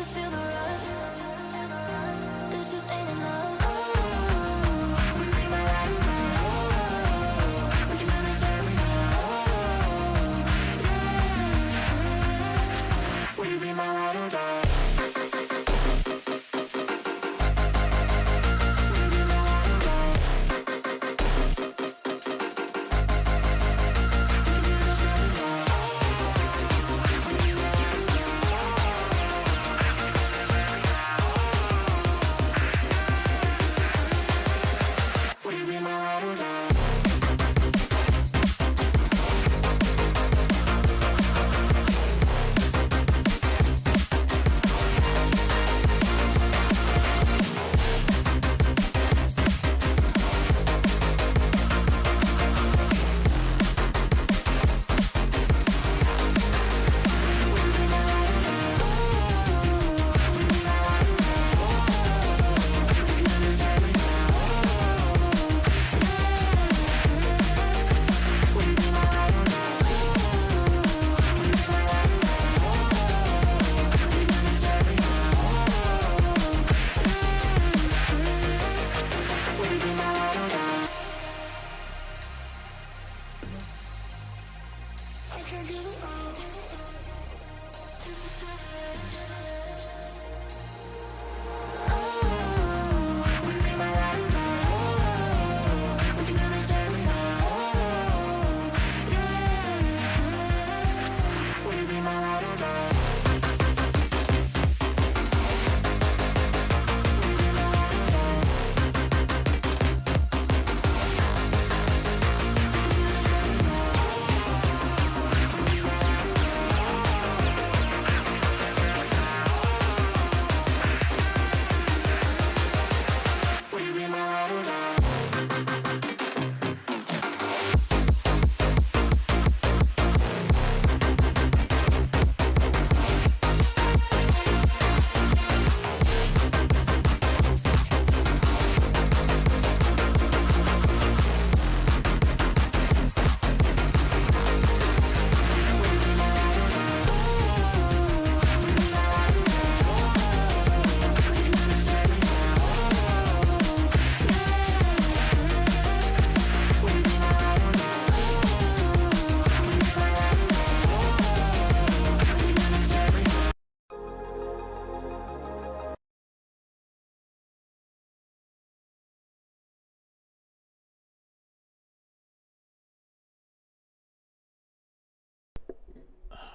to feel the rush. This just ain't enough. Will you be my ride or die? We can do this every night. Will you be my ride or die?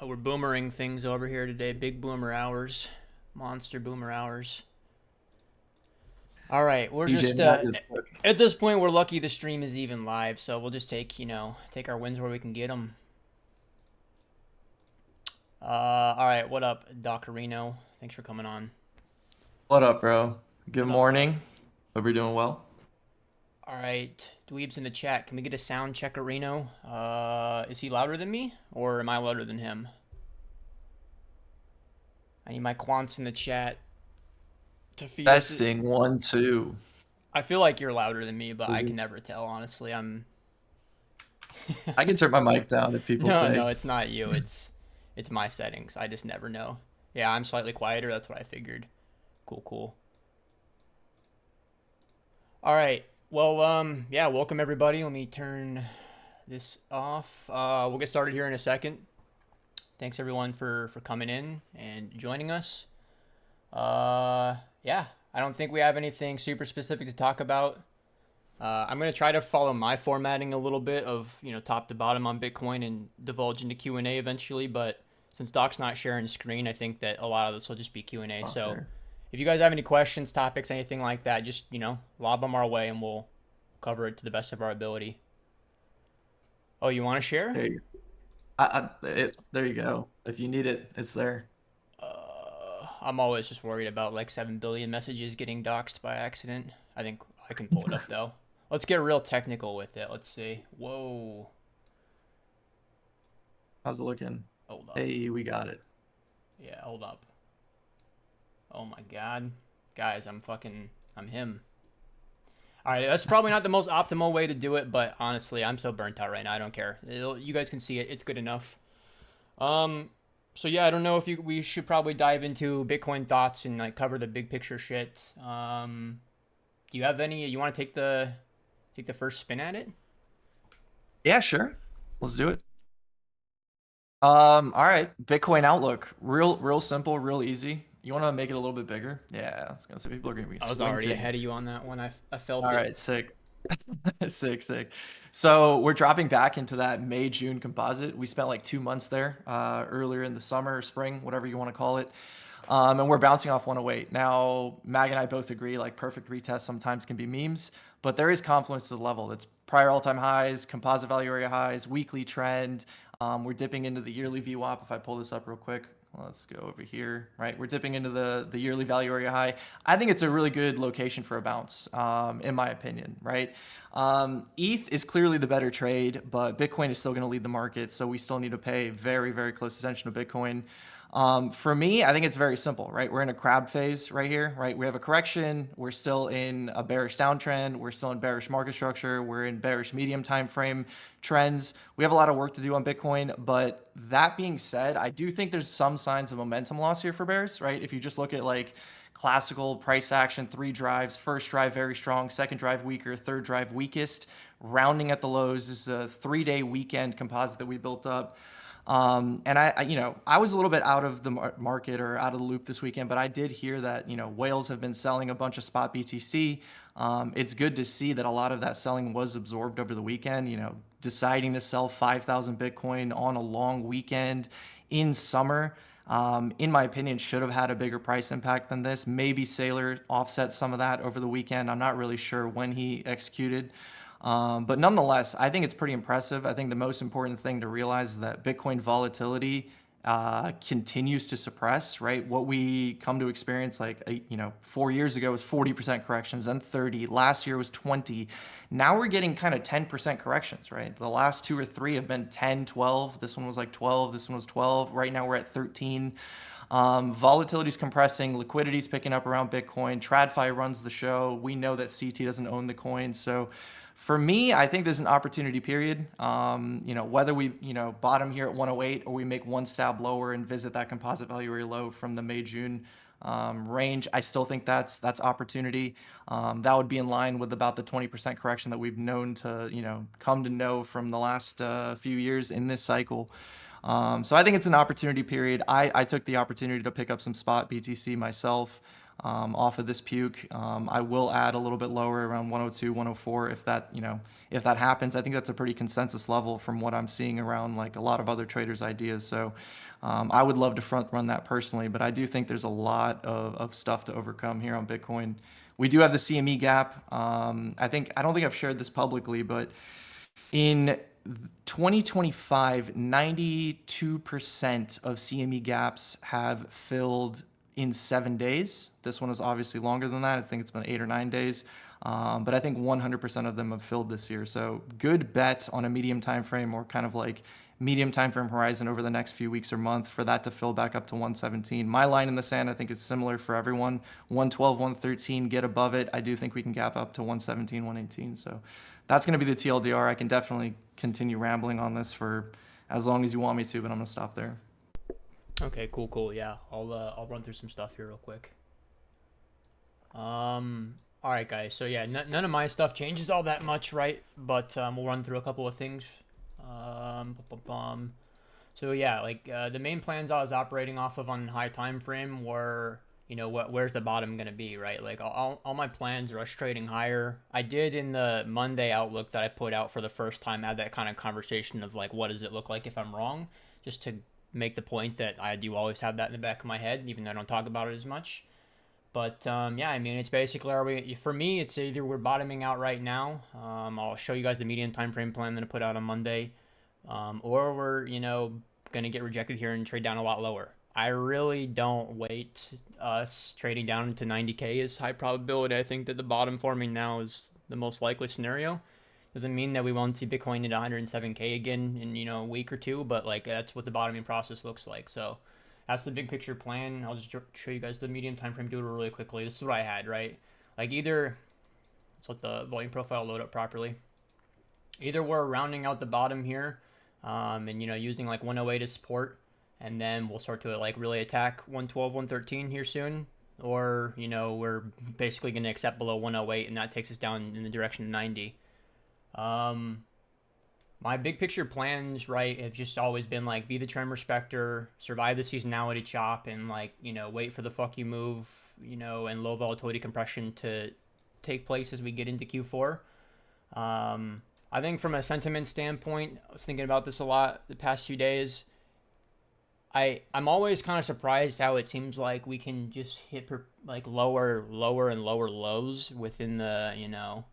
We're boomering things over here today. Big boomer hours. Monster boomer hours. All right, we're just at this point we're lucky the stream is even live, so we'll just take our wins where we can get them. All right, what up, Doc Arino? Thanks for coming on. What up, bro? Good morning. Hope you're doing well. All right, dweebs in the chat. Can we get a sound check, Arino? Is he louder than me, or am I louder than him? I need my quants in the chat to feed Testing 1, 2. I feel like you're louder than me, but I can never tell. Honestly, I'm. I can turn my mic down if people say. No, it's not you. It's my settings. I just never know. Yeah, I'm slightly quieter. That's what I figured. Cool. All right. Well, yeah, welcome everybody. Let me turn this off. We'll get started here in a second. Thanks everyone for coming in and joining us. Yeah, I don't think we have anything super specific to talk about. I'm going to try to follow my formatting a little bit of, top to bottom on Bitcoin and divulge into Q&A eventually, but since Doc's not sharing screen, I think that a lot of this will just be Q&A. So if you guys have any questions, topics, anything like that, just, lob them our way and we'll cover it to the best of our ability. Oh, you want to share? There you go. There you go. If you need it, it's there. I'm always just worried about like 7 billion messages getting doxed by accident. I think I can pull it up though. Let's get real technical with it. Let's see. Whoa. How's it looking? Hold up. Hey, we got it. Yeah, hold up. Oh my God. Guys, I'm him. All right, that's probably not the most optimal way to do it, but honestly, I'm so burnt out right now. I don't care. You guys can see it. It's good enough. So yeah, I don't know if we should probably dive into Bitcoin thoughts and like cover the big picture shit. Do you have any? You want to take the first spin at it? Yeah, sure. Let's do it. All right. Bitcoin outlook. Real simple, real easy. You want to make it a little bit bigger? Yeah, I was gonna say people are gonna be I was already squinting. ahead of you on that one. I felt All it. right, sick. Sick. So we're dropping back into that May, June composite. We spent like 2 months there earlier in the summer or spring, whatever you want to call it. And we're bouncing off 108. Now, Mag and I both agree like perfect retest sometimes can be memes, but there is confluence to the level. That's prior all-time highs, composite value area highs, weekly trend. We're dipping into the yearly VWAP. If I pull this up real quick, let's go over here, right? We're dipping into the yearly value area high. I think it's a really good location for a bounce, in my opinion, right? ETH is clearly the better trade, but Bitcoin is still going to lead the market, so we still need to pay very, very close attention to Bitcoin. For me, I think it's very simple, right? We're in a crab phase right here, right? We have a correction. We're still in a bearish downtrend. We're still in bearish market structure. We're in bearish medium time frame trends. We have a lot of work to do on Bitcoin, but that being said, I do think there's some signs of momentum loss here for bears, right? If you just look at like classical price action, 3 drives, first drive very strong, second drive weaker, third drive weakest, rounding at the lows is a 3-day weekend composite that we built up. And I was a little bit out of the market or out of the loop this weekend, but I did hear that, whales have been selling a bunch of spot BTC. It's good to see that a lot of that selling was absorbed over the weekend, deciding to sell 5,000 Bitcoin on a long weekend in summer. In my opinion, should have had a bigger price impact than this. Maybe Saylor offset some of that over the weekend. I'm not really sure when he executed. But nonetheless, I think it's pretty impressive. I think the most important thing to realize is that Bitcoin volatility continues to suppress, right? What we come to experience 4 years ago was 40% corrections, then 30. Last year was 20. Now we're getting kind of 10% corrections, right? The last 2 or 3 have been 10, 12. This one was like 12. This one was 12. Right now we're at 13. Volatility is compressing, liquidity is picking up around Bitcoin. TradFi runs the show. We know that CT doesn't own the coin, so for me, I think there's an opportunity period. Whether we, bottom here at 108 or we make one stab lower and visit that composite value area low from the May, June range, I still think that's opportunity. That would be in line with about the 20% correction that we've known to, come to know from the last few years in this cycle. So I think it's an opportunity period. I took the opportunity to pick up some spot BTC myself off of this puke. I will add a little bit lower around 102, 104 if that happens. I think that's a pretty consensus level from what I'm seeing around like a lot of other traders' ideas. So I would love to front run that personally, but I do think there's a lot of stuff to overcome here on Bitcoin. We do have the CME gap. I don't think I've shared this publicly, but in 2025, 92% of CME gaps have filled in 7 days. This one is obviously longer than that. I think it's been 8 or 9 days. But I think 100% of them have filled this year. So good bet on a medium time frame or kind of like medium time frame horizon over the next few weeks or month for that to fill back up to 117. My line in the sand, I think it's similar for everyone. 112, 113, get above it. I do think we can gap up to 117, 118. So that's going to be the TLDR. I can definitely continue rambling on this for as long as you want me to, but I'm going to stop there. Okay, cool. Yeah, I'll run through some stuff here real quick. All right, guys. So yeah, none of my stuff changes all that much, right? But we'll run through a couple of things. So yeah, like the main plans I was operating off of on high time frame were, where's the bottom gonna be, right? Like all my plans rush trading higher. I did in the Monday outlook that I put out for the first time have that kind of conversation of like, what does it look like if I'm wrong? Just to make the point that I do always have that in the back of my head, even though I don't talk about it as much. But yeah, I mean, it's basically, for me, it's either we're bottoming out right now. I'll show you guys the median time frame plan that I put out on Monday, or we're gonna get rejected here and trade down a lot lower. I really don't weight us trading down into 90K as high probability. I think that the bottom forming now is the most likely scenario. Doesn't mean that we won't see Bitcoin at 107K again in a week or two, but like that's what the bottoming process looks like. So that's the big picture plan. I'll just show you guys the medium time frame doodle really quickly. This is what I had, right? Like either let's let the volume profile load up properly. Either we're rounding out the bottom here, and using like 108 as support, and then we'll start to like really attack 112, 113 here soon. Or, you know, we're basically going to accept below 108, and that takes us down in the direction of 90. My big picture plans, right, have just always been like be the trend respecter, survive the seasonality chop, and like, you know, wait for the fuck you move, you know, and low volatility compression to take place as we get into Q4. I think from a sentiment standpoint, I was thinking about this a lot the past few days. I'm always kind of surprised how it seems like we can just hit like lower and lower lows within the, you know,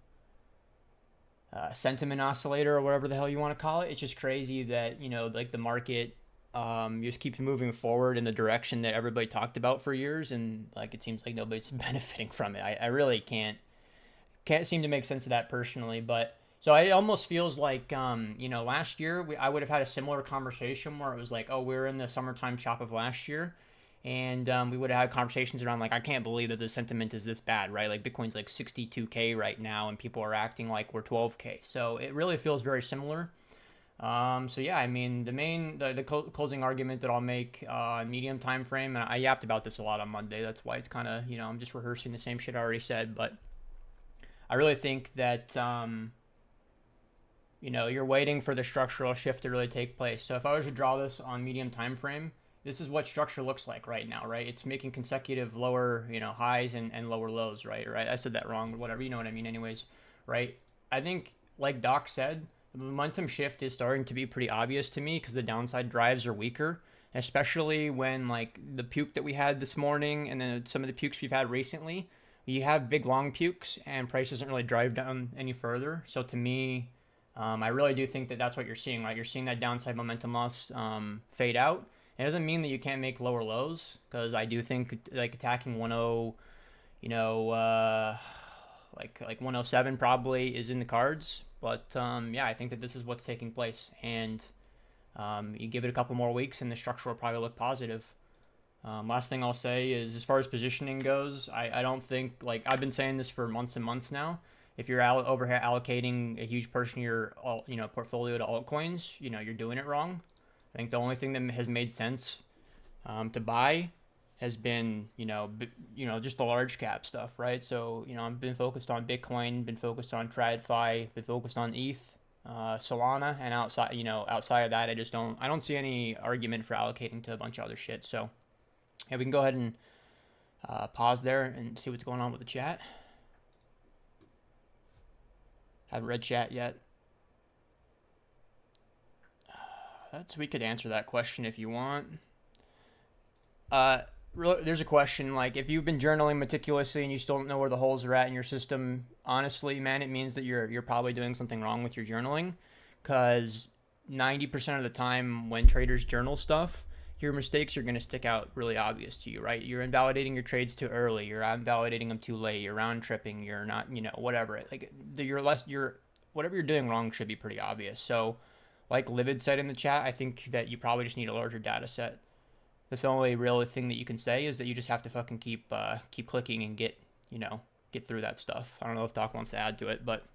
sentiment oscillator or whatever the hell you want to call it. It's just crazy that, you know, like the market just keeps moving forward in the direction that everybody talked about for years, and like it seems like nobody's benefiting from it. I really can't seem to make sense of that personally. But so it almost feels like you know, last year I would have had a similar conversation where it was like, oh, we're in the summertime chop of last year, and we would have had conversations around like, I can't believe that the sentiment is this bad, right? Like Bitcoin's like 62K right now, and people are acting like we're 12K. So it really feels very similar. So yeah, I mean, the closing argument that I'll make medium time frame, and I yapped about this a lot on Monday. That's why it's kind of, you know, I'm just rehearsing the same shit I already said, but I really think that you know, you're waiting for the structural shift to really take place. So if I was to draw this on medium time frame, this is what structure looks like right now, right? It's making consecutive lower, you know, highs and lower lows, right? Right? I said that wrong, whatever, you know what I mean anyways, right? I think, like Doc said, the momentum shift is starting to be pretty obvious to me because the downside drives are weaker, especially when like the puke that we had this morning and then some of the pukes we've had recently, you have big long pukes and price doesn't really drive down any further. So to me, I really do think that that's what you're seeing, right? You're seeing that downside momentum loss fade out. It doesn't mean that you can't make lower lows, because I do think like attacking 10, you know, like 107 probably is in the cards. But yeah, I think that this is what's taking place, and you give it a couple more weeks, and the structure will probably look positive. Last thing I'll say is, as far as positioning goes, I don't think, like I've been saying this for months and months now. If you're over allocating a huge portion of your portfolio to altcoins, you know, you're doing it wrong. I think the only thing that has made sense to buy has been, you know, just the large cap stuff, right? So, you know, I've been focused on Bitcoin, been focused on TradFi, been focused on ETH, Solana, and outside of that, I don't see any argument for allocating to a bunch of other shit. So, yeah, we can go ahead and pause there and see what's going on with the chat. Haven't read chat yet. We could answer that question if you want. There's a question like, if you've been journaling meticulously and you still don't know where the holes are at in your system, honestly, man, it means that you're probably doing something wrong with your journaling, because 90% of the time when traders journal stuff, your mistakes are going to stick out really obvious to you, right? You're invalidating your trades too early. You're invalidating them too late. You're round tripping. You're not, you know, whatever. Like whatever you're doing wrong should be pretty obvious. So, like Livid said in the chat, I think that you probably just need a larger data set. That's the only real thing that you can say, is that you just have to fucking keep clicking and get through that stuff. I don't know if Doc wants to add to it, but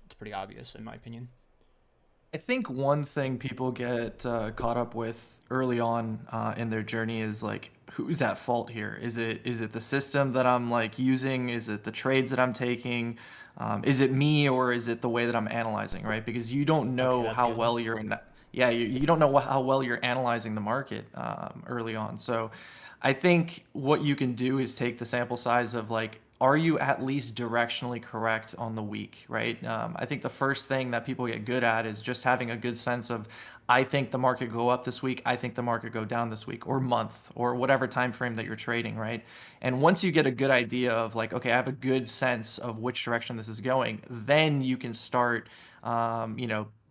it's pretty obvious in my opinion. I think one thing people get caught up with early on in their journey is like, who's at fault here? Is it the system that I'm like using? Is it the trades that I'm taking? Is it me, or is it the way that I'm analyzing, right? Because you don't know that's how good. well you don't know how well you're analyzing the market early on. So I think what you can do is take the sample size of like, are you at least directionally correct on the week, right? I think the first thing that people get good at is just having a good sense of, I think the market go up this week, I think the market go down this week, or month, or whatever time frame that you're trading, right? And once you get a good idea of like, okay, I have a good sense of which direction this is going, then you can start,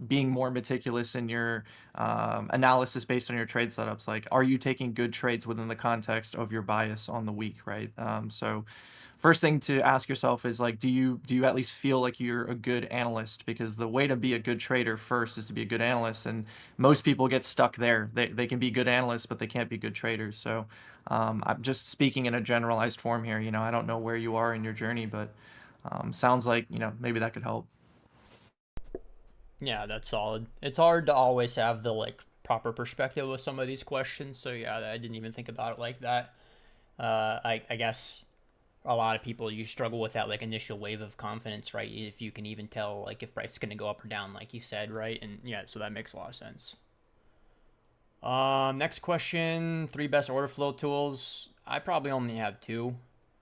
being more meticulous in your analysis based on your trade setups. Like, are you taking good trades within the context of your bias on the week, right? So first thing to ask yourself is like, do you at least feel like you're a good analyst? Because the way to be a good trader first is to be a good analyst, and most people get stuck there. They can be good analysts, but they can't be good traders. So I'm just speaking in a generalized form here. You know, I don't know where you are in your journey, but sounds like, maybe that could help. Yeah, that's solid. It's hard to always have the like proper perspective with some of these questions. So yeah, I didn't even think about it like that. I guess a lot of people, you struggle with that like initial wave of confidence, right? If you can even tell like if price is going to go up or down, like you said, right? And yeah, so that makes a lot of sense. Next question, 3 best order flow tools. I probably only have 2.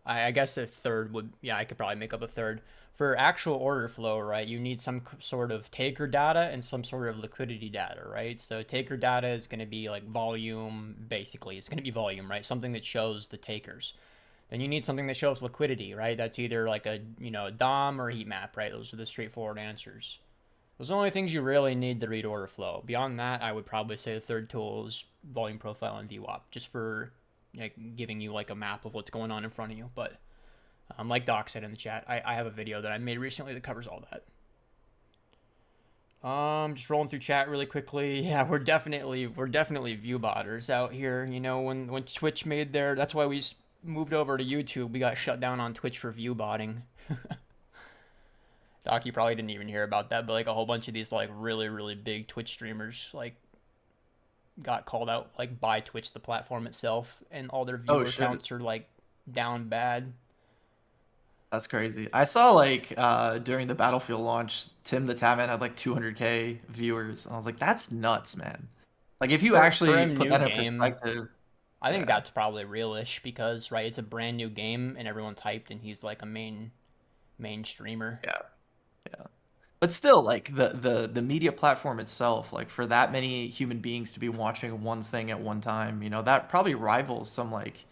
I guess a third would, yeah, I could probably make up a third. For actual order flow, right, you need some sort of taker data and some sort of liquidity data, right? So taker data is going to be like volume, basically. It's going to be volume, right? Something that shows the takers. Then you need something that shows liquidity, right? That's either like a, a DOM or a heat map, right? Those are the straightforward answers. Those are the only things you really need to read order flow. Beyond that, I would probably say the third tool is volume profile and VWAP, just for like giving you like a map of what's going on in front of you. But like Doc said in the chat, I have a video that I made recently that covers all that. Just rolling through chat really quickly. Yeah, we're definitely view botters out here. When Twitch made that's why we moved over to YouTube. We got shut down on Twitch for view botting. Doc, you probably didn't even hear about that, but like a whole bunch of these like really, really big Twitch streamers like got called out like by Twitch, the platform itself, and all their viewer counts are like down bad. That's crazy. I saw like during the Battlefield launch, Tim the Tatman had like 200K viewers. And I was like, that's nuts, man. Like if you actually put that in perspective. I think that's probably realish because, right, it's a brand new game and everyone's hyped and he's like a main streamer. Yeah. Yeah. But still, like the media platform itself, like for that many human beings to be watching one thing at one time, that probably rivals some like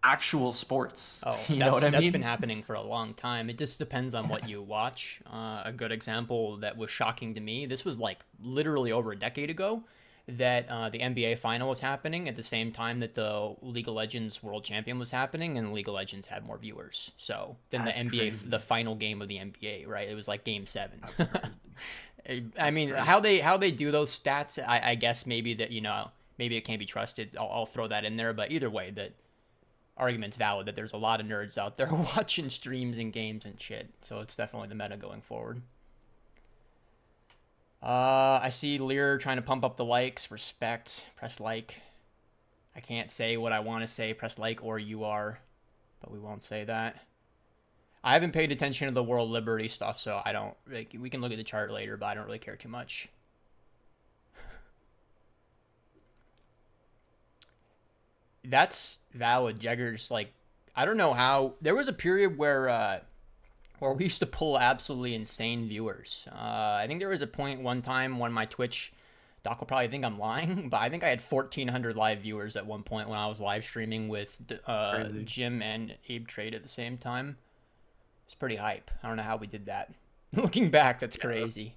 actual sports. Oh, you know what I mean? That's been happening for a long time. It just depends on what you watch. A good example that was shocking to me, this was like literally over a decade ago, that the NBA final was happening at the same time that the League of Legends World Champion was happening, and League of Legends had more viewers. So then the NBA, crazy. The final game of the NBA, right? It was like Game 7. I mean, crazy. how they do those stats, I guess maybe that maybe it can't be trusted. I'll throw that in there, but either way, that argument's valid that there's a lot of nerds out there watching streams and games and shit. So it's definitely the meta going forward. I see Lear trying to pump up the likes. Respect. Press like. I can't say what I want to say. Press like or you are, but we won't say that. I haven't paid attention to the World Liberty stuff, so I don't. Like, we can look at the chart later, but I don't really care too much. That's valid. Jagger's like, I don't know how. There was a period where we used to pull absolutely insane viewers. I think there was a point one time when my Twitch, Doc will probably think I'm lying, but I think I had 1,400 live viewers at one point when I was live streaming with Jim and Abe Trade at the same time. It's pretty hype. I don't know how we did that. Looking back, that's crazy.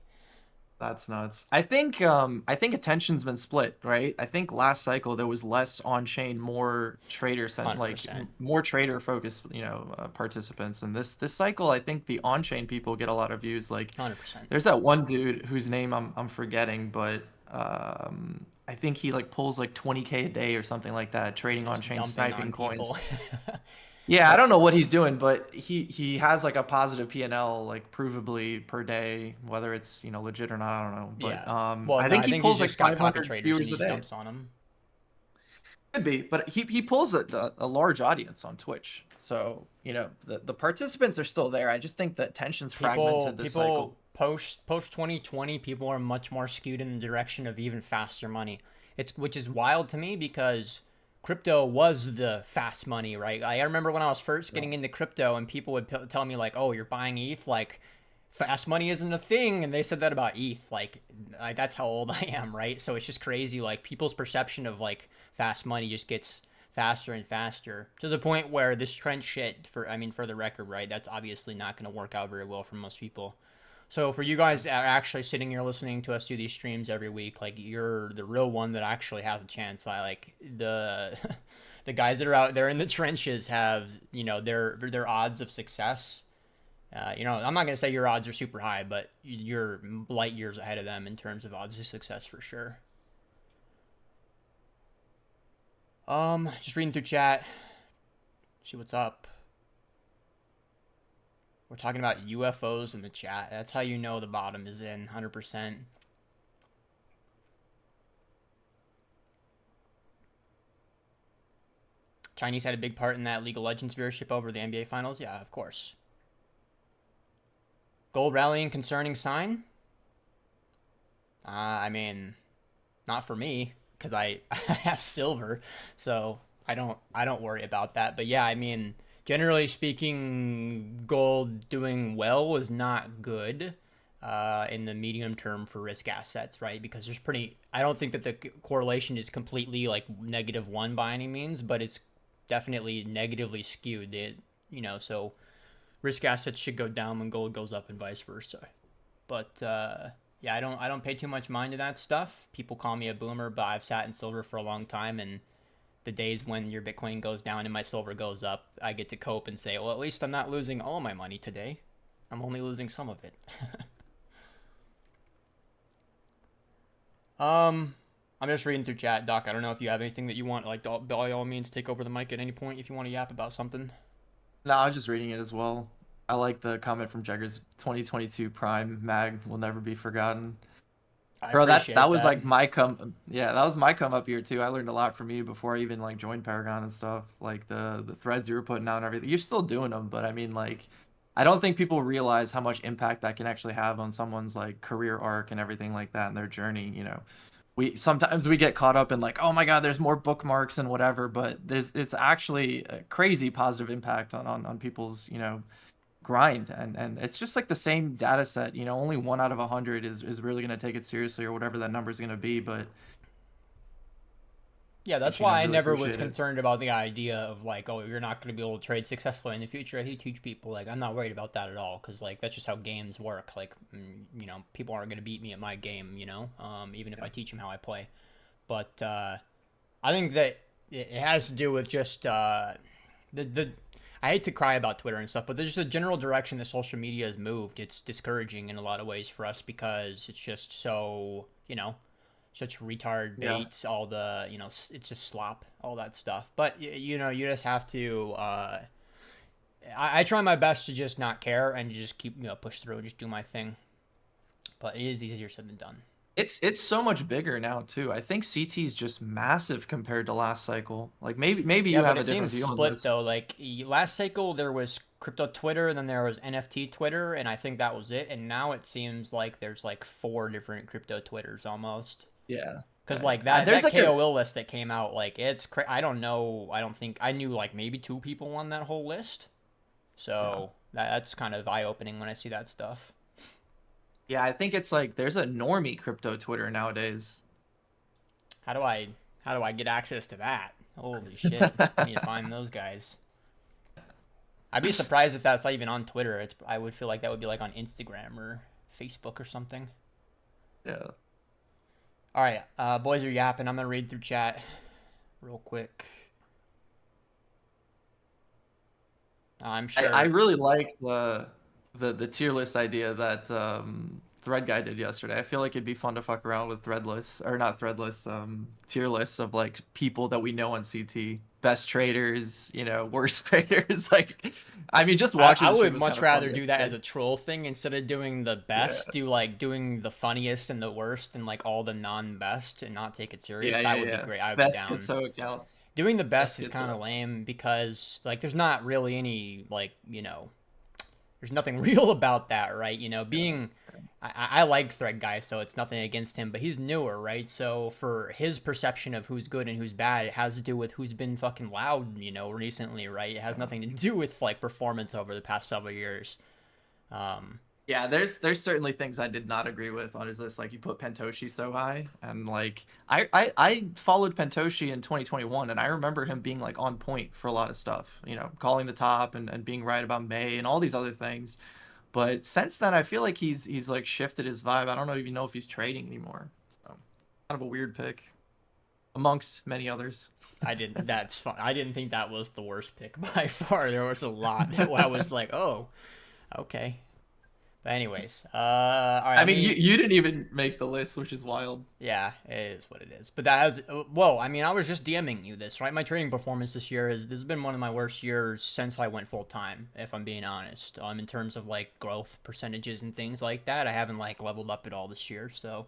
That's nuts. I think attention's been split, right? I think last cycle there was less on-chain, more trader more trader focused, participants. And this cycle, I think the on-chain people get a lot of views. Like 100%. There's that one dude whose name I'm forgetting, but I think he like pulls like 20K a day or something like that, trading on-chain, sniping coins. Yeah, I don't know what he's doing, but he has like a positive P&L like provably per day, whether it's legit or not, I don't know. But yeah. I think he pulls like 500 viewers a day. Dumps on him. Could be, but he pulls a large audience on Twitch, so the participants are still there. I just think that attention's fragmented this cycle. Post 2020, people are much more skewed in the direction of even faster money. Which is wild to me because crypto was the fast money, right? I remember when I was first getting into crypto and people would tell me like, oh, you're buying ETH, like fast money isn't a thing. And they said that about ETH. Like that's how old I am, right? So it's just crazy. Like people's perception of like fast money just gets faster and faster to the point where this trend shit for the record, right? That's obviously not going to work out very well for most people. So for you guys that are actually sitting here listening to us do these streams every week, like you're the real one that actually has a chance. I like the guys that are out there in the trenches have, their odds of success. I'm not going to say your odds are super high, but you're light years ahead of them in terms of odds of success for sure. Just reading through chat. See what's up. We're talking about UFOs in the chat. That's how you know the bottom is in, 100%. Chinese had a big part in that League of Legends viewership over the NBA Finals. Yeah, of course. Gold rallying concerning sign? I mean, not for me because I have silver, so I don't worry about that. But yeah, I mean, generally speaking, gold doing well was not good in the medium term for risk assets, right? Because I don't think that the correlation is completely like -1 by any means, but it's definitely negatively skewed. So risk assets should go down when gold goes up and vice versa. But yeah, I don't pay too much mind to that stuff. People call me a boomer, but I've sat in silver for a long time, and the days when your Bitcoin goes down and my silver goes up, I get to cope and say, well, at least I'm not losing all my money today. I'm only losing some of it. I'm just reading through chat, Doc. I don't know if you have anything that you want, like, by all means, take over the mic at any point if you want to yap about something. No, I was just reading it as well. I like the comment from Jeggers. 2022 Prime Mag will never be forgotten. Bro, that was like my that was my come up year too. I learned a lot from you before I even like joined Paragon and stuff. Like the threads you were putting out and everything. You're still doing them, but I mean, like, I don't think people realize how much impact that can actually have on someone's like career arc and everything like that and their journey. You know, sometimes we get caught up in like, oh my God, there's more bookmarks and whatever, but it's actually a crazy positive impact on people's, you know, grind, and it's just like the same data set. You know, only 1 out of 100 is really going to take it seriously, or whatever that number is going to be. But yeah, that's why I never was concerned about the idea of like, oh, you're not going to be able to trade successfully in the future. I teach people, like, I'm not worried about that at all, because like that's just how games work. Like, you know, people aren't going to beat me at my game, you know, even if I teach them how I play. But I think that it has to do with just the I hate to cry about Twitter and stuff, but there's just a general direction that social media has moved. It's discouraging in a lot of ways for us because it's just so, you know, such retard baits, all the, you know, it's just slop, all that stuff. But, you know, you just have to, I try my best to just not care and just keep, you know, push through and just do my thing. But it is easier said than done. It's so much bigger now too. I think CT is just massive compared to last cycle. Like maybe you have a different view on this. Though. Like last cycle there was crypto Twitter, and then there was NFT Twitter, and I think that was it. And now it seems like there's like 4 different crypto Twitters almost. Yeah. Because like that like KOL list that came out, like it's I don't know. I don't think I knew like maybe 2 people on that whole list. So that's kind of eye opening when I see that stuff. Yeah, I think it's like there's a normie crypto Twitter nowadays. How do I get access to that? Holy shit. I need to find those guys. I'd be surprised if that's not even on Twitter. I would feel like that would be like on Instagram or Facebook or something. Yeah. All right, boys are yapping. I'm going to read through chat real quick. I'm sure. I really like the tier list idea that Thread Guy did yesterday. I feel like it'd be fun to fuck around with tier lists of like people that we know on CT, best traders, you know, worst traders. Like, I mean, just watching. I would much rather do that as a troll thing instead of doing the best. Do like doing the funniest and the worst and like all the non-best and not take it serious. That would be great. I would be down. So it counts. Doing the best is kind of lame because like there's not really any like, you know, there's nothing real about that, right? You know, being I like Thread Guy, so it's nothing against him, but he's newer, right? So for his perception of who's good and who's bad, it has to do with who's been fucking loud, you know, recently, right? It has nothing to do with like performance over the past several years. Yeah, there's certainly things I did not agree with on his list. Like, you put Pentoshi so high, and like I followed Pentoshi in 2021, and I remember him being like on point for a lot of stuff, you know, calling the top and being right about May and all these other things. But since then, I feel like he's like shifted his vibe. I don't even know if he's trading anymore. So kind of a weird pick amongst many others. That's fun. I didn't think that was the worst pick by far. There was a lot that I was like, oh, okay. But anyways, all right. I mean, you didn't even make the list, which is wild. Yeah, it is what it is. But that has, whoa, I mean, I was just DMing you this, right? My trading performance this year this has been one of my worst years since I went full time, if I'm being honest. In terms of like growth percentages and things like that, I haven't like leveled up at all this year. So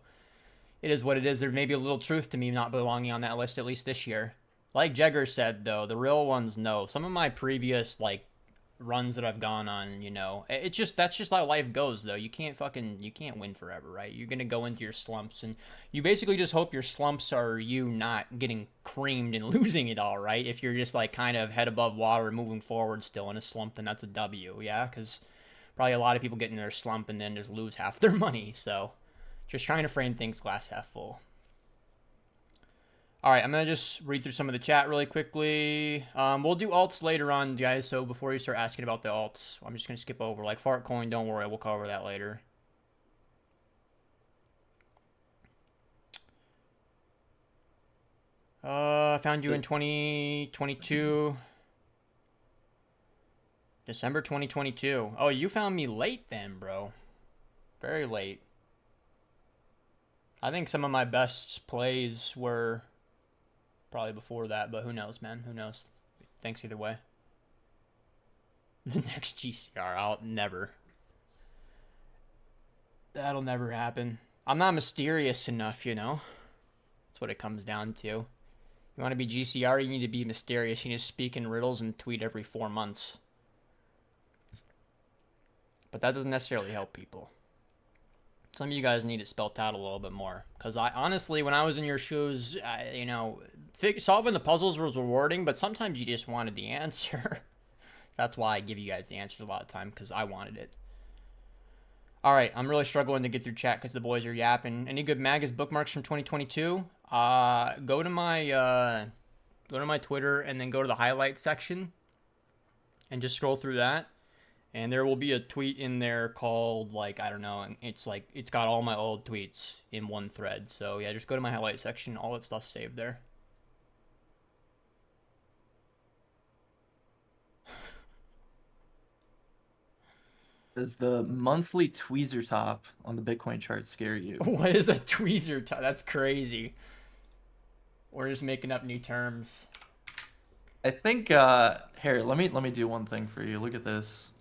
it is what it is. There may be a little truth to me not belonging on that list at least this year. Like Jagger said, though, the real ones know. Some of my previous like runs that I've gone on, it's just that's just how life goes, though. You can't win forever, right? You're gonna go into your slumps, and you basically just hope your slumps are you not getting creamed and losing it all, right? If you're just like kind of head above water, moving forward still in a slump, then that's a W, yeah, because probably a lot of people get in their slump and then just lose half their money. So, just trying to frame things glass half full. All right, I'm going to just read through some of the chat really quickly. We'll do alts later on, guys, so before you start asking about the alts, I'm just going to skip over. Like Fartcoin, don't worry, we'll cover that later. I found you in 2022. December 2022. Oh, you found me late then, bro. Very late. I think some of my best plays were probably before that, but who knows, man? Who knows? Thanks either way. The next GCR, that'll never happen. I'm not mysterious enough, That's what it comes down to. You want to be GCR, you need to be mysterious. You need to speak in riddles and tweet every 4 months. But that doesn't necessarily help people. Some of you guys need it spelt out a little bit more. Because I honestly, when I was in your shoes, solving the puzzles was rewarding, but sometimes you just wanted the answer. That's why I give you guys the answers a lot of time, because I wanted it. All right, I'm really struggling to get through chat because the boys are yapping. Any good Magus bookmarks from 2022? Go to my Twitter and then go to the highlights section and just scroll through that. And there will be a tweet in there called, I don't know, and it's got all my old tweets in one thread. So, yeah, just go to my highlight section. All that stuff's saved there. Does the monthly tweezer top on the Bitcoin chart scare you? What is a tweezer top? That's crazy. We're just making up new terms. I think, here, let me do one thing for you. Look at this.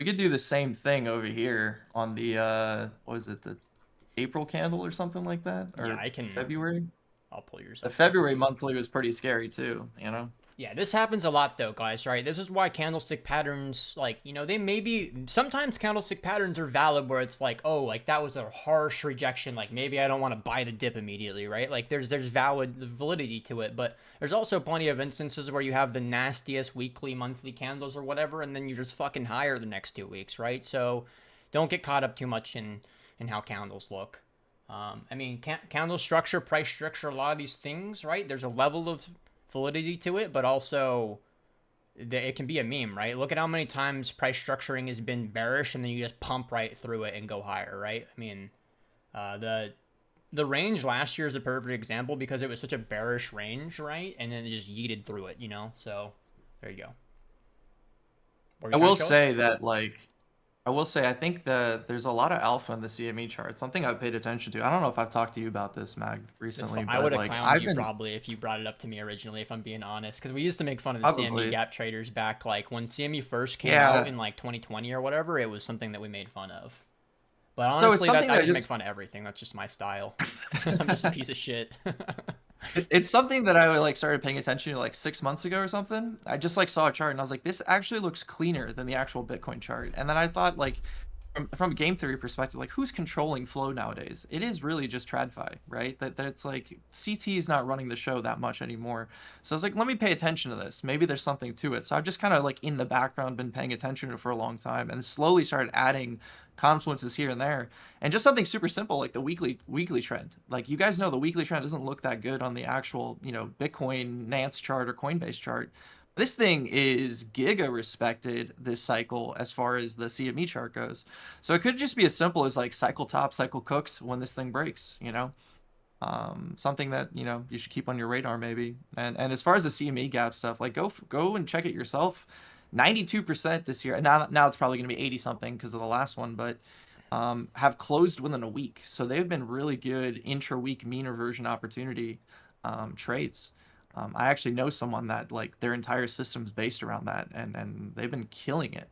We could do the same thing over here on the, what is it, the April candle or something like that? Or Yeah, I can. February? I'll pull yours The up. February monthly was pretty scary too, Yeah, this happens a lot though, guys, right? This is why candlestick patterns, they may be, sometimes candlestick patterns are valid where it's like, oh, that was a harsh rejection. Maybe I don't want to buy the dip immediately, right? There's validity to it, but there's also plenty of instances where you have the nastiest weekly, monthly candles or whatever, and then you're just fucking higher the next 2 weeks, right? So don't get caught up too much in how candles look. Candle structure, price structure, a lot of these things, right? There's a level of validity to it, but also it can be a meme, right? Look at how many times price structuring has been bearish and then you just pump right through it and go higher, right? The range last year is a perfect example because it was such a bearish range, right? And then it just yeeted through it, so there you go. I will say that I think that there's a lot of alpha in the CME chart. Something I've paid attention to. I don't know if I've talked to you about this, Mag, recently. I would have clowned you probably if you brought it up to me originally, if I'm being honest. Because we used to make fun of the CME gap traders back, when CME first came out in 2020 or whatever. It was something that we made fun of. But honestly, I just make fun of everything. That's just my style. I'm just a piece of shit. It's something that I started paying attention to 6 months ago or something. I just saw a chart and I was like, this actually looks cleaner than the actual Bitcoin chart. And then I thought from a game theory perspective, who's controlling flow nowadays? It is really just TradFi, right? That it's CT is not running the show that much anymore. So I was like, let me pay attention to this. Maybe there's something to it. So I've just kind of in the background been paying attention to it for a long time and slowly started adding confluences here and there. And just something super simple like the weekly trend. You guys know the weekly trend doesn't look that good on the actual, Bitcoin Nance chart or Coinbase chart. This thing is giga respected this cycle as far as the CME chart goes. So it could just be as simple as cycle top, cycle cooked when this thing breaks, something that, you should keep on your radar maybe. And as far as the CME gap stuff, go and check it yourself. 92% this year. Now it's probably going to be 80 something because of the last one, but have closed within a week. So they've been really good intra-week mean reversion opportunity trades. I actually know someone that their entire system's based around that, and they've been killing it.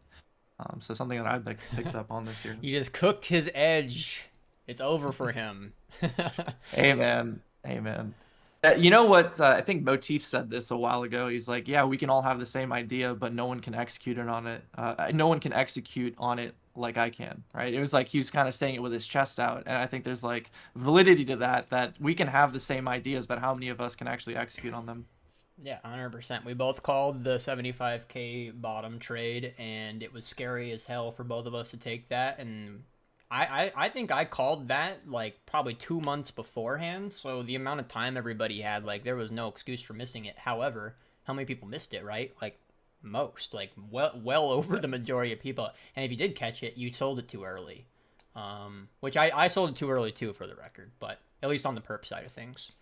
So something that I've picked up on this year. You just cooked his edge. It's over for him. Hey man. You know what? I think Motif said this a while ago. He's like, yeah, we can all have the same idea, but no one can execute it on it. No one can execute on it like I can, right? It was like he was kind of saying it with his chest out. And I think there's like validity to that, that we can have the same ideas, but how many of us can actually execute on them? Yeah, 100%. We both called the 75K bottom trade, and it was scary as hell for both of us to take that. And I think I called that like probably 2 months beforehand. So the amount of time everybody had, like, there was no excuse for missing it. However, how many people missed it, right? Like, most, like, well over the majority of people. And if you did catch it, you sold it too early. Which I sold it too early too, for the record, but at least on the perp side of things.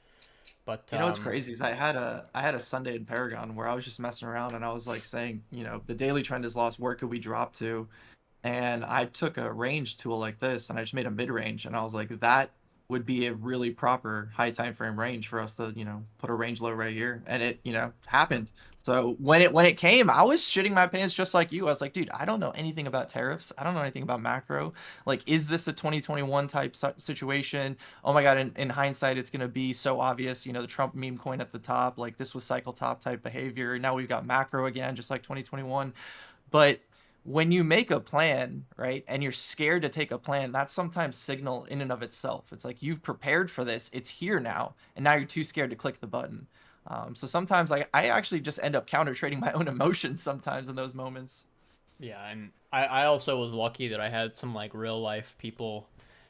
But You know what's crazy is I had a Sunday in Paragon where I was just messing around and I was like saying, the daily trend is lost. Where could we drop to? And I took a range tool like this and I just made a mid range and I was like, that would be a really proper high time frame range for us to, put a range low right here. And it, happened. So when it came, I was shitting my pants just like you. I was like, dude, I don't know anything about tariffs. I don't know anything about macro. Like, is this a 2021 type situation? Oh my God, in hindsight, it's gonna be so obvious. The Trump meme coin at the top, like this was cycle top type behavior. Now we've got macro again, just like 2021. But when you make a plan, right, and you're scared to take a plan, that's sometimes signal in and of itself. It's like you've prepared for this, it's here now, and now you're too scared to click the button. So sometimes I actually just end up counter trading my own emotions sometimes in those moments. yeah, and I also was lucky that I had some like real life people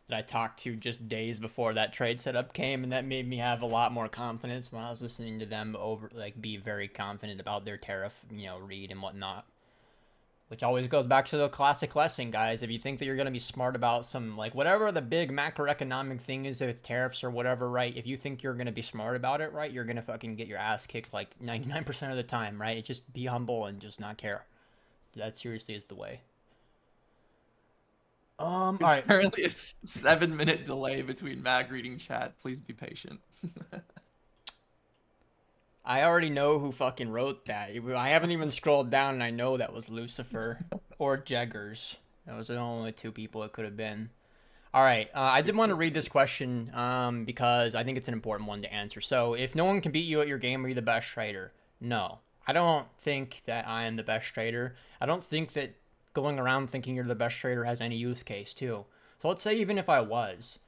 that I talked to just days before that trade setup came, and that made me have a lot more confidence when I was listening to them be very confident about their tariff, read and whatnot. Which always goes back to the classic lesson, guys. If you think that you're going to be smart about some, like, whatever the big macroeconomic thing is, if it's tariffs or whatever, right? If you think you're going to be smart about it, right, you're going to fucking get your ass kicked like 99% of the time, right? Just be humble and just not care. That seriously is the way. All There's right. currently a 7-minute delay between Mag reading chat. Please be patient. I already know who fucking wrote that. I haven't even scrolled down, and I know that was Lucifer or Jeggers. Those are the only two people it could have been. All right, I did want to read this question because I think it's an important one to answer. So, if no one can beat you at your game, are you the best trader? No. I don't think that I am the best trader. I don't think that going around thinking you're the best trader has any use case, too. So, let's say even if I was,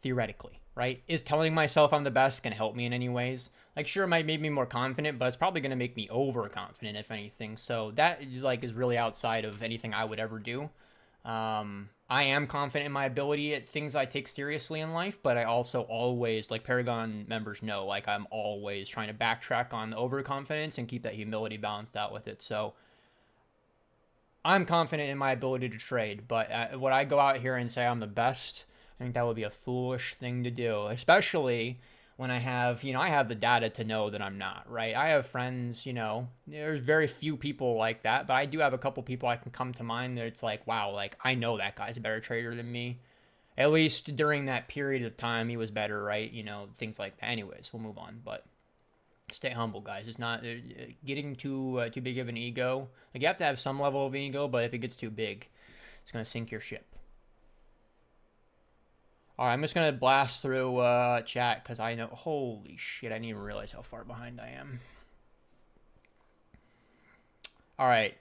theoretically, right? Is telling myself I'm the best going to help me in any ways? Like, sure, it might make me more confident, but it's probably going to make me overconfident, if anything. So that, like, is really outside of anything I would ever do. I am confident in my ability at things I take seriously in life, but I also always, like Paragon members know, like, I'm always trying to backtrack on the overconfidence and keep that humility balanced out with it. So I'm confident in my ability to trade, but would I go out here and say I'm the best? I think that would be a foolish thing to do, especially when I have the data to know that I'm not, right? I have friends, there's very few people like that, but I do have a couple people I can come to mind that it's like, wow, like, I know that guy's a better trader than me. At least during that period of time, he was better, right? Things like that. Anyways, we'll move on, but stay humble, guys. It's not getting too big of an ego. Like, you have to have some level of ego, but if it gets too big, it's going to sink your ship. All right, I'm just going to blast through chat because I know, holy shit, I didn't even realize how far behind I am. All right,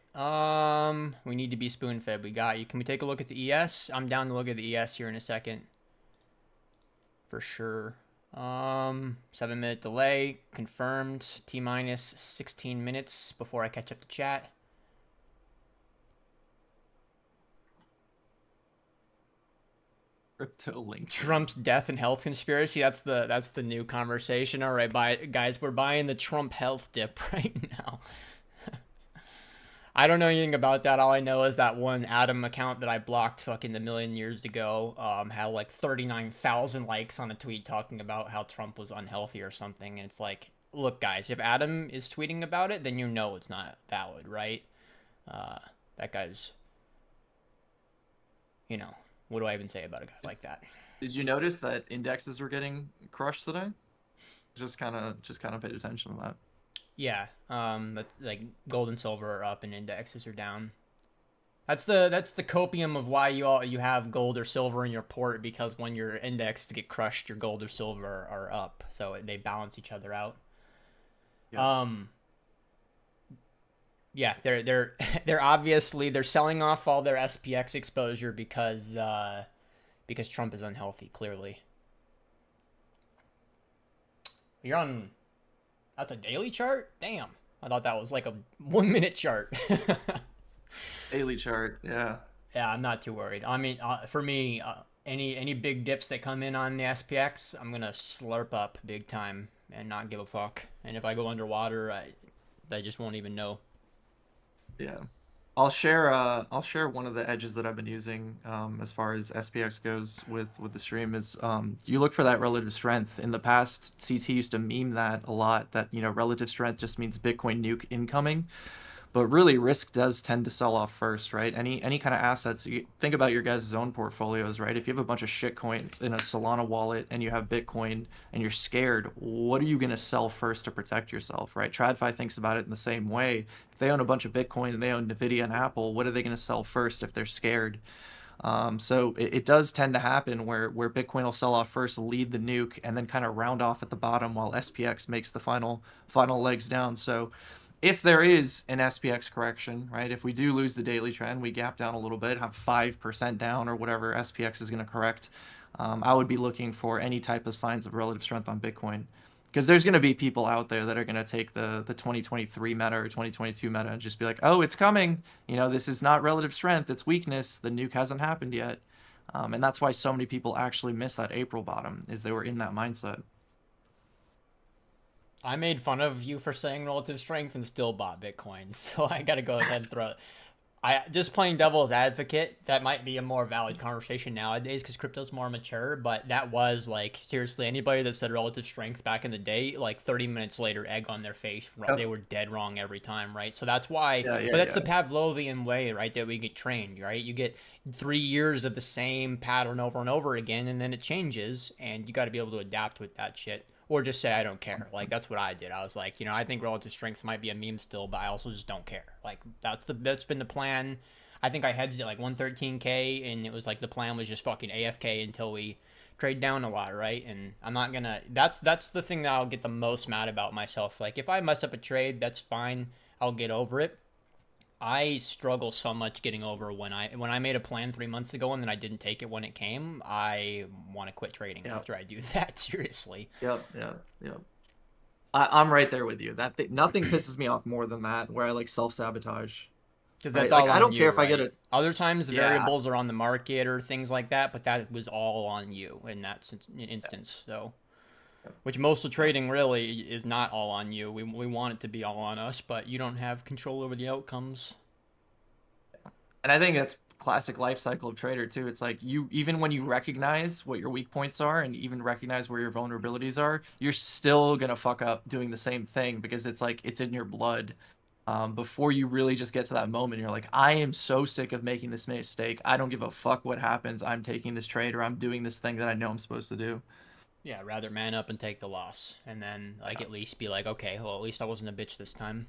we need to be spoon-fed. We got you. Can we take a look at the ES? I'm down to look at the ES here in a second. For sure. 7-minute delay, confirmed. T-minus 16 minutes before I catch up to chat. Crypto link. Trump's death and health conspiracy. That's the new conversation. All right, guys, we're buying the Trump health dip right now. I don't know anything about that. All I know is that one Adam account that I blocked fucking a million years ago had like 39,000 likes on a tweet talking about how Trump was unhealthy or something. And it's like, look, guys, if Adam is tweeting about it, then you know it's not valid, right? That guy's, what do I even say about a guy like that? Did you notice that indexes were getting crushed today? Just kind of paid attention to that. Yeah, but like gold and silver are up and indexes are down. That's the copium of why you have gold or silver in your port, because when your indexes get crushed, your gold or silver are up, so they balance each other out. Yeah. Yeah, they're obviously they're selling off all their SPX exposure because Trump is unhealthy. Clearly, you're on. That's a daily chart. Damn, I thought that was like a 1 minute chart. Daily chart. Yeah. Yeah, I'm not too worried. I mean, for me, any big dips that come in on the SPX, I'm gonna slurp up big time and not give a fuck. And if I go underwater, I just won't even know. Yeah. I'll share one of the edges that I've been using as far as SPX goes with the stream is you look for that relative strength. In the past, CT used to meme that a lot, that relative strength just means Bitcoin nuke incoming. But really, risk does tend to sell off first, right? Any kind of assets. You think about your guys' own portfolios, right? If you have a bunch of shit coins in a Solana wallet and you have Bitcoin and you're scared, what are you going to sell first to protect yourself, right? TradFi thinks about it in the same way. If they own a bunch of Bitcoin and they own Nvidia and Apple, what are they going to sell first if they're scared? So it does tend to happen where Bitcoin will sell off first, lead the nuke, and then kind of round off at the bottom while SPX makes the final legs down. So if there is an SPX correction, right? If we do lose the daily trend, we gap down a little bit, have 5% down or whatever SPX is going to correct, I would be looking for any type of signs of relative strength on Bitcoin. Because there's going to be people out there that are going to take the 2023 meta or 2022 meta and just be like, oh, it's coming. This is not relative strength. It's weakness. The nuke hasn't happened yet. And that's why so many people actually missed that April bottom, is they were in that mindset. I made fun of you for saying relative strength and still bought Bitcoin, so I gotta go ahead and throw it. I just playing devil's advocate. That might be a more valid conversation nowadays because crypto's more mature. But that was like, seriously, anybody that said relative strength back in the day, like 30 minutes later, egg on their face. Yep. They were dead wrong every time, right? So that's why. Yeah, but that's yeah. the Pavlovian way, right? That we get trained, right? You get 3 years of the same pattern over and over again, and then it changes, and you got to be able to adapt with that shit. Or just say, I don't care. Like, that's what I did. I was like, I think relative strength might be a meme still, but I also just don't care. Like, that's been the plan. I think I hedged at like 113K, and it was like the plan was just fucking AFK until we trade down a lot, right? And I'm not gonna, that's the thing that I'll get the most mad about myself. Like, if I mess up a trade, that's fine. I'll get over it. I struggle so much getting over when I made a plan 3 months ago and then I didn't take it when it came. I want to quit trading after I do that. Seriously. Yep. I'm right there with you. Nothing pisses me off more than that, where I like self-sabotage. Because Right? that's Like, all I on don't you, care if I right? get it. Other times the Yeah. variables are on the market or things like that, but that was all on you in that instance. So, which most of trading really is not all on you. We want it to be all on us, but you don't have control over the outcomes. And I think that's classic life cycle of trader too. It's like, even when you recognize what your weak points are and even recognize where your vulnerabilities are, you're still gonna fuck up doing the same thing because it's like it's in your blood. Before you really just get to that moment, you're like, I am so sick of making this mistake. I don't give a fuck what happens. I'm taking this trade or I'm doing this thing that I know I'm supposed to do. Yeah, rather man up and take the loss, and then at least be like, okay, well, at least I wasn't a bitch this time.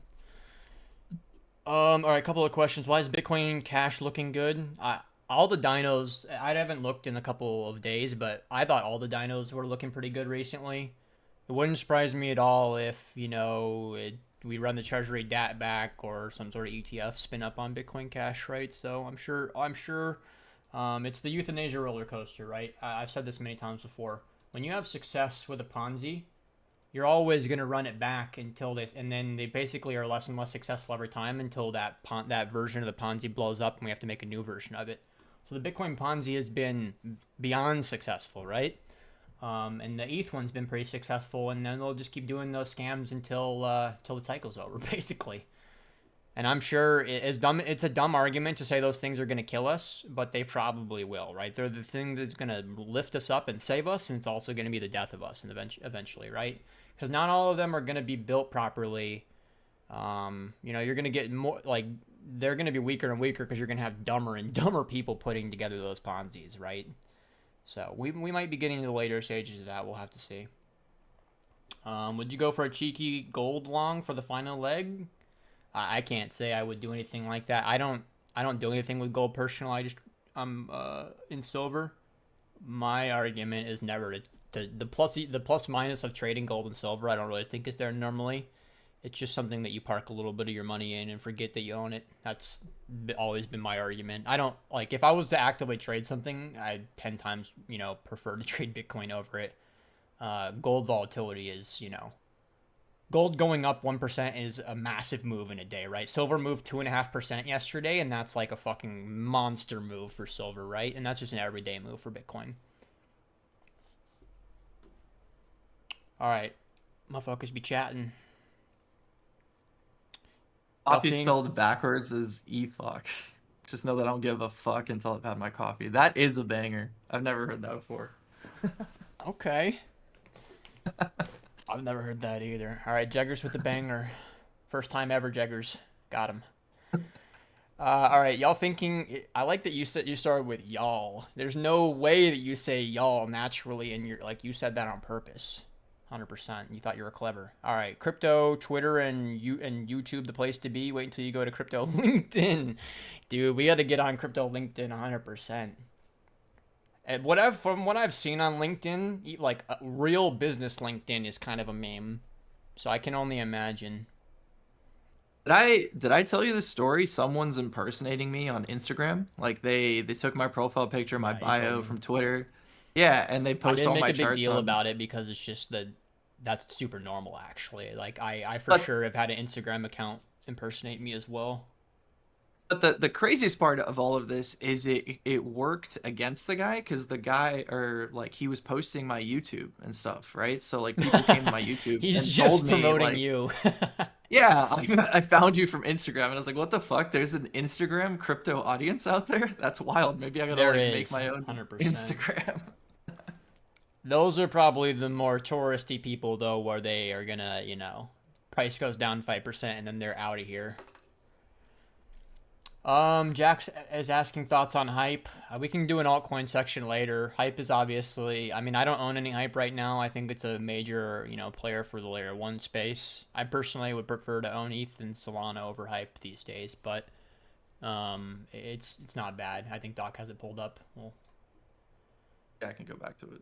All right, a couple of questions. Why is Bitcoin Cash looking good? All the dinos, I haven't looked in a couple of days, but I thought all the dinos were looking pretty good recently. It wouldn't surprise me at all if, we run the Treasury DAT back or some sort of ETF spin up on Bitcoin Cash, right? So I'm sure it's the euthanasia roller coaster, right? I've said this many times before. When you have success with a Ponzi, you're always going to run it back until this, and then they basically are less and less successful every time until that version of the Ponzi blows up and we have to make a new version of it. So the Bitcoin Ponzi has been beyond successful, right? And the ETH one's been pretty successful, and then they'll just keep doing those scams until the cycle's over, basically. And I'm sure it's a dumb argument to say those things are going to kill us, but they probably will, right? They're the thing that's going to lift us up and save us, and it's also going to be the death of us eventually, right? Because not all of them are going to be built properly. You're going to get more, like, they're going to be weaker and weaker because you're going to have dumber and dumber people putting together those Ponzis, right? So we might be getting to the later stages of that. We'll have to see. Would you go for a cheeky gold long for the final leg? I can't say I would do anything like that. I don't I don't do anything with gold personally. I'm in silver. My argument is never to the plus minus of trading gold and silver. I don't really think is there normally. It's just something that you park a little bit of your money in and forget that you own it. That's always been my argument. I don't like if I was to actively trade something, I'd 10 times prefer to trade Bitcoin over it. Gold volatility is gold going up 1% is a massive move in a day, right? Silver moved 2.5% yesterday, and that's like a fucking monster move for silver, right? And that's just an everyday move for Bitcoin. All right, motherfuckers be chatting. Coffee Nothing. spelled backwards is e-fuck. Just know that I don't give a fuck until I've had my coffee. That is a banger. I've never heard that before. Okay. I've never heard that either. All right, Jeggers with the banger. First time ever, Jeggers. Got him. All right, y'all thinking... I like that you started with y'all. There's no way that you say y'all naturally, and you said that on purpose. 100%. You thought you were clever. All right, crypto, Twitter, and YouTube, the place to be. Wait until you go to crypto LinkedIn. Dude, we got to get on crypto LinkedIn 100%. And from what I've seen on LinkedIn, like real business LinkedIn is kind of a meme. So I can only imagine. Did I tell you the story? Someone's impersonating me on Instagram. Like they took my profile picture, my Yeah, you bio told me. from Twitter. Yeah, and they I post didn't all make my a big charts deal on. about it because it's just that's super normal actually. Like I for But sure have had an Instagram account impersonate me as well. But the craziest part of all of this is it worked against the guy because the guy or like he was posting my YouTube and stuff, right? So like people came to my YouTube He's and just told me promoting like, you. yeah, I found you from Instagram and I was like, what the fuck? There's an Instagram crypto audience out there? That's wild. Maybe I gotta There like make is, my own 100%. Instagram. Those are probably the more touristy people though, where they are gonna, price goes down 5% and then they're out of here. Jax is asking thoughts on hype. We can do an altcoin section later. Hype is obviously, I mean, I don't own any hype right now. I think it's a major, player for the layer 1 space. I personally would prefer to own ETH and Solana over hype these days, but it's not bad. I think Doc has it pulled up. Well, Yeah, I can go back to it.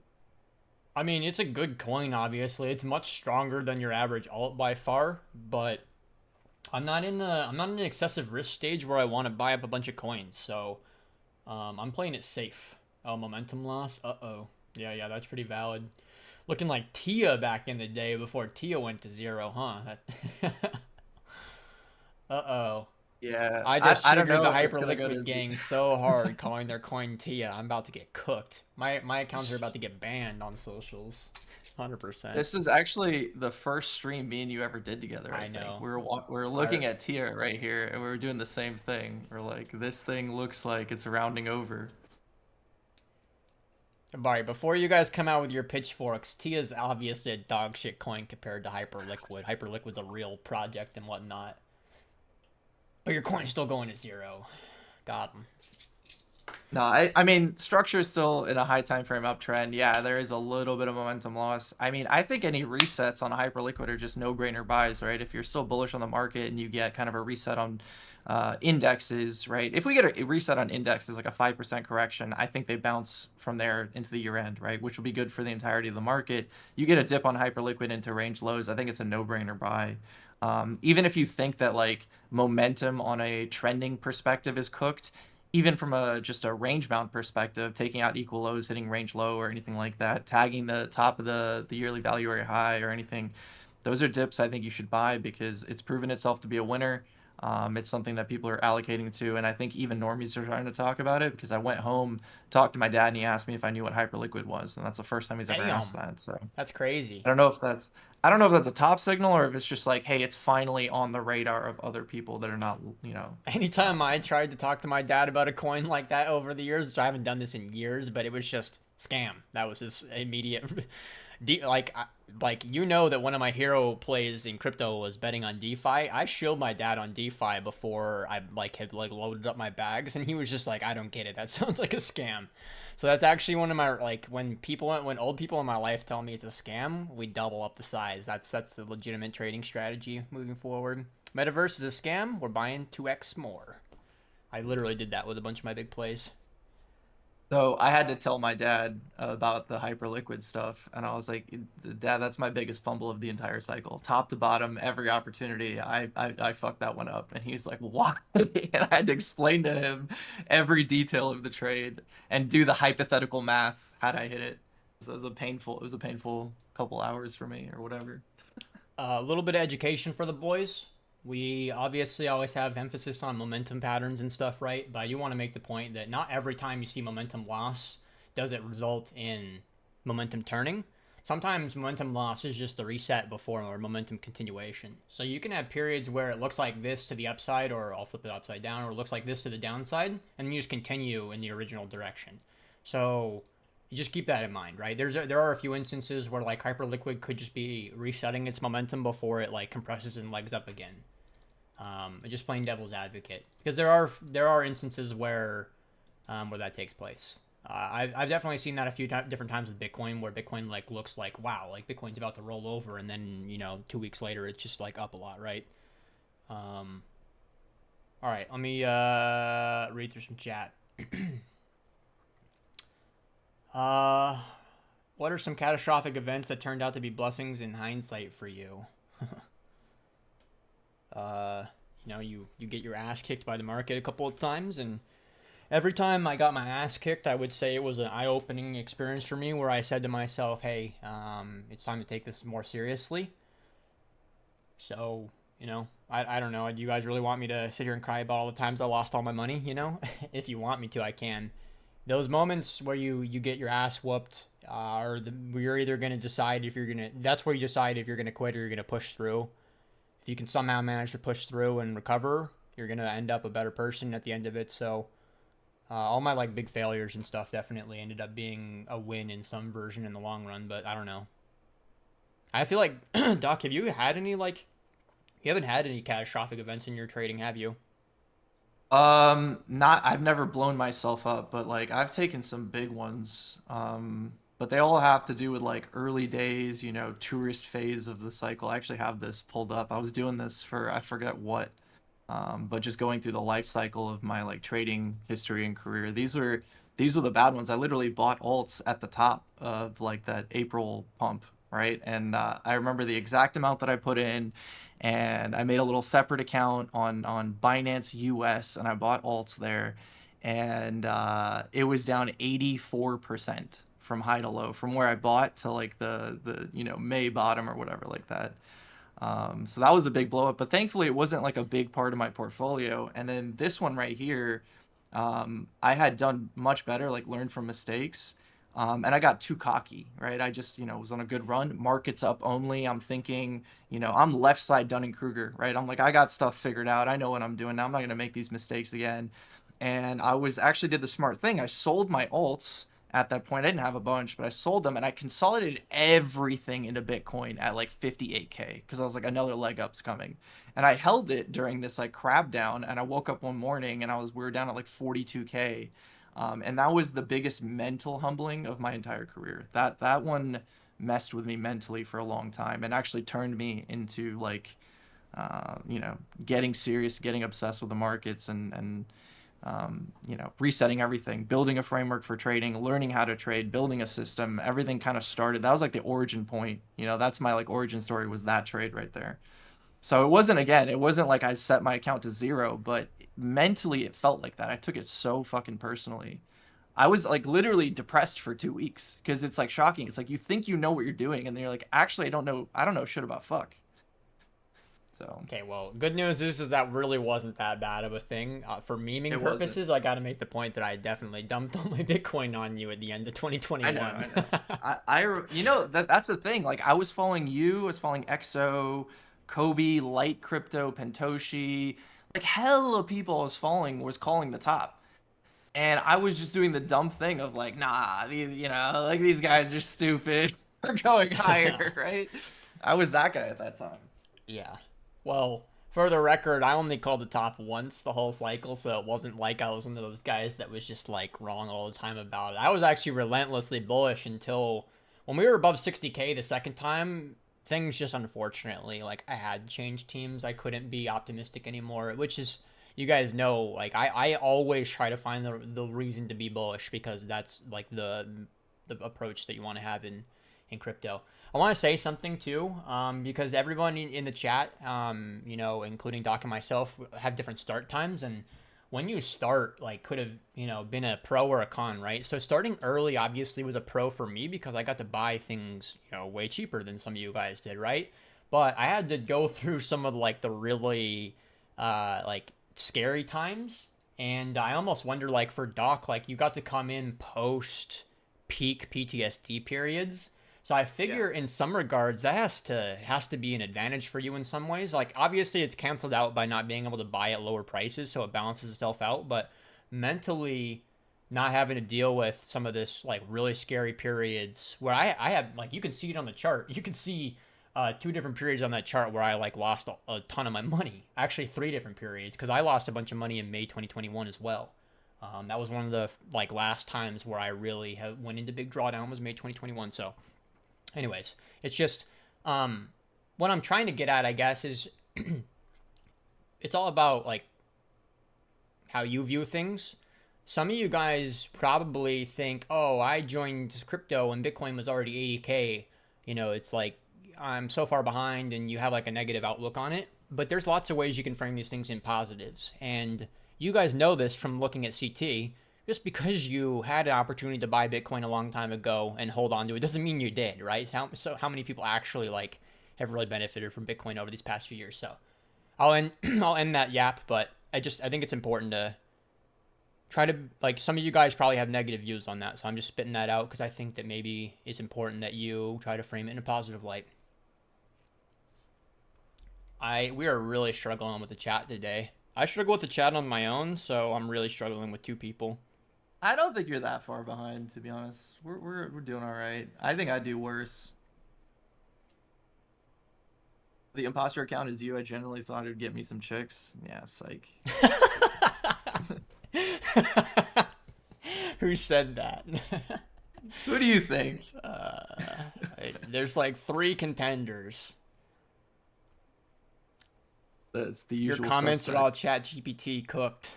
I mean, it's a good coin, obviously. It's much stronger than your average alt by far, but I'm not in an excessive risk stage where I want to buy up a bunch of coins, so I'm playing it safe. Oh, momentum loss. Uh-oh. Yeah, that's pretty valid. Looking like Tia back in the day before Tia went to 0, huh? Uh-oh. Yeah, I just I don't triggered know the if it's gonna go Hyperliquid to gang so hard calling their coin Tia. I'm about to get cooked. My accounts are about to get banned on socials. 100%. This is actually the first stream me and you ever did together. I I think know. we're looking at Tia right here, and we were doing the same thing. We're like, this thing looks like it's rounding over. Alright, before you guys come out with your pitchforks, Tia's obviously a dog shit coin compared to Hyperliquid. Hyperliquid's a real project and whatnot. But your coin's still going to 0. Got him. No, I mean, structure is still in a high time frame uptrend. Yeah, there is a little bit of momentum loss. I mean, I think any resets on Hyperliquid are just no-brainer buys, right? If you're still bullish on the market and you get kind of a reset on indexes, right? If we get a reset on indexes, like a 5% correction, I think they bounce from there into the year end, right? Which will be good for the entirety of the market. You get a dip on Hyperliquid into range lows, I think it's a no-brainer buy. Even if you think that like momentum on a trending perspective is cooked, even from just a range bound perspective, taking out equal lows, hitting range low or anything like that, tagging the top of the yearly value area high or anything, those are dips I think you should buy because it's proven itself to be a winner. It's something that people are allocating to, and I think even normies are trying to talk about it because I went home, talked to my dad, and he asked me if I knew what Hyperliquid was, and that's the first time he's ever asked that. So That's crazy. I don't know if that's a top signal or if it's just like, hey, it's finally on the radar of other people that are not, Anytime I tried to talk to my dad about a coin like that over the years, which I haven't done this in years, but it was just scam. That was his immediate like that one of my hero plays in crypto was betting on DeFi. I shilled my dad on DeFi before I had loaded up my bags, and he was just like, I don't get it. That sounds like a scam. So that's actually one of my when old people in my life tell me it's a scam, we double up the size. That's the legitimate trading strategy moving forward. Metaverse is a scam. We're buying 2x more. I literally did that with a bunch of my big plays. So I had to tell my dad about the hyperliquid stuff, and I was like, "Dad, that's my biggest fumble of the entire cycle, top to bottom, every opportunity. I fucked that one up." And he's like, "Why?" And I had to explain to him every detail of the trade and do the hypothetical math had I hit it. So it was a painful couple hours for me or whatever. A little bit of education for the boys. We obviously always have emphasis on momentum patterns and stuff, right? But you want to make the point that not every time you see momentum loss does it result in momentum turning. Sometimes momentum loss is just the reset before or momentum continuation. So you can have periods where it looks like this to the upside, or I'll flip it upside down, or it looks like this to the downside, and you just continue in the original direction. So you just keep that in mind, right? There are a few instances where like Hyperliquid could just be resetting its momentum before it like compresses and legs up again. Just playing devil's advocate, because there are instances where that takes place. I've definitely seen that a few different times with Bitcoin, where Bitcoin like looks like, wow, like Bitcoin's about to roll over, and then 2 weeks later it's just like up a lot, right? All right, let me read through some chat. What are some catastrophic events that turned out to be blessings in hindsight for you? You get your ass kicked by the market a couple of times, and every time I got my ass kicked, I would say it was an eye-opening experience for me, where I said to myself, hey, it's time to take this more seriously. So, I don't know. Do you guys really want me to sit here and cry about all the times I lost all my money? If you want me to, I can. Those moments where you get your ass whooped, where you're either going to decide that's where you decide if you're going to quit or you're going to push through. If you can somehow manage to push through and recover, you're going to end up a better person at the end of it. So all my like big failures and stuff definitely ended up being a win in some version in the long run, but I don't know. I feel like, Doc, have you had any you haven't had any catastrophic events in your trading, have you? I've never blown myself up, but like I've taken some big ones. But they all have to do with like early days, tourist phase of the cycle. I actually have this pulled up. I was doing this for I forget what, but just going through the life cycle of my like trading history and career. These were the bad ones. I literally bought alts at the top of like that April pump, right? And I remember the exact amount that I put in, and I made a little separate account on Binance US, and I bought alts there, and it was down 84% from high to low, from where I bought to like the May bottom or whatever like that. So that was a big blow up, but thankfully it wasn't like a big part of my portfolio. And then this one right here, I had done much better, like learned from mistakes. And I got too cocky, right? I just, was on a good run. Markets up only. I'm thinking, I'm left side Dunning-Kruger, right? I'm like, I got stuff figured out. I know what I'm doing now. I'm not going to make these mistakes again. And I actually did the smart thing. I sold my alts at that point. I didn't have a bunch, but I sold them, and I consolidated everything into Bitcoin at like 58K, because I was like, another leg up's coming. And I held it during this like crab down, and I woke up one morning and we were down at like 42K. And that was the biggest mental humbling of my entire career. That one messed with me mentally for a long time, and actually turned me into like, getting serious, getting obsessed with the markets, and resetting everything, building a framework for trading, learning how to trade, building a system. Everything kind of started. That was like the origin point. That's my like origin story, was that trade right there. So it wasn't like I set my account to zero, but mentally it felt like that. I took it so fucking personally. I was like literally depressed for 2 weeks, because it's like shocking. It's like you think you know what you're doing, and then you're like, actually, I don't know shit about fuck. So Okay, well, good news is that really wasn't that bad of a thing. For memeing It purposes, I got to make the point that I definitely dumped all my Bitcoin on you at the end of 2021. I know. That's the thing. Like I was following you, I was following EXO, Kobe, Light Crypto, Pentoshi. Like hella people I was following was calling the top. And I was just doing the dumb thing of like, nah, these guys are stupid. They're going higher, right? I was that guy at that time. Yeah. Well, for the record, I only called the top once the whole cycle, so it wasn't like I was one of those guys that was just like wrong all the time about it. I was actually relentlessly bullish until when we were above 60K the second time. Things just unfortunately, like I had changed teams. I couldn't be optimistic anymore, which is you guys know, like I always try to find the reason to be bullish, because that's like the approach that you want to have in crypto. I want to say something too, because everyone in the chat, you know, including Doc and myself, have different start times, and when you start, like, could have, you know, been a pro or a con, right? So starting early obviously was a pro for me because I got to buy things, you know, way cheaper than some of you guys did, right? But I had to go through some of like the really like scary times, and I almost wonder, like, for Doc, like, you got to come in post peak PTSD periods. So I figure in some regards that has to be an advantage for you in some ways. Like, obviously it's canceled out by not being able to buy at lower prices, so it balances itself out, but mentally not having to deal with some of this like really scary periods where I have, like, you can see it on the chart. You can see two different periods on that chart where I like lost a ton of my money. Actually, three different periods, because I lost a bunch of money in May 2021 as well. That was one of the like last times where I really went into big drawdown, was May 2021. So anyways, it's just what I'm trying to get at, I guess, is it's all about like how you view things. Some of you guys probably think, oh, I joined crypto and Bitcoin was already 80K. You know, it's like I'm so far behind, and you have like a negative outlook on it. But there's lots of ways you can frame these things in positives. And you guys know this from looking at CT. Just because you had an opportunity to buy Bitcoin a long time ago and hold on to it doesn't mean you did, right? How many people actually like have really benefited from Bitcoin over these past few years? So I'll end that yap, but I think it's important to try to, like, some of you guys probably have negative views on that, so I'm just spitting that out because I think that maybe it's important that you try to frame it in a positive light. We are really struggling with the chat today. I struggle with the chat on my own, so I'm really struggling with two people. I don't think you're that far behind, to be honest. We're doing all right. I think I do worse. The imposter account is you. I generally thought it would get me some chicks. Yeah, psych. Who said that? Who do you think? There's like 3 contenders. That's the Your usual comments suspect. are all ChatGPT cooked.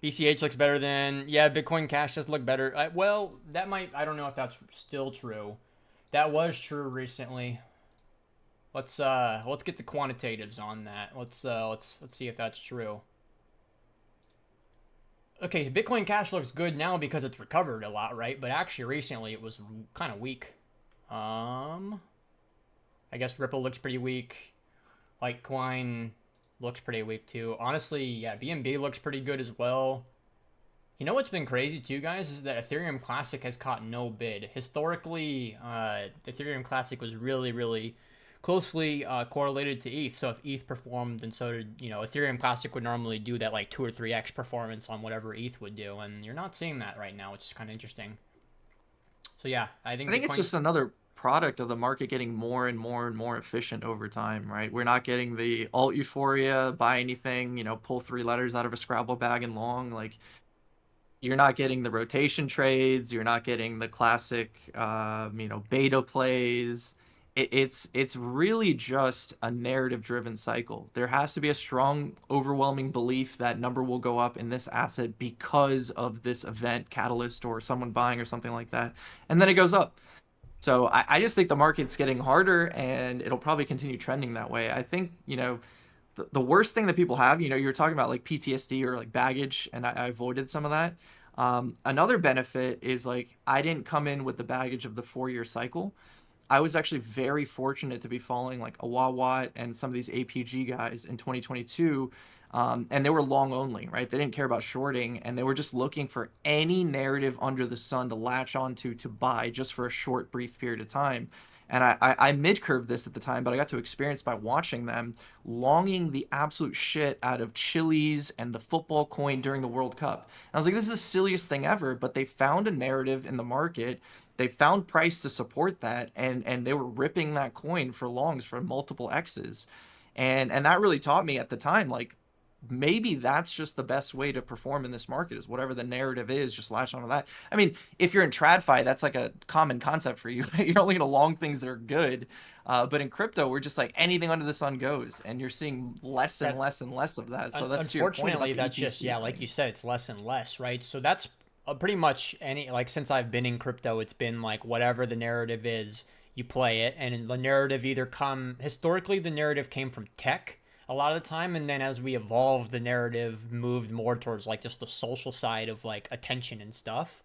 BCH looks better than, yeah, Bitcoin Cash does look better. Well, that might, I don't know if that's still true. That was true recently. Let's get the quantitatives on that. Let's see if that's true. Okay, Bitcoin Cash looks good now because it's recovered a lot, right? But actually recently it was kind of weak. I guess Ripple looks pretty weak. Litecoin looks pretty weak too. Honestly, yeah, BNB looks pretty good as well. You know what's been crazy too, guys, is that Ethereum Classic has caught no bid. Historically, Ethereum Classic was really, really closely correlated to ETH. So if ETH performed, then so did, you know, Ethereum Classic would normally do that like 2 or 3x performance on whatever ETH would do, and you're not seeing that right now, which is kind of interesting. So yeah, I think it's just another product of the market getting more and more and more efficient over time, right? We're not getting the alt euphoria, buy anything, you know, pull 3 letters out of a Scrabble bag and long. Like, you're not getting the rotation trades. You're not getting the classic, you know, beta plays. It's really just a narrative-driven cycle. There has to be a strong, overwhelming belief that number will go up in this asset because of this event, catalyst, or someone buying or something like that, and then it goes up. So I just think the market's getting harder, and it'll probably continue trending that way. I think, you know, the worst thing that people have, you know, you're talking about like PTSD or like baggage, and I avoided some of that. Another benefit is, like, I didn't come in with the baggage of the 4-year cycle. I was actually very fortunate to be following like a Watt and some of these APG guys in 2022. And they were long only, right? They didn't care about shorting, and they were just looking for any narrative under the sun to latch onto to buy just for a short, brief period of time. And I mid-curved this at the time, but I got to experience by watching them longing the absolute shit out of Chili's and the football coin during the World Cup. And I was like, this is the silliest thing ever, but they found a narrative in the market. They found price to support that, and they were ripping that coin for longs for multiple X's. And that really taught me at the time, like, maybe that's just the best way to perform in this market, is whatever the narrative is, just latch onto that. I mean, if you're in TradFi, that's like a common concept for you. You're only going to long things that are good. But in crypto, we're just like anything under the sun goes, and you're seeing less and That less and less of that. So that's to your point about unfortunately, the that's just, ETC yeah, like thing. you said, it's less and less, right? So that's pretty much any, like, since I've been in crypto, it's been like whatever the narrative is, you play it, and the narrative either historically the narrative came from tech a lot of the time, and then as we evolved, the narrative moved more towards like just the social side of like attention and stuff.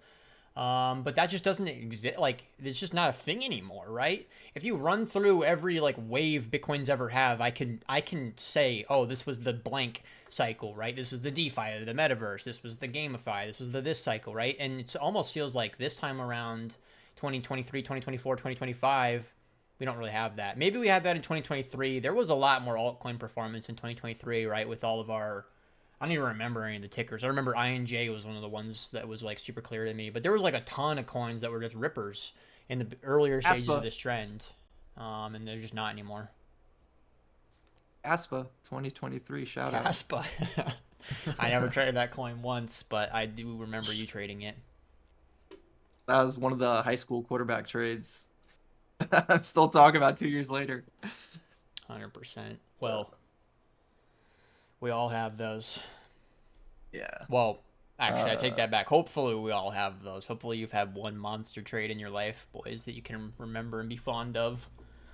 But that just doesn't exist. Like, it's just not a thing anymore, right? If you run through every like wave Bitcoin's ever have, I can say, oh, this was the blank cycle, right? This was the DeFi, the metaverse. This was the GameFi. This was the this cycle, right? And it almost feels like this time around, 2023, 2024, 2025, we don't really have that. Maybe we had that in 2023. There was a lot more altcoin performance in 2023, right? With all of our, I don't even remember any of the tickers. I remember INJ was one of the ones that was like super clear to me. But there was like a ton of coins that were just rippers in the earlier stages of ASPA, this trend, and they're just not anymore. ASPA 2023, shout out. Caspa. I never traded that coin once, but I do remember you trading it. That was one of the high school quarterback trades. I'm still talking about 2 years later. 100%. Well, we all have those. Yeah. Well, actually, I take that back. Hopefully, we all have those. Hopefully, you've had one monster trade in your life, boys, that you can remember and be fond of.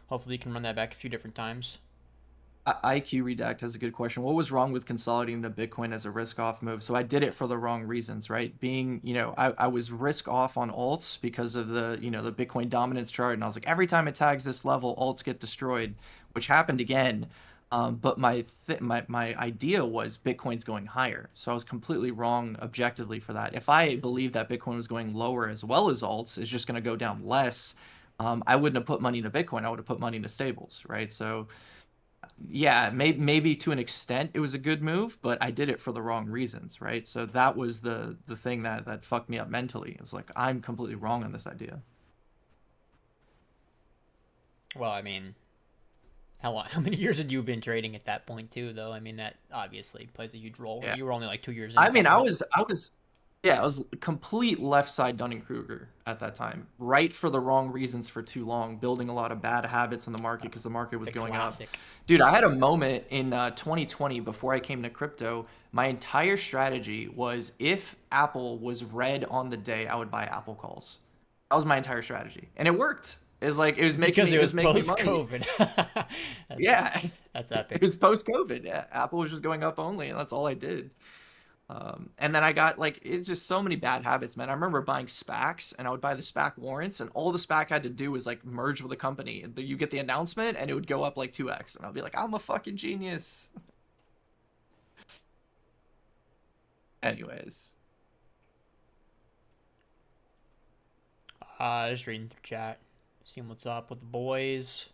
Hopefully, you can run that back a few different times. IQ Redact has a good question. What was wrong with consolidating to Bitcoin as a risk off move? So I did it for the wrong reasons, right? Being, I was risk off on alts because of the, the Bitcoin dominance chart. And I was like, every time it tags this level, alts get destroyed, which happened again. But my idea was Bitcoin's going higher. So I was completely wrong objectively for that. If I believed that Bitcoin was going lower as well as alts, it's just going to go down less. I wouldn't have put money into Bitcoin. I would have put money into stables, right? So yeah, maybe to an extent it was a good move, but I did it for the wrong reasons, right? So that was the thing that fucked me up mentally. It was like, I'm completely wrong on this idea. Well, I mean, how many years had you been trading at that point, too, though? I mean, that obviously plays a huge role. Yeah. You were only like 2 years I into mean, it. yeah, I was complete left side Dunning-Kruger at that time, right for the wrong reasons for too long, building a lot of bad habits in the market because the market was The going up. classic. Dude, I had a moment in 2020 before I came to crypto. My entire strategy was if Apple was red on the day, I would buy Apple calls. That was my entire strategy, and it worked. It was like Because it it was was making me money. post-COVID. that's, Yeah, that's it epic. was post COVID. Yeah, Apple was just going up only, and that's all I did. And then I got like, it's just so many bad habits, man. I remember buying SPACs, and I would buy the SPAC warrants, and all the SPAC had to do was like merge with a company. And you get the announcement, and it would go up like 2x, and I'll be like, I'm a fucking genius. Anyways, Just reading through chat, seeing what's up with the boys.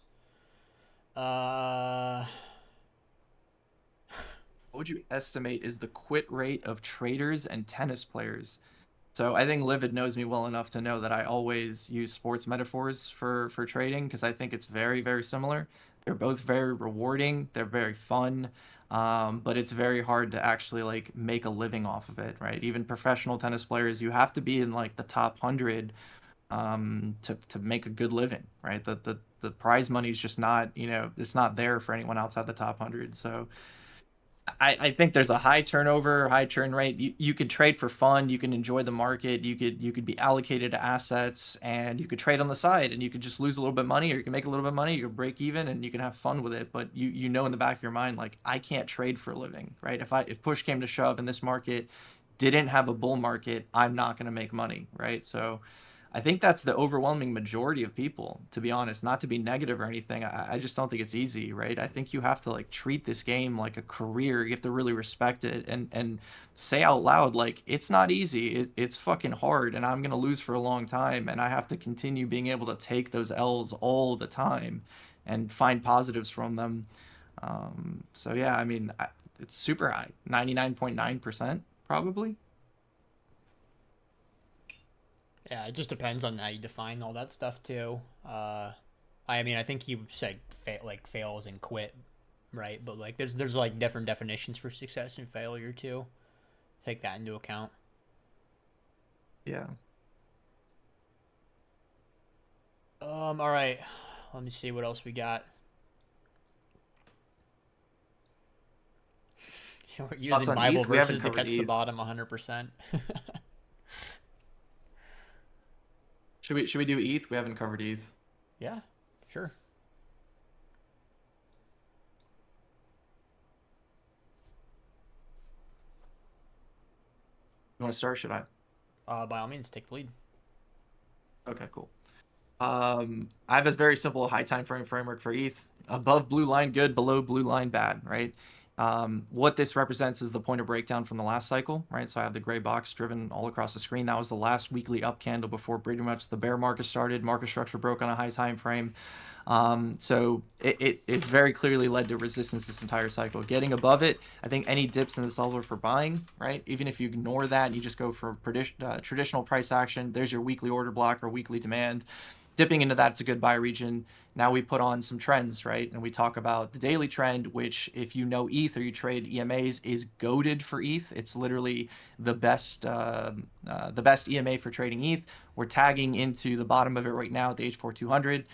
Uh, what would you estimate is the quit rate of traders and tennis players? So I think Livid knows me well enough to know that I always use sports metaphors for trading because I think it's very, very similar. They're both very rewarding. They're very fun. But it's very hard to actually like make a living off of it, right? Even professional tennis players, you have to be in like the top 100 to make a good living, right? The prize money is just not, it's not there for anyone outside the top 100. So I think there's a high turnover, high churn rate. You could trade for fun. You can enjoy the market. You could be allocated to assets, and you could trade on the side, and you could just lose a little bit of money, or you can make a little bit of money. You can break even, and you can have fun with it. But you know in the back of your mind, like, I can't trade for a living, right? If push came to shove and this market didn't have a bull market, I'm not going to make money, right? So I think that's the overwhelming majority of people, to be honest, not to be negative or anything. I just don't think it's easy, right? I think you have to like treat this game like a career. You have to really respect it and say out loud, like, it's not easy. It's fucking hard, and I'm going to lose for a long time. And I have to continue being able to take those L's all the time and find positives from them. So yeah, I mean, it's super high, 99.9% probably. yeah, it just depends on how you define all that stuff too. I mean, I think you said like fails and quit right? But like there's like different definitions for success and failure too. Take that into account. Yeah. All right. Let me see what else we got. We're Thoughts using on Bible ETH? We haven't verses to covered catch the ETH. bottom 100%. Should we do ETH? We haven't covered ETH. Yeah, sure. You want to start? Should I? By all means, take the lead. Okay, cool. I have a very simple high time frame framework for ETH. Above blue line, good. Below blue line, bad. Right. What this represents is the point of breakdown from the last cycle. Right. So I have the gray box driven all across the screen. That was the last weekly up candle before pretty much the bear market started. Market structure broke on a high time frame. So it's very clearly led to resistance this entire cycle. Getting above it, I think any dips in this level are for buying, right? Even if you ignore that and you just go for traditional price action, there's your weekly order block or weekly demand. Dipping into that, it's a good buy region. Now we put on some trends, right? And we talk about the daily trend, which if you know ETH or you trade EMAs is goated for ETH. It's literally the best EMA for trading ETH. We're tagging into the bottom of it right now at the H4200.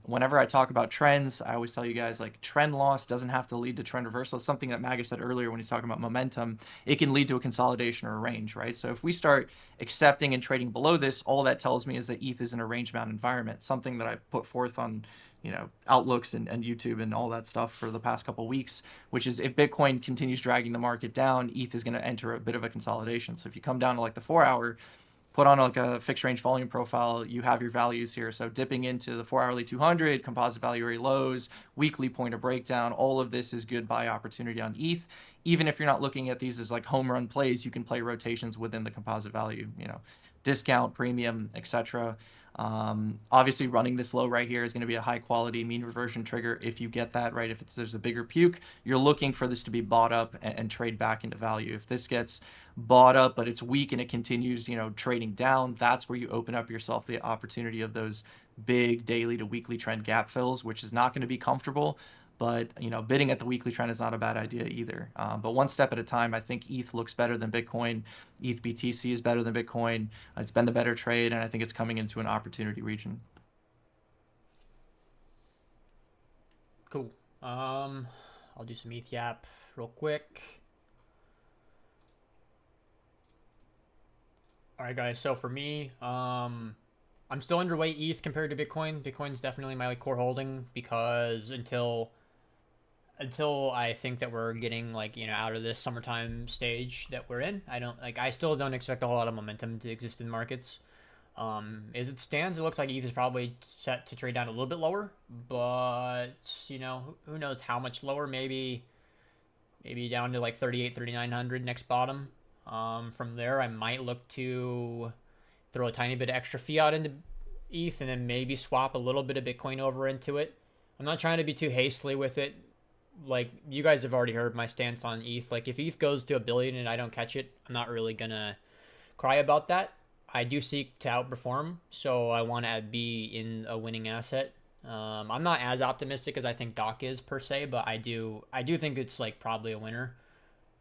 Whenever I talk about trends, I always tell you guys like trend loss doesn't have to lead to trend reversal. It's something that Maga said earlier when he's talking about momentum. It can lead to a consolidation or a range, right? So if we start accepting and trading below this, all that tells me is that ETH is in a range bound environment, something that I put forth on outlooks and YouTube and all that stuff for the past couple of weeks, which is if Bitcoin continues dragging the market down, ETH is going to enter a bit of a consolidation. So if you come down to like the 4-hour, put on like a fixed range volume profile, you have your values here. So dipping into the 4-hourly 200, composite value area lows, weekly point of breakdown, all of this is good buy opportunity on ETH. Even if you're not looking at these as like home run plays, you can play rotations within the composite value, discount, premium, etc. Obviously running this low right here is going to be a high quality mean reversion trigger if you get that, right? If there's a bigger puke, you're looking for this to be bought up and trade back into value. If this gets bought up but it's weak and it continues trading down, that's where you open up yourself the opportunity of those big daily to weekly trend gap fills, which is not going to be comfortable. But bidding at the weekly trend is not a bad idea either. But one step at a time. I think ETH looks better than Bitcoin. ETHBTC is better than Bitcoin. It's been the better trade, and I think it's coming into an opportunity region. Cool. I'll do some ETH Yap real quick. All right, guys. So for me, I'm still underweight ETH compared to Bitcoin. Bitcoin's definitely my core holding because until I think that we're getting out of this summertime stage that we're in, I still don't expect a whole lot of momentum to exist in markets. As it stands, it looks like ETH is probably set to trade down a little bit lower, but who knows how much lower? Maybe down to like 3,900 next bottom. From there, I might look to throw a tiny bit of extra fiat into ETH and then maybe swap a little bit of Bitcoin over into it. I'm not trying to be too hastily with it. Like, you guys have already heard my stance on ETH. Like, if ETH goes to 1 billion and I don't catch it, I'm not really gonna cry about that. I do seek to outperform, so I want to be in a winning asset. I'm not as optimistic as I think Doc is per se, but I do think it's like probably a winner.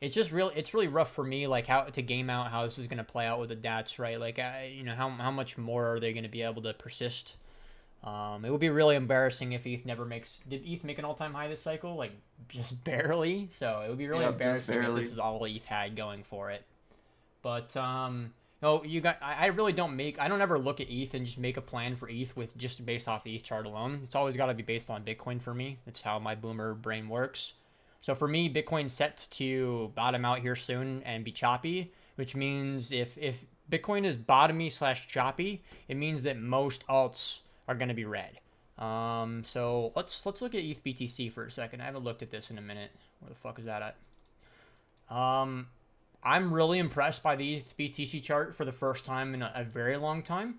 It's really rough for me, like how to game out how this is going to play out with the DATs, right? Like, how much more are they going to be able to persist? It would be really embarrassing if ETH never makes. Did ETH make an all-time high this cycle? Like, just barely. So it would be really embarrassing if this is all ETH had going for it. But no, I really don't I don't ever look at ETH and just make a plan for ETH with just based off the ETH chart alone. It's always got to be based on Bitcoin for me. That's how my boomer brain works. So for me, Bitcoin's set to bottom out here soon and be choppy, which means if Bitcoin is bottomy / choppy, it means that most alts are going to be red. So let's look at ETHBTC for a second. I haven't looked at this in a minute. Where the fuck is that at? I'm really impressed by the ETHBTC chart for the first time in a very long time.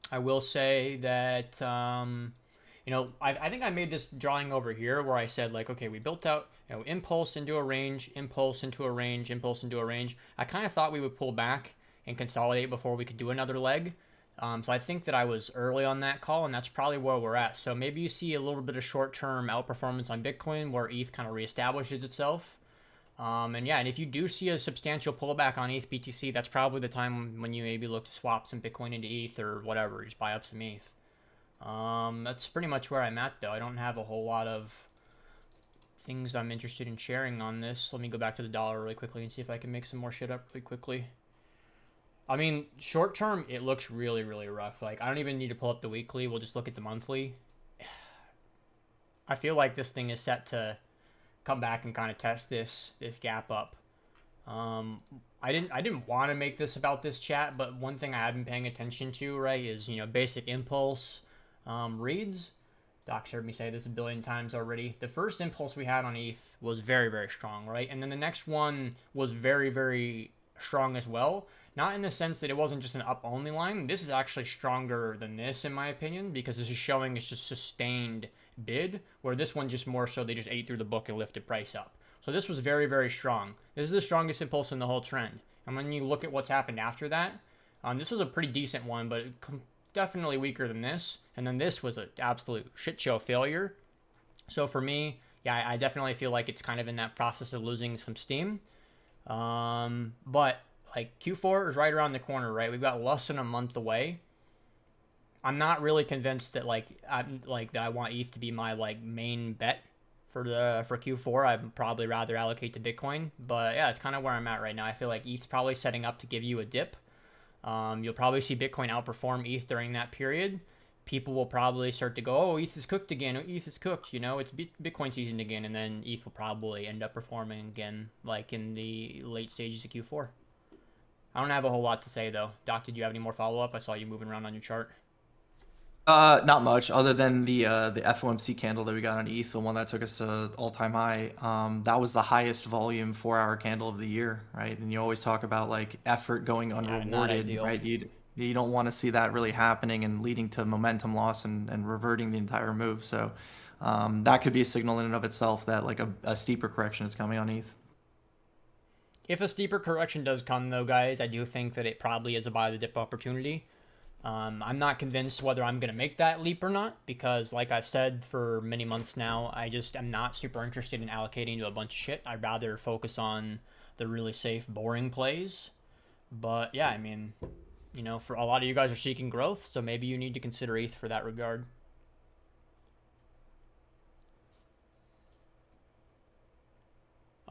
I will say that I think I made this drawing over here where I said like, okay, we built out impulse into a range, impulse into a range, impulse into a range. I kind of thought we would pull back and consolidate before we could do another leg. So I think that I was early on that call, and that's probably where we're at. So maybe you see a little bit of short-term outperformance on Bitcoin where ETH kind of reestablishes itself. And yeah, and if you do see a substantial pullback on ETHBTC, that's probably the time when you maybe look to swap some Bitcoin into ETH or whatever, just buy up some ETH. That's pretty much where I'm at, though. I don't have a whole lot of things I'm interested in sharing on this. Let me go back to the dollar really quickly and see if I can make some more shit up really quickly. I mean, short term, it looks really, really rough. Like, I don't even need to pull up the weekly. We'll just look at the monthly. I feel like this thing is set to come back and kind of test this gap up. I didn't want to make this about this chat, but one thing I have been paying attention to, right, is, you know, basic impulse reads. Doc's heard me say this a billion times already. The first impulse we had on ETH was very, very strong, right? And then the next one was very, very strong as well. Not in the sense that it wasn't just an up-only line. This is actually stronger than this, in my opinion, because this is showing it's just sustained bid, where this one just more so they just ate through the book and lifted price up. So this was very, very strong. This is the strongest impulse in the whole trend. And when you look at what's happened after that, this was a pretty decent one, but definitely weaker than this. And then this was an absolute shit show failure. So for me, yeah, I definitely feel like it's kind of in that process of losing some steam. But like Q4 is right around the corner, right? We've got less than a month away. I'm not really convinced that that I want ETH to be my like main bet for Q4. I'd probably rather allocate to Bitcoin, but yeah, it's kind of where I'm at right now. I feel like ETH's probably setting up to give you a dip. You'll probably see Bitcoin outperform ETH during that period. People will probably start to go, oh, ETH is cooked again. Oh, ETH is cooked. You know, it's Bitcoin season again, and then ETH will probably end up performing again, like in the late stages of Q4. I don't have a whole lot to say though. Doc, did you have any more follow up? I saw you moving around on your chart. Not much other than the FOMC candle that we got on ETH, the one that took us to all-time high. That was the highest volume 4-hour candle of the year, right? And you always talk about like effort going unrewarded, right? You don't want to see that really happening and leading to momentum loss and reverting the entire move. So that could be a signal in and of itself that like a steeper correction is coming on ETH. If a steeper correction does come, though, guys, I do think that it probably is a buy the dip opportunity. I'm not convinced whether I'm going to make that leap or not, because like I've said for many months now, I just am not super interested in allocating to a bunch of shit. I'd rather focus on the really safe, boring plays. But yeah, I mean, you know, for a lot of you guys are seeking growth, so maybe you need to consider ETH for that regard.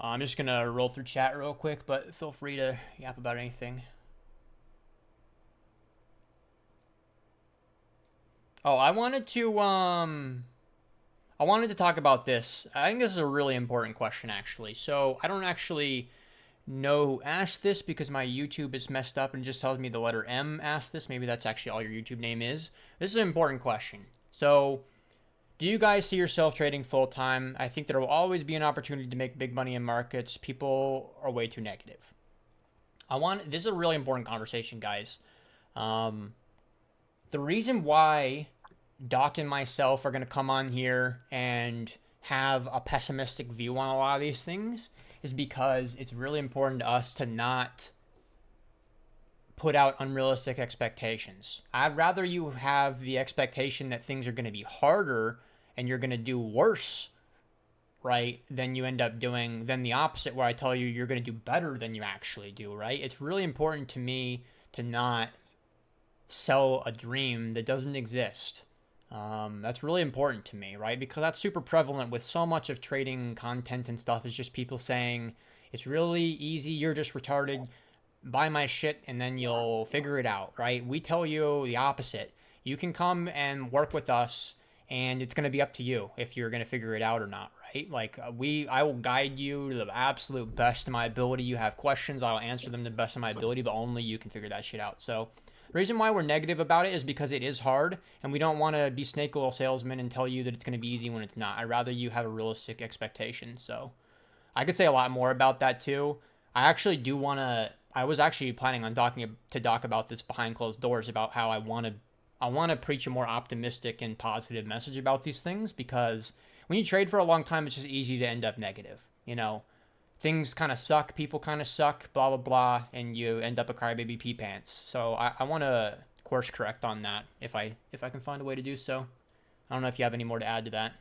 I'm just going to roll through chat real quick, but feel free to yap about anything. Oh, I wanted to talk about this. I think this is a really important question, actually. So I don't actually know who asked this because my YouTube is messed up and just tells me the letter M asked this. Maybe that's actually all your YouTube name is. This is an important question. So do you guys see yourself trading full-time? I think there will always be an opportunity to make big money in markets. People are way too negative. This is a really important conversation, guys. The reason why Doc and myself are going to come on here and have a pessimistic view on a lot of these things is because it's really important to us to not put out unrealistic expectations. I'd rather you have the expectation that things are going to be harder and you're going to do worse, right, than you end up doing, than the opposite where I tell you you're going to do better than you actually do, right? It's really important to me to not sell a dream that doesn't exist. That's really important to me, right? Because that's super prevalent with so much of trading content and stuff is just people saying, it's really easy, you're just retarded, buy my shit and then you'll figure it out, right? We tell you the opposite. You can come and work with us and it's going to be up to you if you're going to figure it out or not, right? Like I will guide you to the absolute best of my ability. You have questions, I'll answer them to the best of my ability, but only you can figure that shit out. So the reason why we're negative about it is because it is hard and we don't want to be snake oil salesmen and tell you that it's going to be easy when it's not. I'd rather you have a realistic expectation. So I could say a lot more about that too. I was actually planning on talking to Doc about this behind closed doors about how I want to preach a more optimistic and positive message about these things, because when you trade for a long time, it's just easy to end up negative. You know, things kind of suck, people kind of suck, blah, blah, blah, and you end up a crybaby pee pants. So I want to course correct on that if I can find a way to do so. I don't know if you have any more to add to that.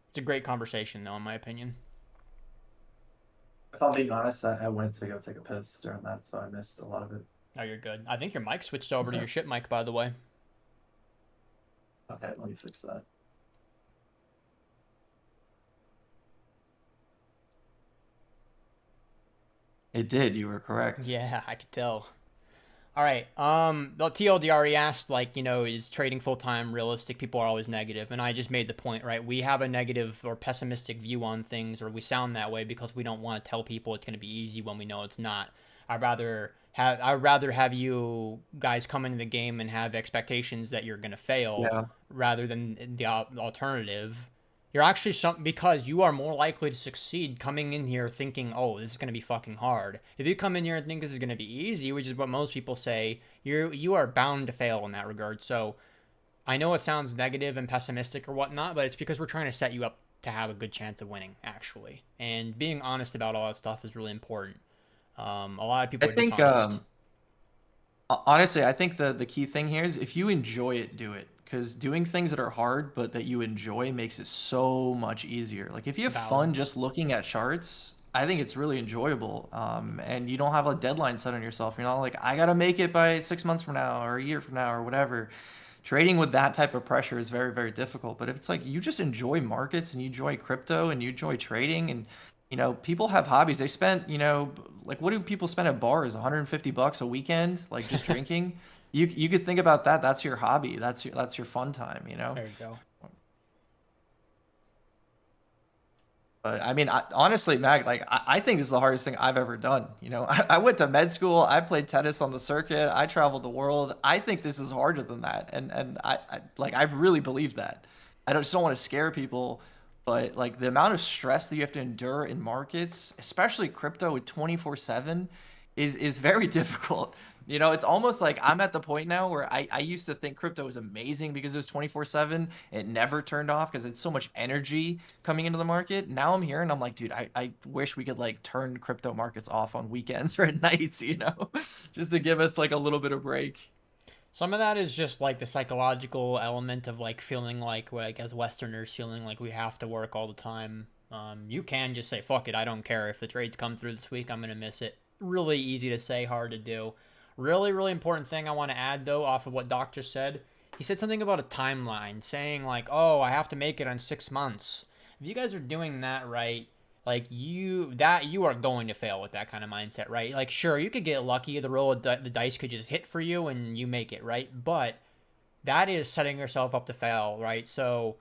It's a great conversation, though, in my opinion. If I'm being honest, I went to go take a piss during that, so I missed a lot of it. Oh, you're good. I think your mic switched over to your shit mic, by the way. Okay, let me fix that. It did. You were correct. Yeah, I could tell. All right. The TLDR asked, like, is trading full time realistic? People are always negative, and I just made the point, right? We have a negative or pessimistic view on things, or we sound that way because we don't want to tell people it's going to be easy when we know it's not. I'd rather have you guys come into the game and have expectations that you're going to fail, rather than the alternative. You're actually because you are more likely to succeed coming in here thinking, oh, this is going to be fucking hard. If you come in here and think this is going to be easy, which is what most people say, you are bound to fail in that regard. So I know it sounds negative and pessimistic or whatnot, but it's because we're trying to set you up to have a good chance of winning, actually. And being honest about all that stuff is really important. A lot of people are dishonest. Honestly, I think the key thing here is if you enjoy it, do it. Because doing things that are hard but that you enjoy makes it so much easier. Like if you have fun just looking at charts, I think it's really enjoyable. And you don't have a deadline set on yourself. You're not like, I gotta make it by 6 months from now or a year from now or whatever. Trading with that type of pressure is very, very difficult. But if it's like you just enjoy markets and you enjoy crypto and you enjoy trading and people have hobbies. They spend, like what do people spend at bars? $150 a weekend, like just drinking. You could think about that. That's your hobby. That's your fun time. There you go. But I mean, honestly, Mag, like I think this is the hardest thing I've ever done. I went to med school. I played tennis on the circuit. I traveled the world. I think this is harder than that, and I really believe that. I just don't want to scare people, but like the amount of stress that you have to endure in markets, especially crypto with 24/7, is very difficult. It's almost like I'm at the point now where I used to think crypto was amazing because it was 24/7. It never turned off because it's so much energy coming into the market. Now I'm here and I'm like, dude, I wish we could like turn crypto markets off on weekends or at nights, just to give us like a little bit of break. Some of that is just like the psychological element of like feeling like as Westerners feeling like we have to work all the time. You can just say, fuck it, I don't care. If the trades come through this week, I'm going to miss it. Really easy to say, hard to do. Really, really important thing I want to add, though, off of what Doc just said. He said something about a timeline, saying like, oh, I have to make it on 6 months. If you guys are doing that right, like you are going to fail with that kind of mindset, right? Like, sure, you could get lucky. The roll of the dice could just hit for you and you make it, right? But that is setting yourself up to fail, right? So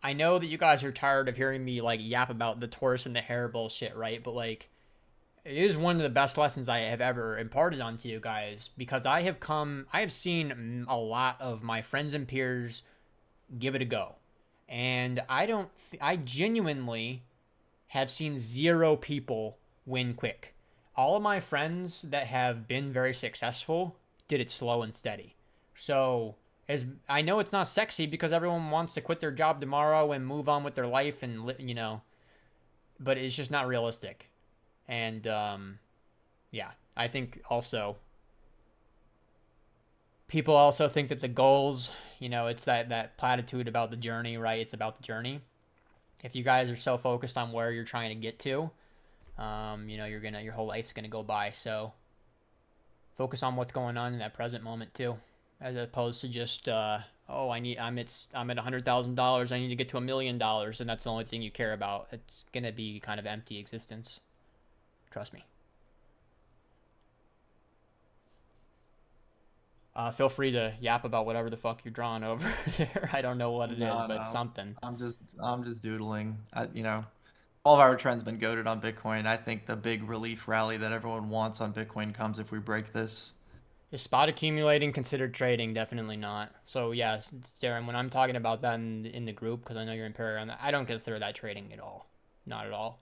I know that you guys are tired of hearing me like yap about the tortoise and the hare bullshit, right? But like, it is one of the best lessons I have ever imparted onto you guys, because I have seen a lot of my friends and peers give it a go. And I genuinely have seen 0 people win quick. All of my friends that have been very successful did it slow and steady. So as I know it's not sexy because everyone wants to quit their job tomorrow and move on with their life and, but it's just not realistic. And, yeah, I think also people also think that the goals, it's that platitude about the journey, right? It's about the journey. If you guys are so focused on where you're trying to get to, your whole life's going to go by. So focus on what's going on in that present moment too, as opposed to just, I'm at $100,000. I need to get to $1 million. And that's the only thing you care about. It's going to be kind of empty existence. Trust me. Feel free to yap about whatever the fuck you're drawing over there. I don't know what it is, but it's something. I'm just doodling. All of our trends been goated on Bitcoin. I think the big relief rally that everyone wants on Bitcoin comes if we break this. Is spot accumulating considered trading? Definitely not. So yeah, Darren, when I'm talking about that in the group, because I know you're in pair on that, I don't consider that trading at all. Not at all.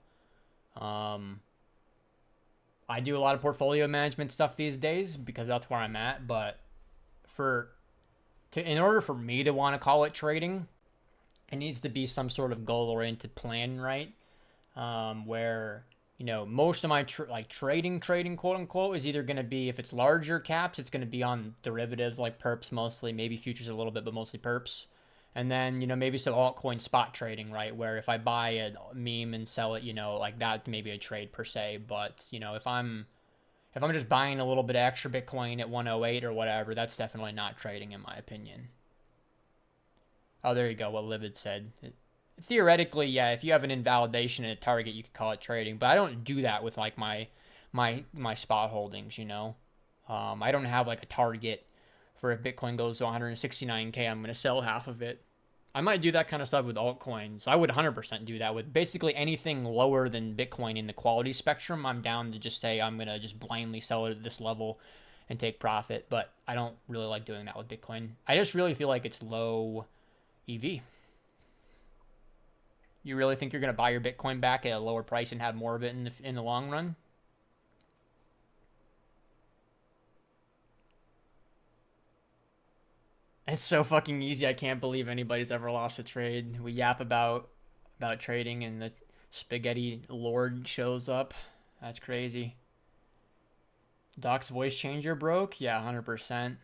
I do a lot of portfolio management stuff these days because that's where I'm at. But in order for me to want to call it trading, it needs to be some sort of goal-oriented plan, right? Where you know, most of my trading quote unquote is either going to be, if it's larger caps, it's going to be on derivatives like perps mostly, maybe futures a little bit, but mostly perps. And then, you know, maybe some altcoin spot trading, right? Where if I buy a meme and sell it, you know, like that maybe a trade per se. But, you know, if I'm just buying a little bit of extra Bitcoin at 108 or whatever, that's definitely not trading in my opinion. Oh, there you go. What Livid said. Theoretically, yeah, if you have an invalidation and a target, you could call it trading. But I don't do that with like my spot holdings, you know. I don't have like a target for if Bitcoin goes to 169K, I'm going to sell half of it. I might do that kind of stuff with altcoins. I would 100% do that with basically anything lower than Bitcoin in the quality spectrum. I'm down to just say I'm going to just blindly sell it at this level and take profit. But I don't really like doing that with Bitcoin. I just really feel like it's low EV. You really think you're going to buy your Bitcoin back at a lower price and have more of it in the long run? It's so fucking easy. I can't believe anybody's ever lost a trade. We yap about trading and the spaghetti lord shows up. That's crazy. Doc's voice changer broke? Yeah, 100%.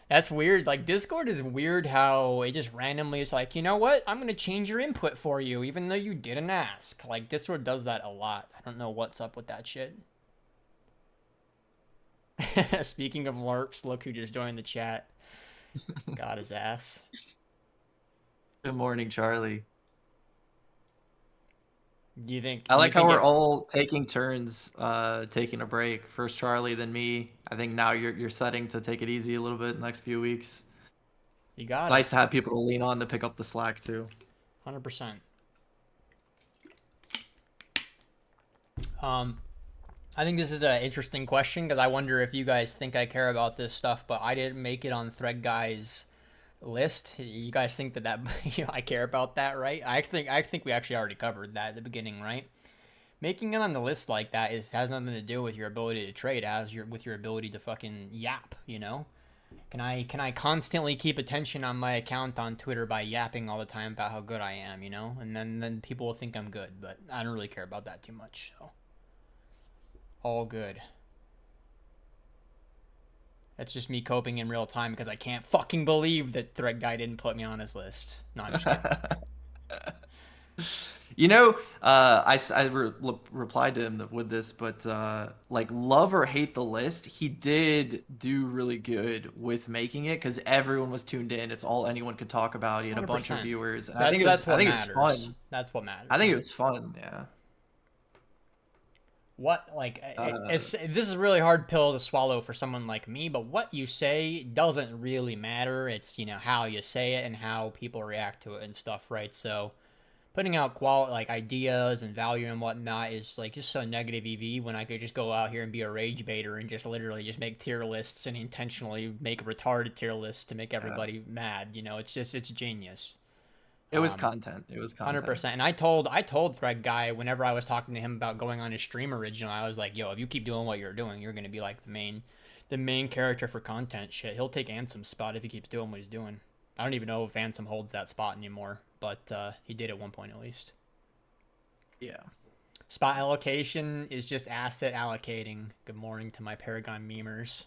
That's weird. Like, Discord is weird how it just randomly is like, you know what? I'm going to change your input for you, even though you didn't ask. Like, Discord does that a lot. I don't know what's up with that shit. Speaking of LARPs, look who just joined the chat. Got his ass. Good morning, Charlie. Do you think? I like how we're all taking turns, taking a break. First Charlie, then me. I think now you're setting to take it easy a little bit the next few weeks. You got Nice it. to have people to lean on to pick up the slack too. 100%. I think this is an interesting question because I wonder if you guys think I care about this stuff, but I didn't make it on Thread Guy's list. You guys think that you know, I care about that, right? I think we actually already covered that at the beginning, right? Making it on the list like that has nothing to do with your ability to trade, with your ability to fucking yap, you know? Can I constantly keep attention on my account on Twitter by yapping all the time about how good I am, you know? And then people will think I'm good, but I don't really care about that too much, so all good. That's just me coping in real time because I can't fucking believe that Thread Guy didn't put me on his list. No, I'm just kidding. You know, I replied to him with this, but like, love or hate the list, he did do really good with making it because everyone was tuned in. It's all anyone could talk about. He had a bunch of 100%. viewers. I think it was fun. That's what matters. I think it was fun. Yeah. What, like, this is a really hard pill to swallow for someone like me, but what you say doesn't really matter. It's, you know, how you say it and how people react to it and stuff, right? So putting out like ideas and value and whatnot is like just so negative EV when I could just go out here and be a rage baiter and just literally just make tier lists and intentionally make retarded tier lists to make everybody mad. You know, it's genius. It was content. It was content. 100%. And I told Thread Guy whenever I was talking to him about going on his stream originally, I was like, yo, if you keep doing what you're doing, you're gonna be like the main character for content. Shit, he'll take Ansem's spot if he keeps doing what he's doing. I don't even know if Ansem holds that spot anymore, but he did at one point at least. Yeah. Spot allocation is just asset allocating. Good morning to my Paragon memers.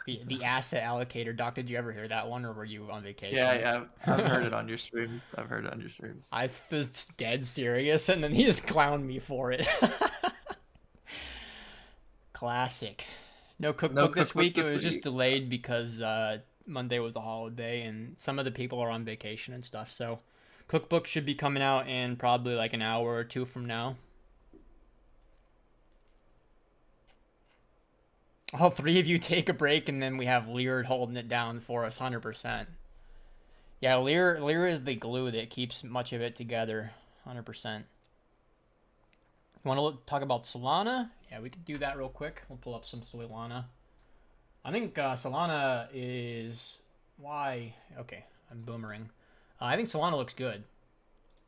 The asset allocator. Doc, did you ever hear that one, or were you on vacation? Yeah. I've heard it on your streams. I was dead serious, and then he just clowned me for it. Classic. No cookbook this week. It was just delayed because Monday was a holiday, and some of the people are on vacation and stuff. So cookbook should be coming out in probably like an hour or two from now. All three of you take a break, and then we have Lear holding it down for us 100%. Yeah, Lear is the glue that keeps much of it together 100%. You want to talk about Solana? Yeah, we could do that real quick. We'll pull up some Solana. I think Solana is... Why? Okay, I'm boomerang. I think Solana looks good.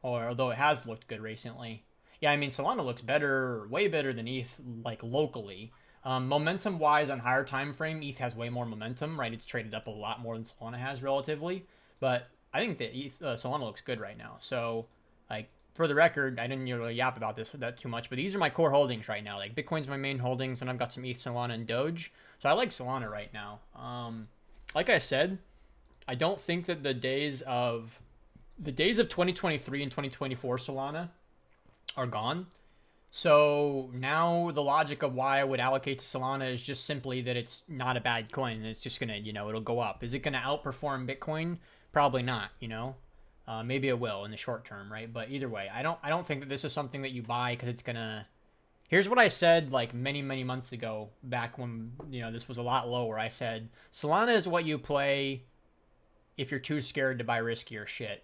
Although it has looked good recently. Yeah, I mean, Solana looks better, way better than ETH, like, locally. Momentum-wise, on higher time frame, ETH has way more momentum, right? It's traded up a lot more than Solana has relatively. But I think that Solana looks good right now. So, like, for the record, I didn't really yap about that too much, but these are my core holdings right now. Like Bitcoin's my main holdings, and I've got some ETH, Solana, and Doge. So I like Solana right now. Like I said, I don't think that the days of 2023 and 2024 Solana are gone. So now the logic of why I would allocate to Solana is just simply that it's not a bad coin. It's just gonna, it'll go up. Is it gonna outperform Bitcoin? Probably not. Maybe it will in the short term, right? But either way, I don't think that this is something that you buy because it's gonna. Here's what I said like many months ago, back when this was a lot lower. I said Solana is what you play if you're too scared to buy riskier shit.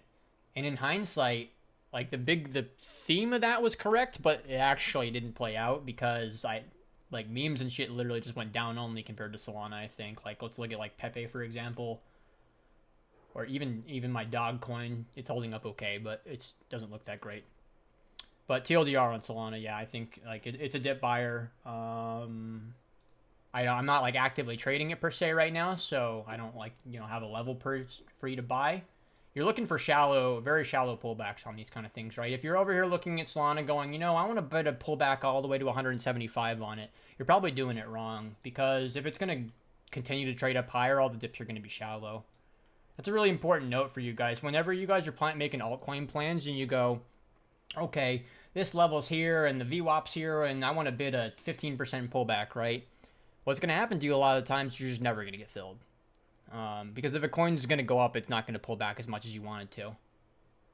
And in hindsight, like the theme of that was correct, but it actually didn't play out because memes and shit literally just went down only compared to Solana. I think let's look at like Pepe for example. Or even my dog coin, it's holding up okay, but it doesn't look that great. But TLDR on Solana, yeah, I think it's a dip buyer. I'm not like actively trading it per se right now, so I don't have a level for you to buy. You're looking for very shallow pullbacks on these kind of things, right? If you're over here looking at Solana going, I want to bet a pullback all the way to 175 on it, you're probably doing it wrong because if it's going to continue to trade up higher, all the dips are going to be shallow. That's a really important note for you guys. Whenever you guys are making altcoin plans and you go, okay, this level's here and the VWAP's here and I want to bid a 15% pullback, right? What's going to happen to you a lot of the times, you're just never going to get filled. Because if a coin's going to go up, it's not going to pull back as much as you want it to.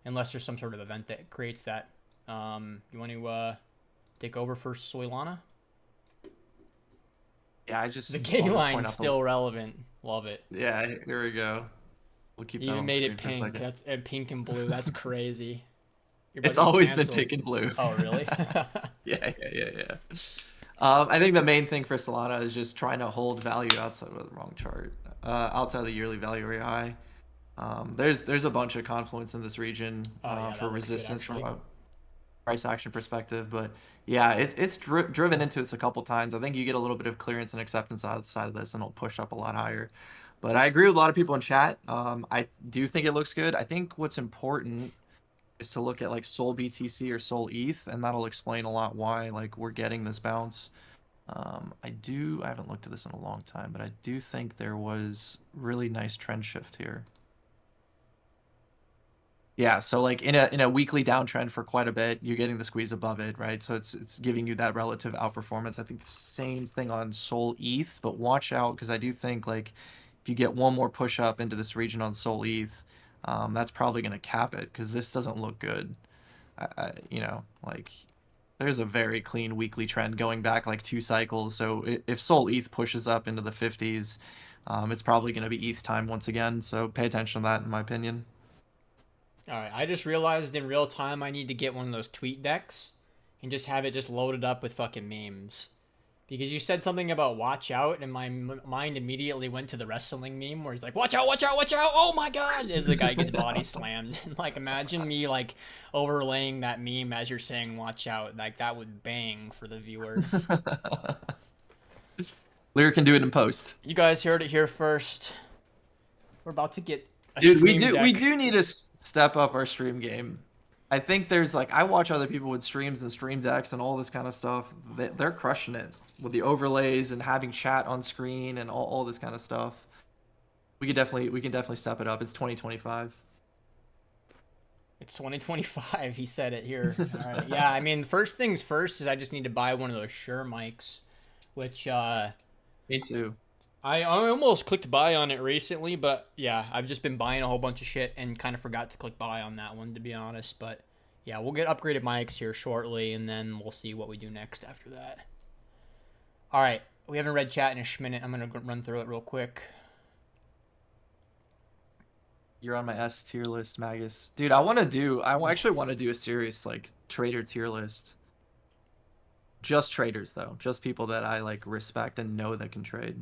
Unless there's some sort of event that creates that. You want to take over for Solana? Yeah, the K line's still relevant. Love it. Yeah, here we go. We'll keep even made it pink. That's pink and blue. That's crazy. It's always been pink and blue. Oh, really? Yeah. I think the main thing for Solana is just trying to hold value outside of the wrong chart, outside of the yearly value REI. There's a bunch of confluence in this region for resistance from a price action perspective, but yeah, it's driven into this a couple times. I think you get a little bit of clearance and acceptance outside of this, and it'll push up a lot higher. But I agree with a lot of people in chat. I do think it looks good. I think what's important is to look at like Sol BTC or Sol ETH, and that'll explain a lot why we're getting this bounce. I haven't looked at this in a long time, but I do think there was really nice trend shift here. Yeah, so in a weekly downtrend for quite a bit, you're getting the squeeze above it, right? So it's giving you that relative outperformance. I think the same thing on Sol ETH, but watch out because I do think if you get one more push up into this region on Sol ETH, that's probably going to cap it because this doesn't look good. There's a very clean weekly trend going back 2 cycles. So if Sol ETH pushes up into the 50s, it's probably going to be ETH time once again. So pay attention to that, in my opinion. All right, I just realized in real time I need to get one of those tweet decks and just have it just loaded up with fucking memes. Because you said something about watch out, and my mind immediately went to the wrestling meme where he's like, watch out, watch out, watch out, oh my god, as the guy gets body slammed. And imagine me overlaying that meme as you're saying watch out. That would bang for the viewers. Lyric can do it in post. You guys heard it here first. We're about to get a Dude, stream we deck. do need to step up our stream game. I think there's I watch other people with streams and stream decks and all this kind of stuff. They're crushing it with the overlays and having chat on screen and all this kind of stuff. We can definitely step it up. It's 2025. It's 2025. He said it here. All right. Yeah, I mean, first things first is I just need to buy one of those Shure mics, which Me too. I almost clicked buy on it recently, but yeah, I've just been buying a whole bunch of shit and kind of forgot to click buy on that one, to be honest. But yeah, we'll get upgraded mics here shortly, and then we'll see what we do next after that. All right, we haven't read chat in a minute. I'm gonna run through it real quick. You're on my S tier list, Magus. Dude, I actually want to do a serious trader tier list. Just traders though, just people that I respect and know that can trade.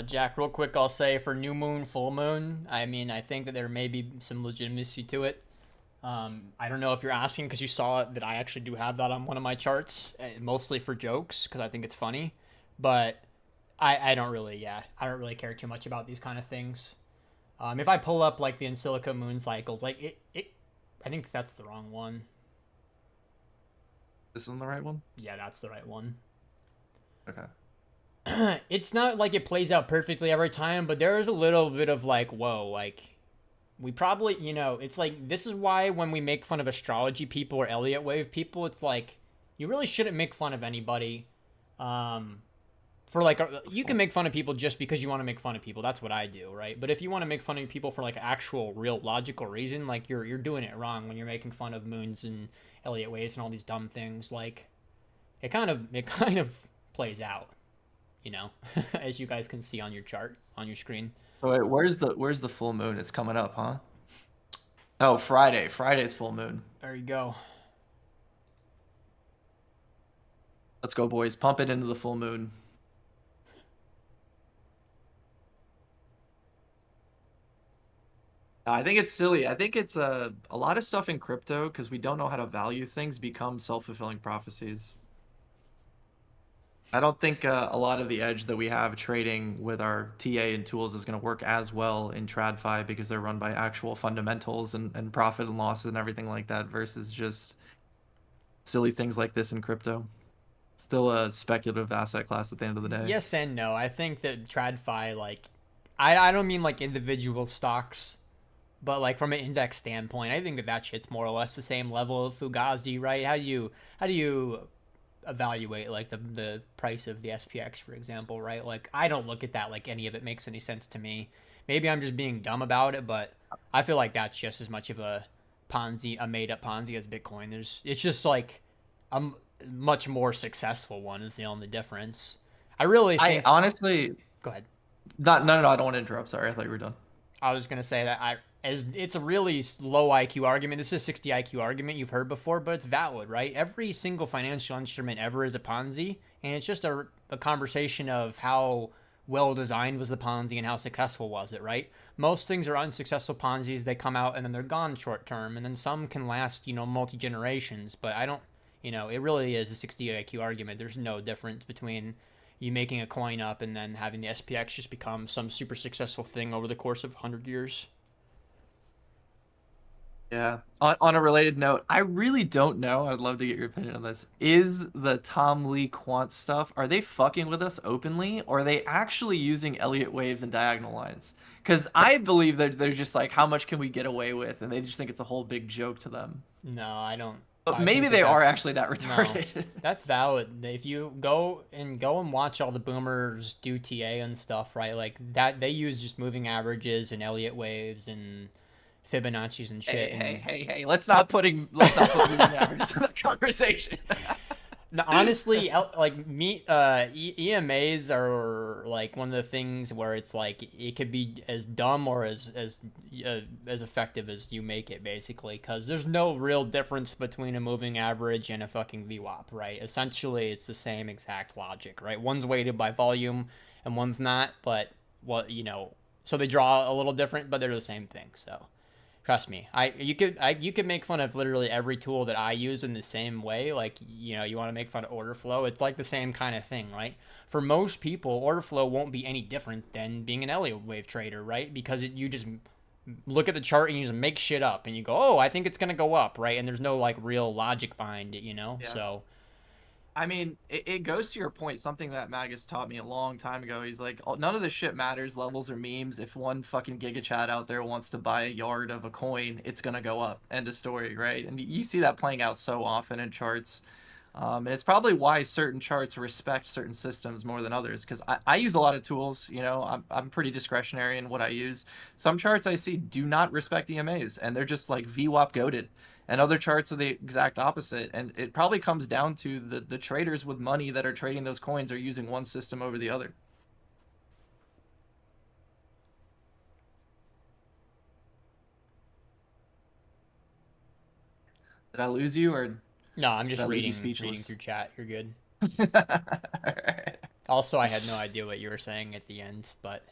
Jack, real quick, I'll say for new moon, full moon, I mean, I think that there may be some legitimacy to it. I don't know if you're asking because you saw that I actually do have that on one of my charts, mostly for jokes because I think it's funny. But I don't really care too much about these kind of things. If I pull up the in silico moon cycles, I think that's the wrong one. This isn't the right one? Yeah, that's the right one. Okay. It's not like it plays out perfectly every time, but there is a little bit of like, whoa, like we probably, it's like this is why when we make fun of astrology people or Elliott wave people, it's like you really shouldn't make fun of anybody. For like you can make fun of people just because you want to make fun of people. That's what I do, right? But if you want to make fun of people for like actual real logical reason, like you're doing it wrong when you're making fun of moons and Elliott waves and all these dumb things. Like it kind of plays out, as you guys can see on your chart on your screen. So wait, where's the full moon? It's coming up, huh? Oh, Friday. Friday's full moon. There you go. Let's go, boys. Pump it into the full moon. I think it's silly. I think it's a lot of stuff in crypto because we don't know how to value things become self-fulfilling prophecies. I don't think a lot of the edge that we have trading with our TA and tools is going to work as well in TradFi because they're run by actual fundamentals and profit and losses and everything like that versus just silly things like this in crypto. Still a speculative asset class at the end of the day. Yes and no. I think that TradFi, like, I don't mean like individual stocks, but like from an index standpoint, I think that shit's more or less the same level of Fugazi, right? How do you evaluate like the price of the SPX, for example, right? Like I don't look at that like any of it makes any sense to me. Maybe I'm just being dumb about it, but I feel like that's just as much of a made up Ponzi as Bitcoin. It's just like a much more successful one is the only difference. I really think. I honestly, Go ahead. no, I don't want to interrupt. Sorry, I thought you were done. I was gonna say that it's a really low IQ argument. This is a 60 IQ argument you've heard before, but it's valid, right? Every single financial instrument ever is a Ponzi, and it's just a conversation of how well designed was the Ponzi and how successful was it, right? Most things are unsuccessful Ponzi's. They come out and then they're gone short term, and then some can last, multi generations. But I don't, it really is a 60 IQ argument. There's no difference between you making a coin up and then having the SPX just become some super successful thing over the course of 100 years. Yeah. On a related note, I really don't know. I'd love to get your opinion on this. Is the Tom Lee quant stuff, are they fucking with us openly, or are they actually using Elliott waves and diagonal lines? Because I believe that they're just like, how much can we get away with? And they just think it's a whole big joke to them. No, I don't. But I maybe think they are that's- actually that retarded. No, that's valid. If you go and watch all the boomers do TA and stuff, right? Like that, they use just moving averages and Elliott waves and Fibonacci's and shit. Hey, let's not put moving averages in the conversation. No, honestly, EMAs are like one of the things where it's like it could be as dumb or as effective as you make it, basically, because there's no real difference between a moving average and a fucking VWAP, right? Essentially, it's the same exact logic, right? One's weighted by volume and one's not, but so they draw a little different, but they're the same thing. So trust me, you could make fun of literally every tool that I use in the same way. Like, you want to make fun of order flow. It's like the same kind of thing, right? For most people, order flow won't be any different than being an Elliott wave trader, right? Because you just look at the chart and you just make shit up and you go, oh, I think it's going to go up, right? And there's no like real logic behind it, Yeah. So I mean, it goes to your point, something that Magus taught me a long time ago. He's like, none of this shit matters, levels or memes. If one fucking Giga Chat out there wants to buy a yard of a coin, it's going to go up. End of story, right? And you see that playing out so often in charts. And it's probably why certain charts respect certain systems more than others. Because I use a lot of tools, I'm pretty discretionary in what I use. Some charts I see do not respect EMAs, and they're just like VWAP goated. And other charts are the exact opposite. And it probably comes down to the traders with money that are trading those coins are using one system over the other. Did I lose you, or no, I'm just that leave you reading speechless? through chat. You're good. Alright. Also, I had no idea what you were saying at the end, but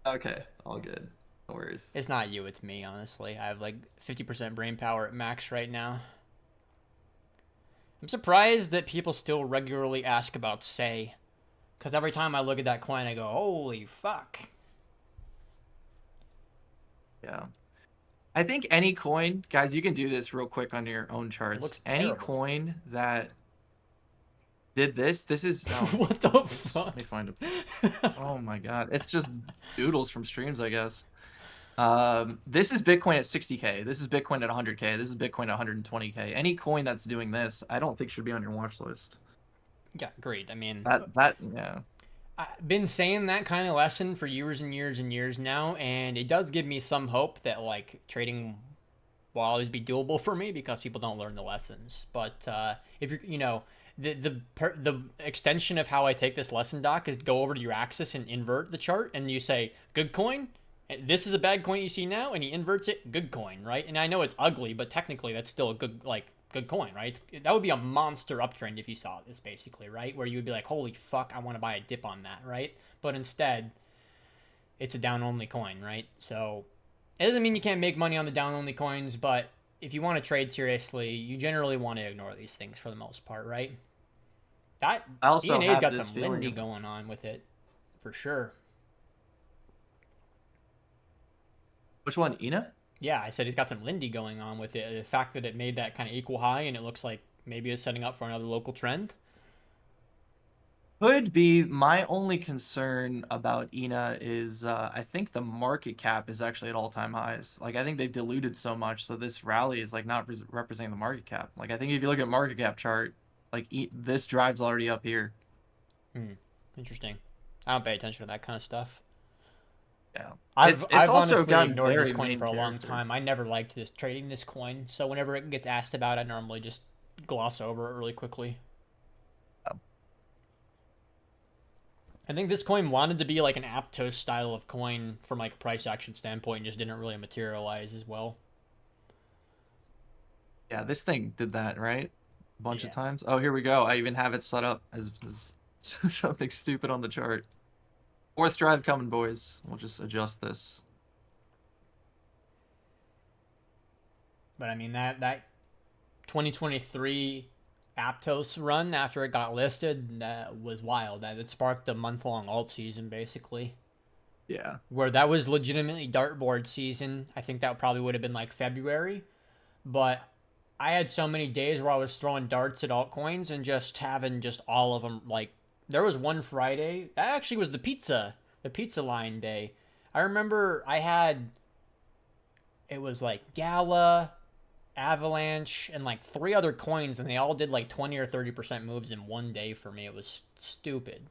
Okay, all good. No worries. it's not you, it's me, honestly. I have like 50% brain power at max right now. I'm surprised that people still regularly ask about Say. Because every time I look at that coin, I go, holy fuck. Yeah. I think any coin, guys, you can do this real quick on your own charts. looks Any terrible. coin that did this. This is What the fuck? Let me find it. Oh my god, it's just doodles from streams, I guess. This is Bitcoin at 60K. This is Bitcoin at 100K. This is Bitcoin at 120K. Any coin that's doing this, I don't think should be on your watch list. Yeah, great. I mean, Yeah. I've been saying that kind of lesson for years and years and years now, and it does give me some hope that like trading will always be doable for me because people don't learn the lessons. But if you're, you know, the extension of how I take this lesson, Doc, is go over to your axis and invert the chart, and you say good coin. This is a bad coin you see now, and he inverts it, good coin, right? And I know it's ugly, but technically that's still a good coin, right? That would be a monster uptrend if you saw this, basically, right? Where you would be like, holy fuck, I want to buy a dip on that, right? But instead, it's a down-only coin, right? So it doesn't mean you can't make money on the down-only coins, but if you want to trade seriously, you generally want to ignore these things for the most part, right? That I also ENA's have got this some feeling Lindy of- going on with it, for sure. Which one, Ina? Yeah, I said he's got some Lindy going on with it. The fact that it made that kind of equal high and it looks like maybe it's setting up for another local trend. Could be. My only concern about Ina is I think the market cap is actually at all-time highs. Like I think they've diluted so much, so this rally is like not representing the market cap. Like I think if you look at market cap chart, like this drive's already up here. Interesting. I don't pay attention to that kind of stuff. Yeah. I've also honestly gotten ignored this very coin main for a long character. time. I never liked this trading this coin, so whenever it gets asked about, I normally just gloss over it really quickly. Oh. I think this coin wanted to be like an Aptos style of coin from like a price action standpoint, and just didn't really materialize as well. Yeah, this thing did that, right? A bunch Yeah. of times. Oh, here we go. I even have it set up as something stupid on the chart. Fourth drive coming, boys. We'll just adjust this. But I mean that 2023 Aptos run after it got listed was wild. That it sparked a month-long alt season basically, Yeah. where that was legitimately dartboard season. I think that probably would have been like February, but I had so many days where I was throwing darts at altcoins and just having just all of them. Like there was one Friday that actually was the pizza line day. I remember it was like Gala, Avalanche, and like 3 other coins, and they all did like 20 or 30% moves in one day for me. It was stupid.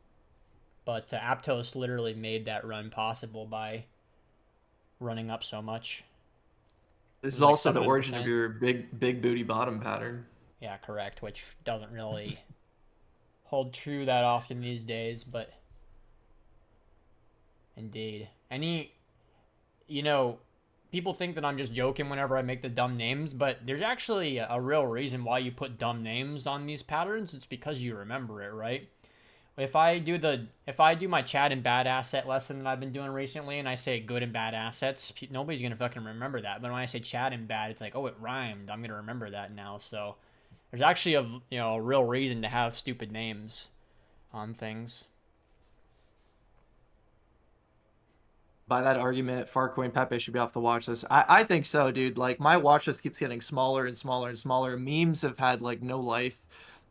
But Aptos literally made that run possible by running up so much. This is Like also the origin 7%. of your big booty bottom pattern. Yeah, correct, which doesn't really hold true that often these days, but indeed. People think that I'm just joking whenever I make the dumb names, but there's actually a real reason why you put dumb names on these patterns. It's because you remember it, right? If I do my Chad and bad asset lesson that I've been doing recently, and I say good and bad assets, nobody's gonna fucking remember that. But when I say Chad and bad, it's like, oh, it rhymed. I'm gonna remember that now. So there's actually a real reason to have stupid names on things. By that argument, Farcoin Pepe should be off the watch list. I think so, dude. Like my watch list keeps getting smaller and smaller and smaller. Memes have had like no life.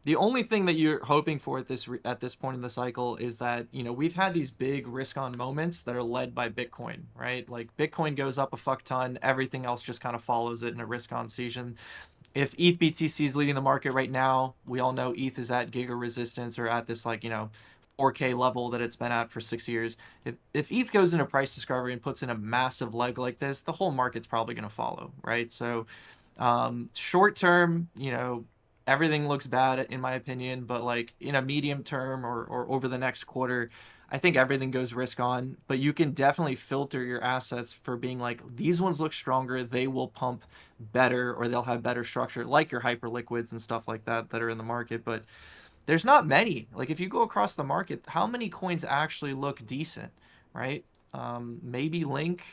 The only thing that you're hoping for at this point in the cycle is that, we've had these big risk on moments that are led by Bitcoin, right? Like Bitcoin goes up a fuck ton, everything else just kind of follows it in a risk on season. If ETHBTC is leading the market right now, we all know ETH is at giga resistance or at this 4K level that it's been at for 6 years. If ETH goes into price discovery and puts in a massive leg like this, the whole market's probably going to follow, right? So short term, everything looks bad in my opinion, but like in a medium term or over the next quarter, I think everything goes risk on, but you can definitely filter your assets for being like, these ones look stronger, they will pump better, or they'll have better structure, like your hyper liquids and stuff like that are in the market. But there's not many. Like if you go across the market, how many coins actually look decent, right? Maybe Link.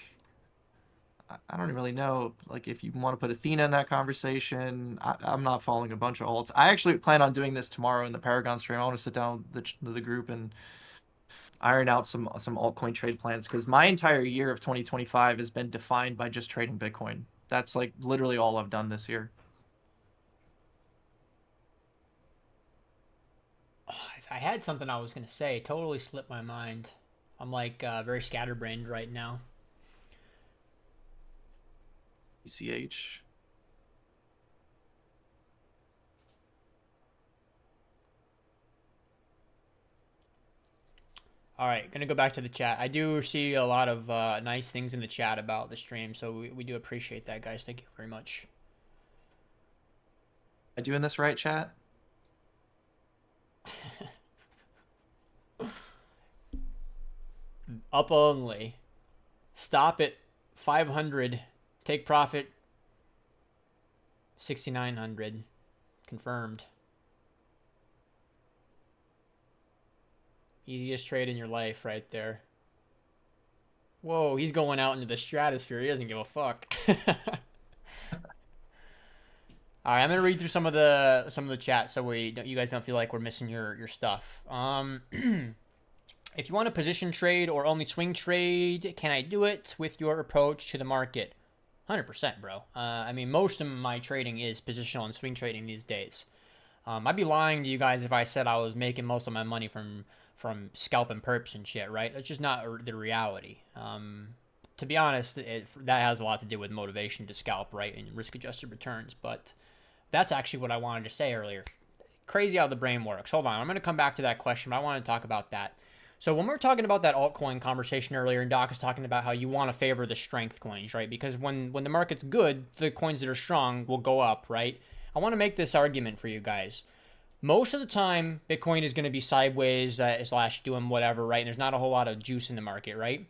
I don't really know. Like if you want to put Athena in that conversation, I'm not following a bunch of alts. I actually plan on doing this tomorrow in the Paragon stream. I want to sit down with the group and iron out some altcoin trade plans, because my entire year of 2025 has been defined by just trading Bitcoin. That's like literally all I've done this year. I had something I was gonna say. Totally slipped my mind. I'm like very scatterbrained right now. ECH. All right, gonna go back to the chat. I do see a lot of nice things in the chat about the stream, so we do appreciate that, guys. Thank you very much. Am I doing this right, chat? Up only. Stop at 500. Take profit 6,900. Confirmed. Easiest trade in your life right there. Whoa, he's going out into the stratosphere. He doesn't give a fuck. All right, I'm gonna read through some of the chat so you guys don't feel like we're missing your stuff. If you want a position trade or only swing trade, can I do it with your approach to the market? 100%, bro. I mean, most of my trading is positional and swing trading these days. I'd be lying to you guys if I said I was making most of my money from scalping perps and shit, right? That's just not the reality. To be honest, that has a lot to do with motivation to scalp, right, and risk-adjusted returns. But that's actually what I wanted to say earlier. Crazy how the brain works. Hold on, I'm going to come back to that question, but I want to talk about that. So when we were talking about that altcoin conversation earlier, and Doc is talking about how you want to favor the strength coins, right? Because when the market's good, the coins that are strong will go up, right? I want to make this argument for you guys. Most of the time, Bitcoin is going to be sideways slash doing whatever, right? And there's not a whole lot of juice in the market, right?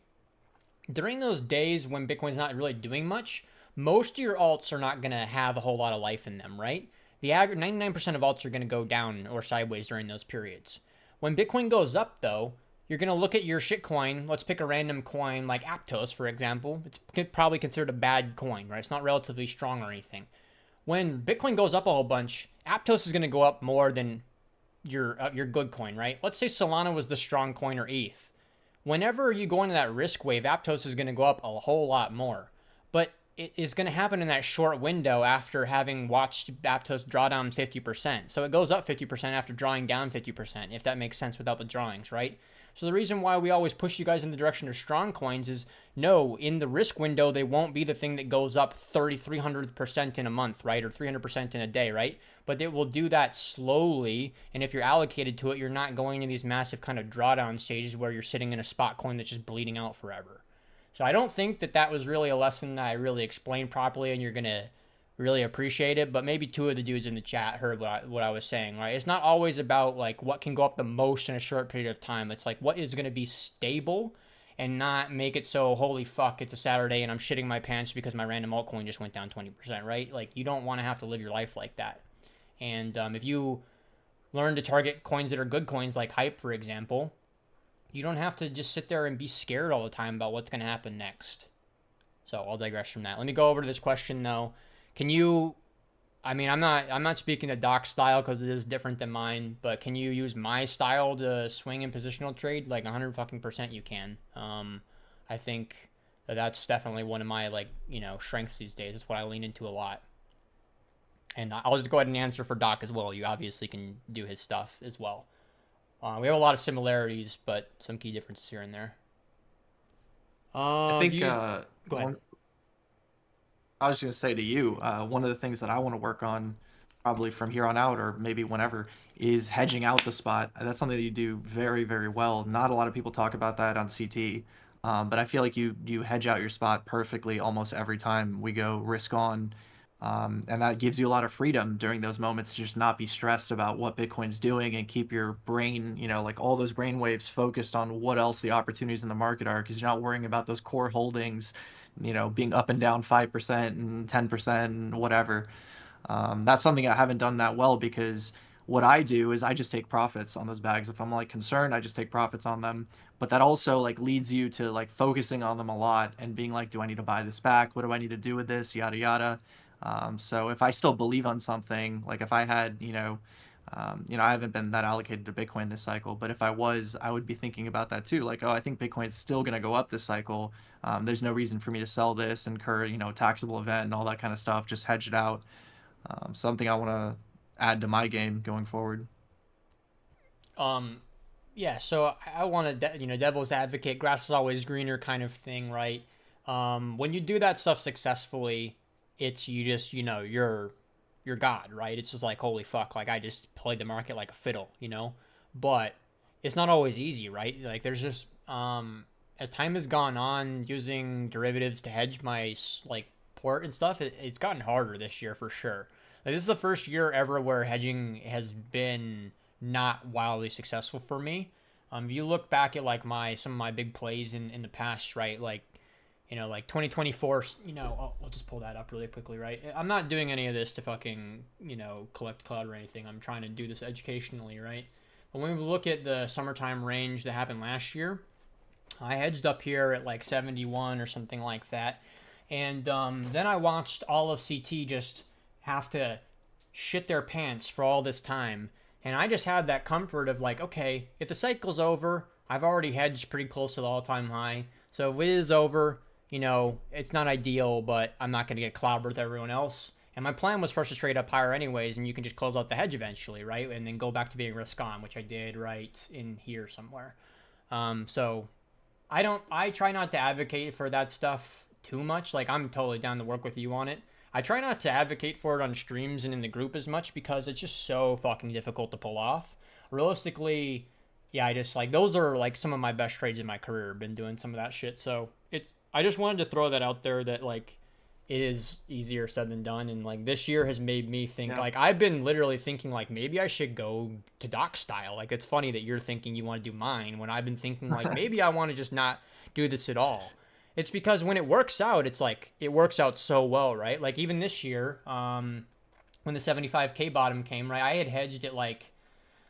During those days when Bitcoin's not really doing much, most of your alts are not going to have a whole lot of life in them, right? The 99% of alts are going to go down or sideways during those periods. When Bitcoin goes up, though, you're going to look at your shitcoin. Let's pick a random coin like Aptos, for example. It's probably considered a bad coin, right? It's not relatively strong or anything. When Bitcoin goes up a whole bunch, Aptos is going to go up more than your good coin, right? Let's say Solana was the strong coin or ETH. Whenever you go into that risk wave, Aptos is going to go up a whole lot more. But it is going to happen in that short window after having watched Aptos draw down 50%. So it goes up 50% after drawing down 50%, if that makes sense without the drawings, right? So the reason why we always push you guys in the direction of strong coins is, no, in the risk window, they won't be the thing that goes up 300% in a month, right? Or 300% in a day, right? But it will do that slowly. And if you're allocated to it, you're not going to these massive kind of drawdown stages where you're sitting in a spot coin that's just bleeding out forever. So I don't think that was really a lesson that I really explained properly and you're going to really appreciate it, but maybe two of the dudes in the chat heard what I was saying, right? It's not always about like what can go up the most in a short period of time. It's like what is going to be stable and not make it so, holy fuck, it's a Saturday and I'm shitting my pants because my random altcoin just went down 20%, right? Like you don't want to have to live your life like that. And if you learn to target coins that are good coins like Hype, for example, you don't have to just sit there and be scared all the time about what's going to happen next. So I'll digress from that. Let me go over to this question though. Can you, I mean, I'm not speaking to Doc's style because it is different than mine, but can you use my style to swing in positional trade? Like 100% you can. I think that's definitely one of my strengths these days. It's what I lean into a lot. And I'll just go ahead and answer for Doc as well. You obviously can do his stuff as well. We have a lot of similarities, but some key differences here and there. I think go ahead. I was going to say to you, one of the things that I want to work on probably from here on out or maybe whenever is hedging out the spot. That's something that you do very, very well. Not a lot of people talk about that on CT, but I feel like you hedge out your spot perfectly almost every time we go risk on. And that gives you a lot of freedom during those moments to just not be stressed about what Bitcoin's doing and keep your brain, like all those brain waves focused on what else the opportunities in the market are, because you're not worrying about those core holdings, being up and down 5% and 10% and whatever. That's something I haven't done that well because what I do is I just take profits on those bags. If I'm concerned, I just take profits on them. But that also leads you to focusing on them a lot and being do I need to buy this back? What do I need to do with this? Yada, yada. So if I still believe on something, if I had, I haven't been that allocated to Bitcoin this cycle, but if I was, I would be thinking about that too. Oh, I think Bitcoin's still going to go up this cycle. There's no reason for me to sell this, incur, taxable event and all that kind of stuff. Just hedge it out. Something I want to add to my game going forward. Yeah, so I want to, devil's advocate, grass is always greener kind of thing, right? When you do that stuff successfully, it's you just, you're God, right? It's just like, holy fuck, like I just played the market like a fiddle, But it's not always easy, right? Like there's just, as time has gone on, using derivatives to hedge my like port and stuff, it's gotten harder this year for sure. Like this is the first year ever where hedging has been not wildly successful for me. If you look back at like some of my big plays in the past, right? Like, like 2024, I'll just pull that up really quickly, right? I'm not doing any of this to fucking, collect cloud or anything. I'm trying to do this educationally, right? But when we look at the summertime range that happened last year, I hedged up here at like 71 or something like that. And then I watched all of CT just have to shit their pants for all this time. And I just had that comfort of like, okay, if the cycle's over, I've already hedged pretty close to the all-time high. So if it is over, it's not ideal, but I'm not going to get clobbered with everyone else. And my plan was first to trade up higher anyways, and you can just close out the hedge eventually, right? And then go back to being risk on, which I did right in here somewhere. So I try not to advocate for that stuff too much. Like I'm totally down to work with you on it. I try not to advocate for it on streams and in the group as much because it's just so fucking difficult to pull off. Realistically, yeah, I just like those are like some of my best trades in my career. I've been doing some of that shit. So I just wanted to throw that out there that like it is easier said than done. And like this year has made me think like I've been literally thinking like maybe I should go to doc style. Like it's funny that you're thinking you want to do mine when I've been thinking like maybe I want to just not do this at all. It's because when it works out, it's like it works out so well, right? Like even this year, when the 75K bottom came, right? I had hedged it like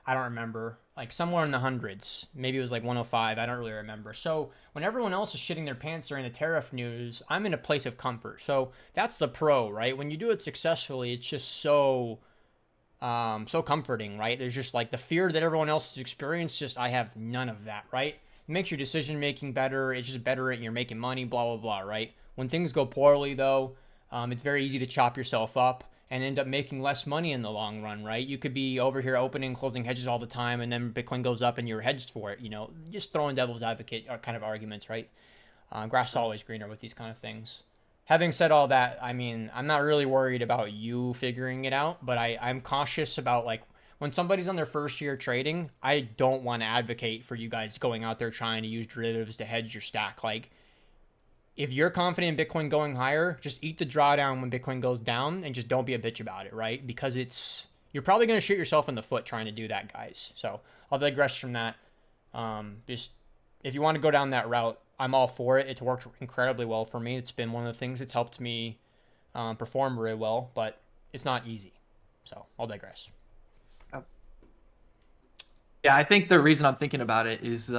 I don't remember, like somewhere in the hundreds. Maybe it was like 105. I don't really remember. So when everyone else is shitting their pants during the tariff news, I'm in a place of comfort. So that's the pro, right? When you do it successfully, it's just so comforting, right? There's just like the fear that everyone else has experienced. Just I have none of that, right? It makes your decision making better. It's just better and you're making money, blah, blah, blah, right? When things go poorly, though, it's very easy to chop yourself up and end up making less money in the long run, right? You could be over here opening and closing hedges all the time, and then Bitcoin goes up and you're hedged for it, just throwing devil's advocate kind of arguments, right? Grass is always greener with these kind of things. Having said all that, I mean, I'm not really worried about you figuring it out, but I'm cautious about like when somebody's on their first year trading, I don't want to advocate for you guys going out there trying to use derivatives to hedge your stack. Like, if you're confident in Bitcoin going higher, just eat the drawdown when Bitcoin goes down and just don't be a bitch about it, right? Because you're probably going to shoot yourself in the foot trying to do that, guys. So I'll digress from that. Just if you want to go down that route, I'm all for it. It's worked incredibly well for me. It's been one of the things that's helped me perform very well, but it's not easy. So I'll digress. Yeah, I think the reason I'm thinking about it is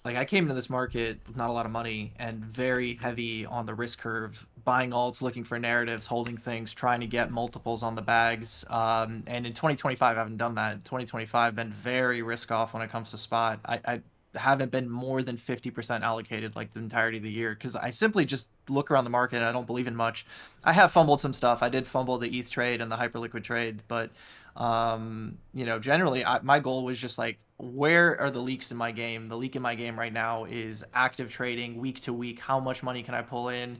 like I came into this market with not a lot of money and very heavy on the risk curve, buying alts, looking for narratives, holding things, trying to get multiples on the bags. And in 2025, I haven't done that. In 2025, I've been very risk off when it comes to spot. I haven't been more than 50% allocated like the entirety of the year because I simply just look around the market and I don't believe in much. I have fumbled some stuff. I did fumble the ETH trade and the hyperliquid trade, but generally my goal was just like, where are the leaks in my game? The leak in my game right now is active trading week to week. How much money can I pull in?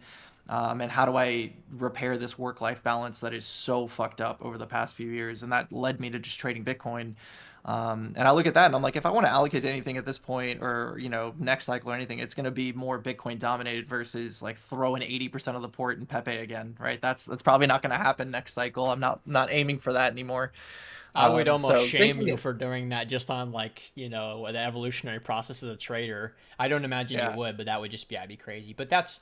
And how do I repair this work-life balance that is so fucked up over the past few years? And that led me to just trading Bitcoin. And I look at that and I'm like, if I want to allocate to anything at this point or, next cycle or anything, it's going to be more Bitcoin dominated versus like throwing 80% of the port in Pepe again, right? That's probably not going to happen next cycle. I'm not aiming for that anymore. I would almost shame you of, for doing that just on like, the evolutionary process as a trader. I don't imagine you would, but that would just be crazy. But those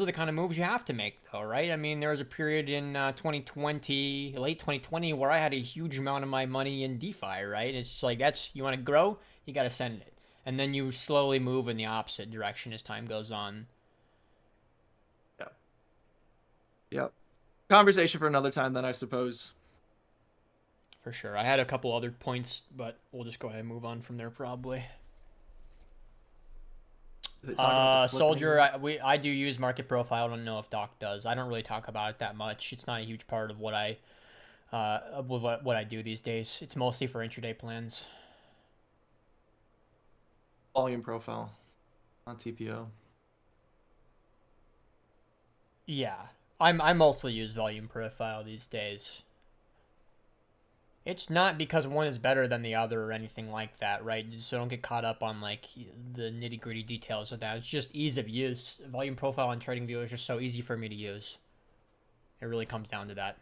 are the kind of moves you have to make though, right? I mean, there was a period in 2020, late 2020 where I had a huge amount of my money in DeFi, right? It's just like, you want to grow, you got to send it. And then you slowly move in the opposite direction as time goes on. Yep. Conversation for another time then, I suppose. For sure. I had a couple other points, but we'll just go ahead and move on from there probably. Soldier, I do use market profile. I don't know if Doc does. I don't really talk about it that much. It's not a huge part of what I with what I do these days. It's mostly for intraday plans. Volume profile, not TPO. Yeah, I mostly use volume profile these days. It's not because one is better than the other or anything like that, right? So don't get caught up on like the nitty gritty details of that. It's just ease of use. Volume profile on TradingView is just so easy for me to use. It really comes down to that.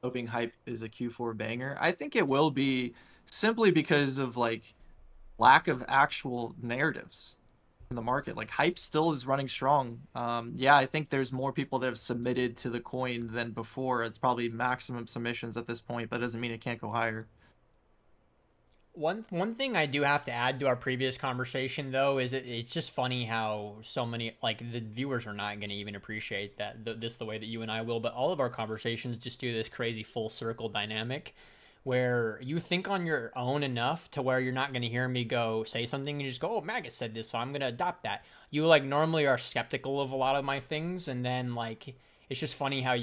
Hoping hype is a Q4 banger. I think it will be, simply because of like lack of actual narratives in the market. Like hype still is running strong. Yeah, I think there's more people that have submitted to the coin than before. It's probably maximum submissions at this point, but it doesn't mean it can't go higher. One thing I do have to add to our previous conversation though is it's just funny how so many like the viewers are not going to even appreciate that this the way that you and I will, but all of our conversations just do this crazy full circle dynamic where you think on your own enough to where you're not going to hear me go say something and you just go, oh, Magus said this, so I'm going to adopt that. You like normally are skeptical of a lot of my things, and then like it's just funny how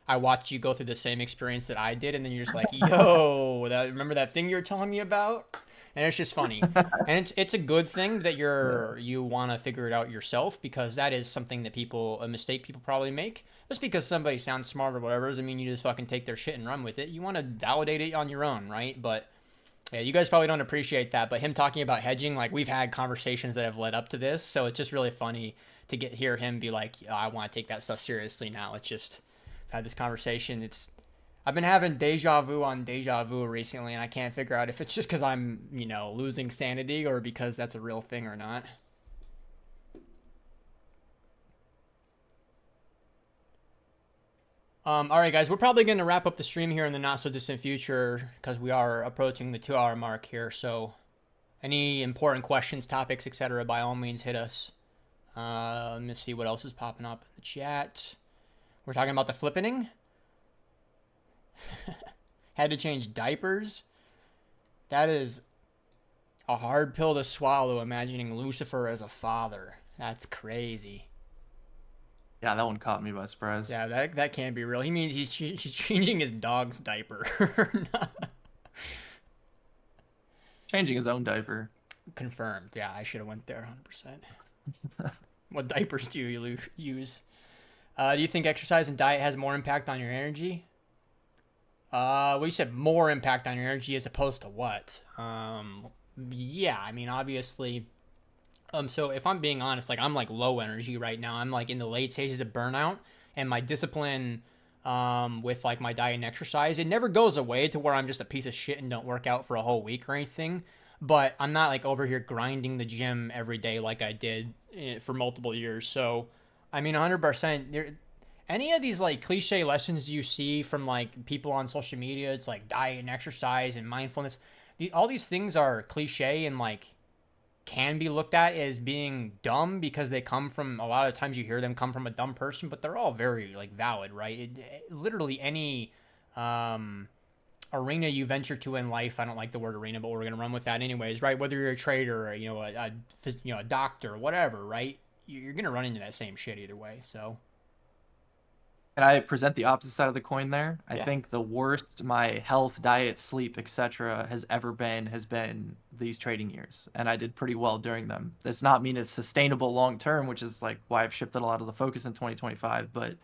I watched you go through the same experience that I did, and then you're just like, yo, remember that thing you were telling me about? And it's just funny. And it's a good thing that you want to figure it out yourself, because that is something that a mistake people probably make. Just because somebody sounds smart or whatever doesn't mean you just fucking take their shit and run with it. You want to validate it on your own, right? But yeah, you guys probably don't appreciate that. But him talking about hedging, like we've had conversations that have led up to this, so it's just really funny to hear him be like, oh, I want to take that stuff seriously now. It's just had this conversation. I've been having deja vu on deja vu recently, and I can't figure out if it's just because I'm, losing sanity or because that's a real thing or not. All right, guys, we're probably going to wrap up the stream here in the not so distant future because we are approaching the 2 hour mark here. So any important questions, topics, etc., by all means, hit us. Let me see what else is popping up in the chat. We're talking about the flippening. Had to change diapers. That is a hard pill to swallow, imagining Lucifer as a father. That's crazy. Yeah, that one caught me by surprise. Yeah, that can't be real. He means he's changing his dog's diaper. Changing his own diaper. Confirmed. Yeah, I should have went there 100%. What diapers do you use? Do you think exercise and diet has more impact on your energy? Well, you said more impact on your energy as opposed to what? Yeah, I mean, obviously. So if I'm being honest, like I'm like low energy right now. I'm like in the late stages of burnout, and my discipline, with like my diet and exercise, it never goes away to where I'm just a piece of shit and don't work out for a whole week or anything. But I'm not like over here grinding the gym every day like I did for multiple years. So, I mean, 100%. Any of these like cliche lessons you see from like people on social media, it's like diet and exercise and mindfulness. All these things are cliche and like can be looked at as being dumb because they come from, a lot of times you hear them come from a dumb person, but they're all very like valid, right? Literally any arena you venture to in life, I don't like the word arena, but we're gonna run with that anyways, right? Whether you're a trader or a doctor, whatever, right? You're gonna run into that same shit either way. So. And I present the opposite side of the coin there. I Yeah. think the worst my health, diet, sleep, etc. has been these trading years, and I did pretty well during them. Does not mean it's sustainable long term, which is like why I've shifted a lot of the focus in 2025. But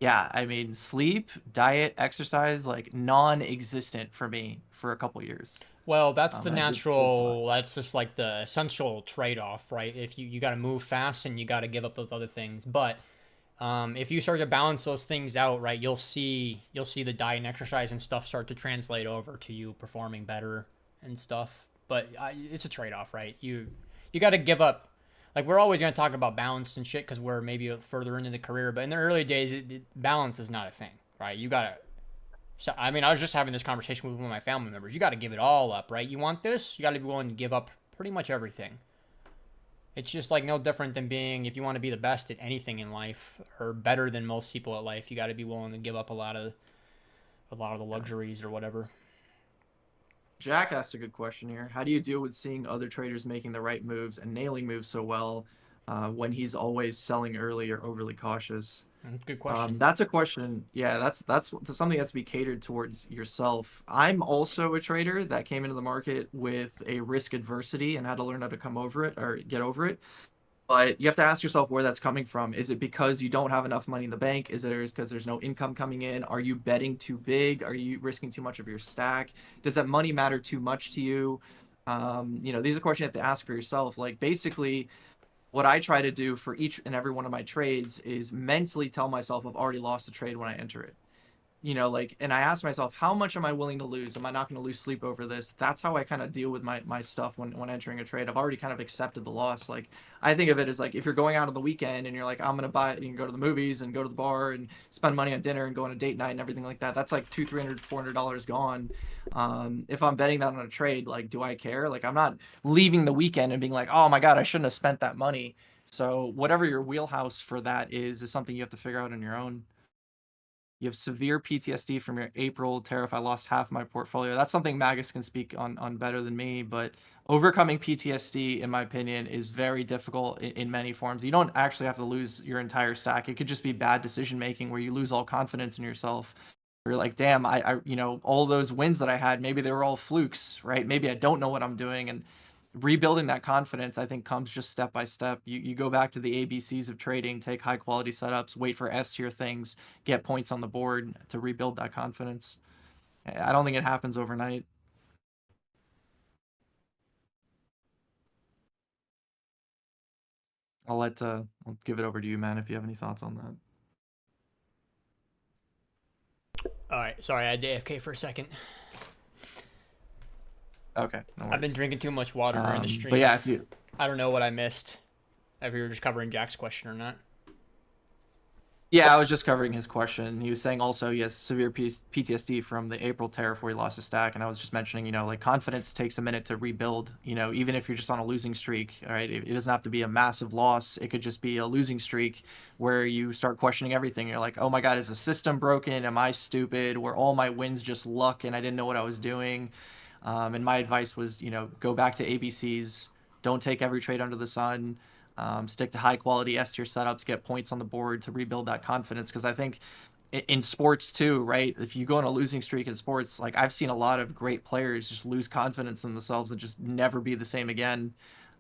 yeah, I mean, sleep, diet, exercise, like non-existent for me for a couple years. Well, that's the I did pretty well. natural, that's just like the essential trade-off, right? If you got to move fast and you got to give up those other things. But if you start to balance those things out, right, you'll see the diet and exercise and stuff start to translate over to you performing better and stuff. But it's a trade-off, right? You got to give up. Like we're always going to talk about balance and shit because we're maybe further into the career. But in the early days, balance is not a thing, right? You got to. So, I mean, I was just having this conversation with one of my family members. You got to give it all up, right? You want this, you got to be willing to give up pretty much everything. It's just like no different than being, if you want to be the best at anything in life or better than most people at life, you got to be willing to give up a lot of the luxuries or whatever. Jack asked a good question here. How do you deal with seeing other traders making the right moves and nailing moves so well, when he's always selling early or overly cautious? Good question. That's a question. Yeah, that's something that's to be catered towards yourself. I'm also a trader that came into the market with a risk adversity and had to learn how to come over it or get over it. But you have to ask yourself where that's coming from. Is it because you don't have enough money in the bank? Is it because there's no income coming in? Are you betting too big? Are you risking too much of your stack? Does that money matter too much to you? These are questions you have to ask for yourself. Like basically, what I try to do for each and every one of my trades is mentally tell myself I've already lost a trade when I enter it. And I ask myself, how much am I willing to lose? Am I not going to lose sleep over this? That's how I kind of deal with my stuff when entering a trade. I've already kind of accepted the loss. Like, I think of it as like, if you're going out on the weekend and you're like, I'm going to buy, you can go to the movies and go to the bar and spend money on dinner and go on a date night and everything like that. That's like $200, $300, $400 gone. If I'm betting that on a trade, like, do I care? Like, I'm not leaving the weekend and being like, oh my God, I shouldn't have spent that money. So whatever your wheelhouse for that is something you have to figure out on your own. You have severe PTSD from your April tariff. I lost half my portfolio. That's something Magus can speak on better than me, but overcoming PTSD, in my opinion, is very difficult in many forms. You don't actually have to lose your entire stack. It could just be bad decision making where you lose all confidence in yourself. You're like, damn, all those wins that I had, maybe they were all flukes, right? Maybe I don't know what I'm doing. And rebuilding that confidence, I think, comes just step by step. You go back to the ABCs of trading, take high quality setups, wait for S tier things, get points on the board to rebuild that confidence. I don't think it happens overnight. I'll give it over to you, man, if you have any thoughts on that. All right, sorry, I had to AFK for a second. Okay, no worries. I've been drinking too much water during the stream. But yeah, if you I don't know what I missed. If you were just covering Jack's question or not. Yeah, I was just covering his question. He was saying also he has severe PTSD from the April tariff where he lost his stack, and I was just mentioning, like confidence takes a minute to rebuild. Even if you're just on a losing streak, all right, it doesn't have to be a massive loss. It could just be a losing streak where you start questioning everything. You're like, oh my God, is the system broken? Am I stupid? Were all my wins just luck and I didn't know what I was doing? And my advice was, go back to ABCs. Don't take every trade under the sun. Stick to high quality S tier setups, get points on the board to rebuild that confidence. Because I think in sports too, right? If you go on a losing streak in sports, like I've seen a lot of great players just lose confidence in themselves and just never be the same again.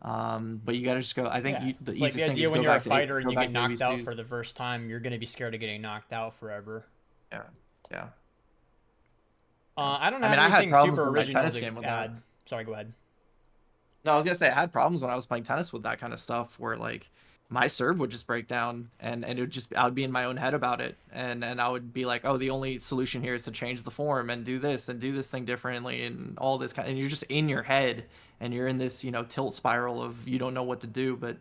But you got to just go. I think the it's easiest like the thing idea is when go you're a back to fighter and go you back get to knocked out ABCs. for the first time, you're gonna be scared of getting knocked out forever. Yeah, yeah. I don't I have mean, I had anything problems super with my original tennis game to with that. add. Sorry, go ahead. No, I was gonna say I had problems when I was playing tennis with that kind of stuff where like my serve would just break down and it would just I would be in my own head about it and I would be like, oh, the only solution here is to change the form and do this thing differently and all this kind and you're just in your head and you're in this, tilt spiral of you don't know what to do, but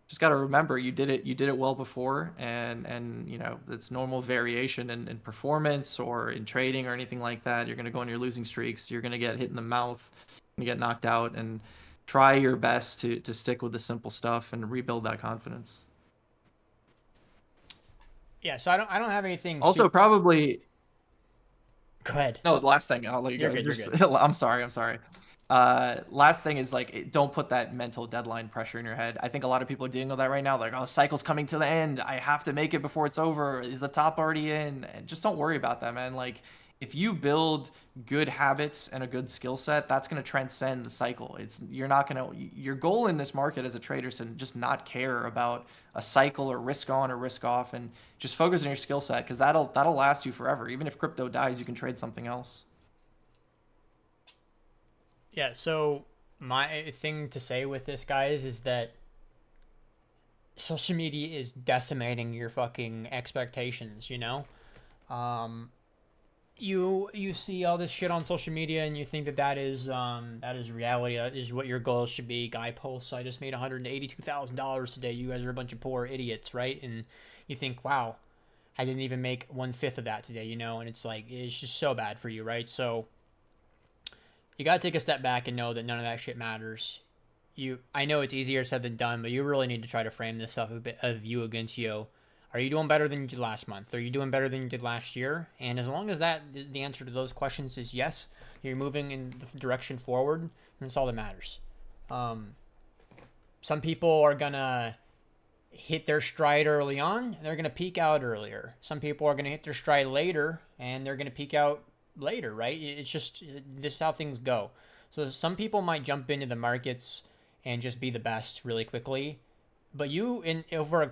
just got to remember you did it well before and it's normal variation in performance or in trading or anything like that. You're going to go on your losing streaks, you're going to get hit in the mouth, you're going to get knocked out, and try your best to stick with the simple stuff and rebuild that confidence. Yeah, so I don't have anything. Also, probably Go ahead. no. Last thing, I'll let you You're go. good, you're Just- I'm sorry. Last thing is like don't put that mental deadline pressure in your head. I think a lot of people are dealing with that right now. Like, oh, cycle's coming to the end. I have to make it before it's over. Is the top already in? And just don't worry about that, man. Like, if you build good habits and a good skill set, that's going to transcend the cycle. You're not going to your goal in this market as a trader is to just not care about a cycle or risk on or risk off and just focus on your skill set because that'll last you forever. Even if crypto dies, you can trade something else. Yeah, so my thing to say with this, guys, is that social media is decimating your fucking expectations, you see all this shit on social media and you think that is reality, that is what your goals should be. Guy posts, I just made $182,000 today, you guys are a bunch of poor idiots, right? And you think, wow, I didn't even make 1/5 of that today, and it's like, it's just so bad for you, right? So you got to take a step back and know that none of that shit matters. I know it's easier said than done, but you really need to try to frame this stuff a bit of you against you. Are you doing better than you did last month? Are you doing better than you did last year? And as long as the answer to those questions is yes, you're moving in the direction forward, that's all that matters. Some people are gonna hit their stride early on, and they're going to peak out earlier. Some people are going to hit their stride later, and they're going to peak out later, right? It's just, this is how things go. So some people might jump into the markets and just be the best really quickly, but you, in over a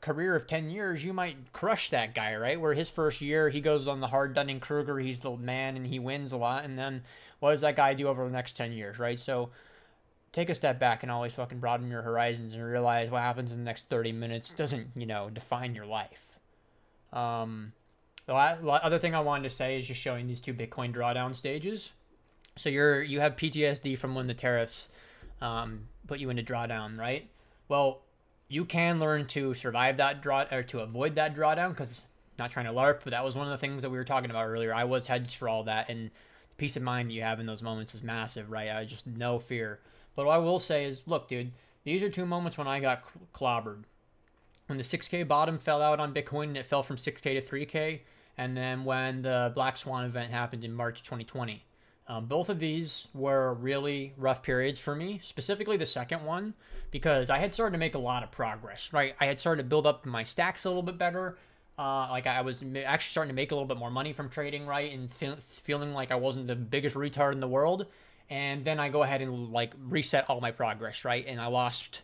career of 10 years, you might crush that guy, right? Where his first year, he goes on the hard Dunning-Kruger, he's the man, and he wins a lot, and then what does that guy do over the next 10 years, right? So take a step back and always fucking broaden your horizons and realize what happens in the next 30 minutes doesn't, define your life. The other thing I wanted to say is just showing these two Bitcoin drawdown stages. So you have PTSD from when the tariffs put you into drawdown, right? Well, you can learn to survive that or to avoid that drawdown, because not trying to LARP, but that was one of the things that we were talking about earlier. I was hedged for all that, and the peace of mind that you have in those moments is massive, right? I just no fear. But what I will say is, look, dude, these are two moments when I got clobbered. When the 6K bottom fell out on Bitcoin, and it fell from 6K to 3K, and then when the Black Swan event happened in March 2020. Both of these were really rough periods for me, specifically the second one, because I had started to make a lot of progress, right? I had started to build up my stacks a little bit better. I was actually starting to make a little bit more money from trading, right? And feeling like I wasn't the biggest retard in the world. And then I go ahead and reset all my progress, right? And I lost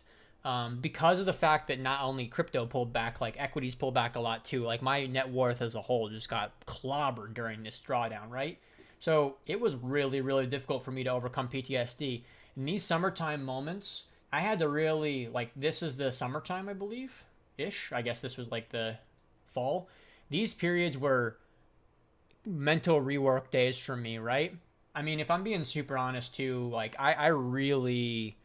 because of the fact that not only crypto pulled back, equities pulled back a lot too. My net worth as a whole just got clobbered during this drawdown, right? So it was really, really difficult for me to overcome PTSD. In these summertime moments, I had to really, this is the summertime, I believe, ish. I guess this was the fall. These periods were mental rework days for me, right? I mean, if I'm being super honest too, I really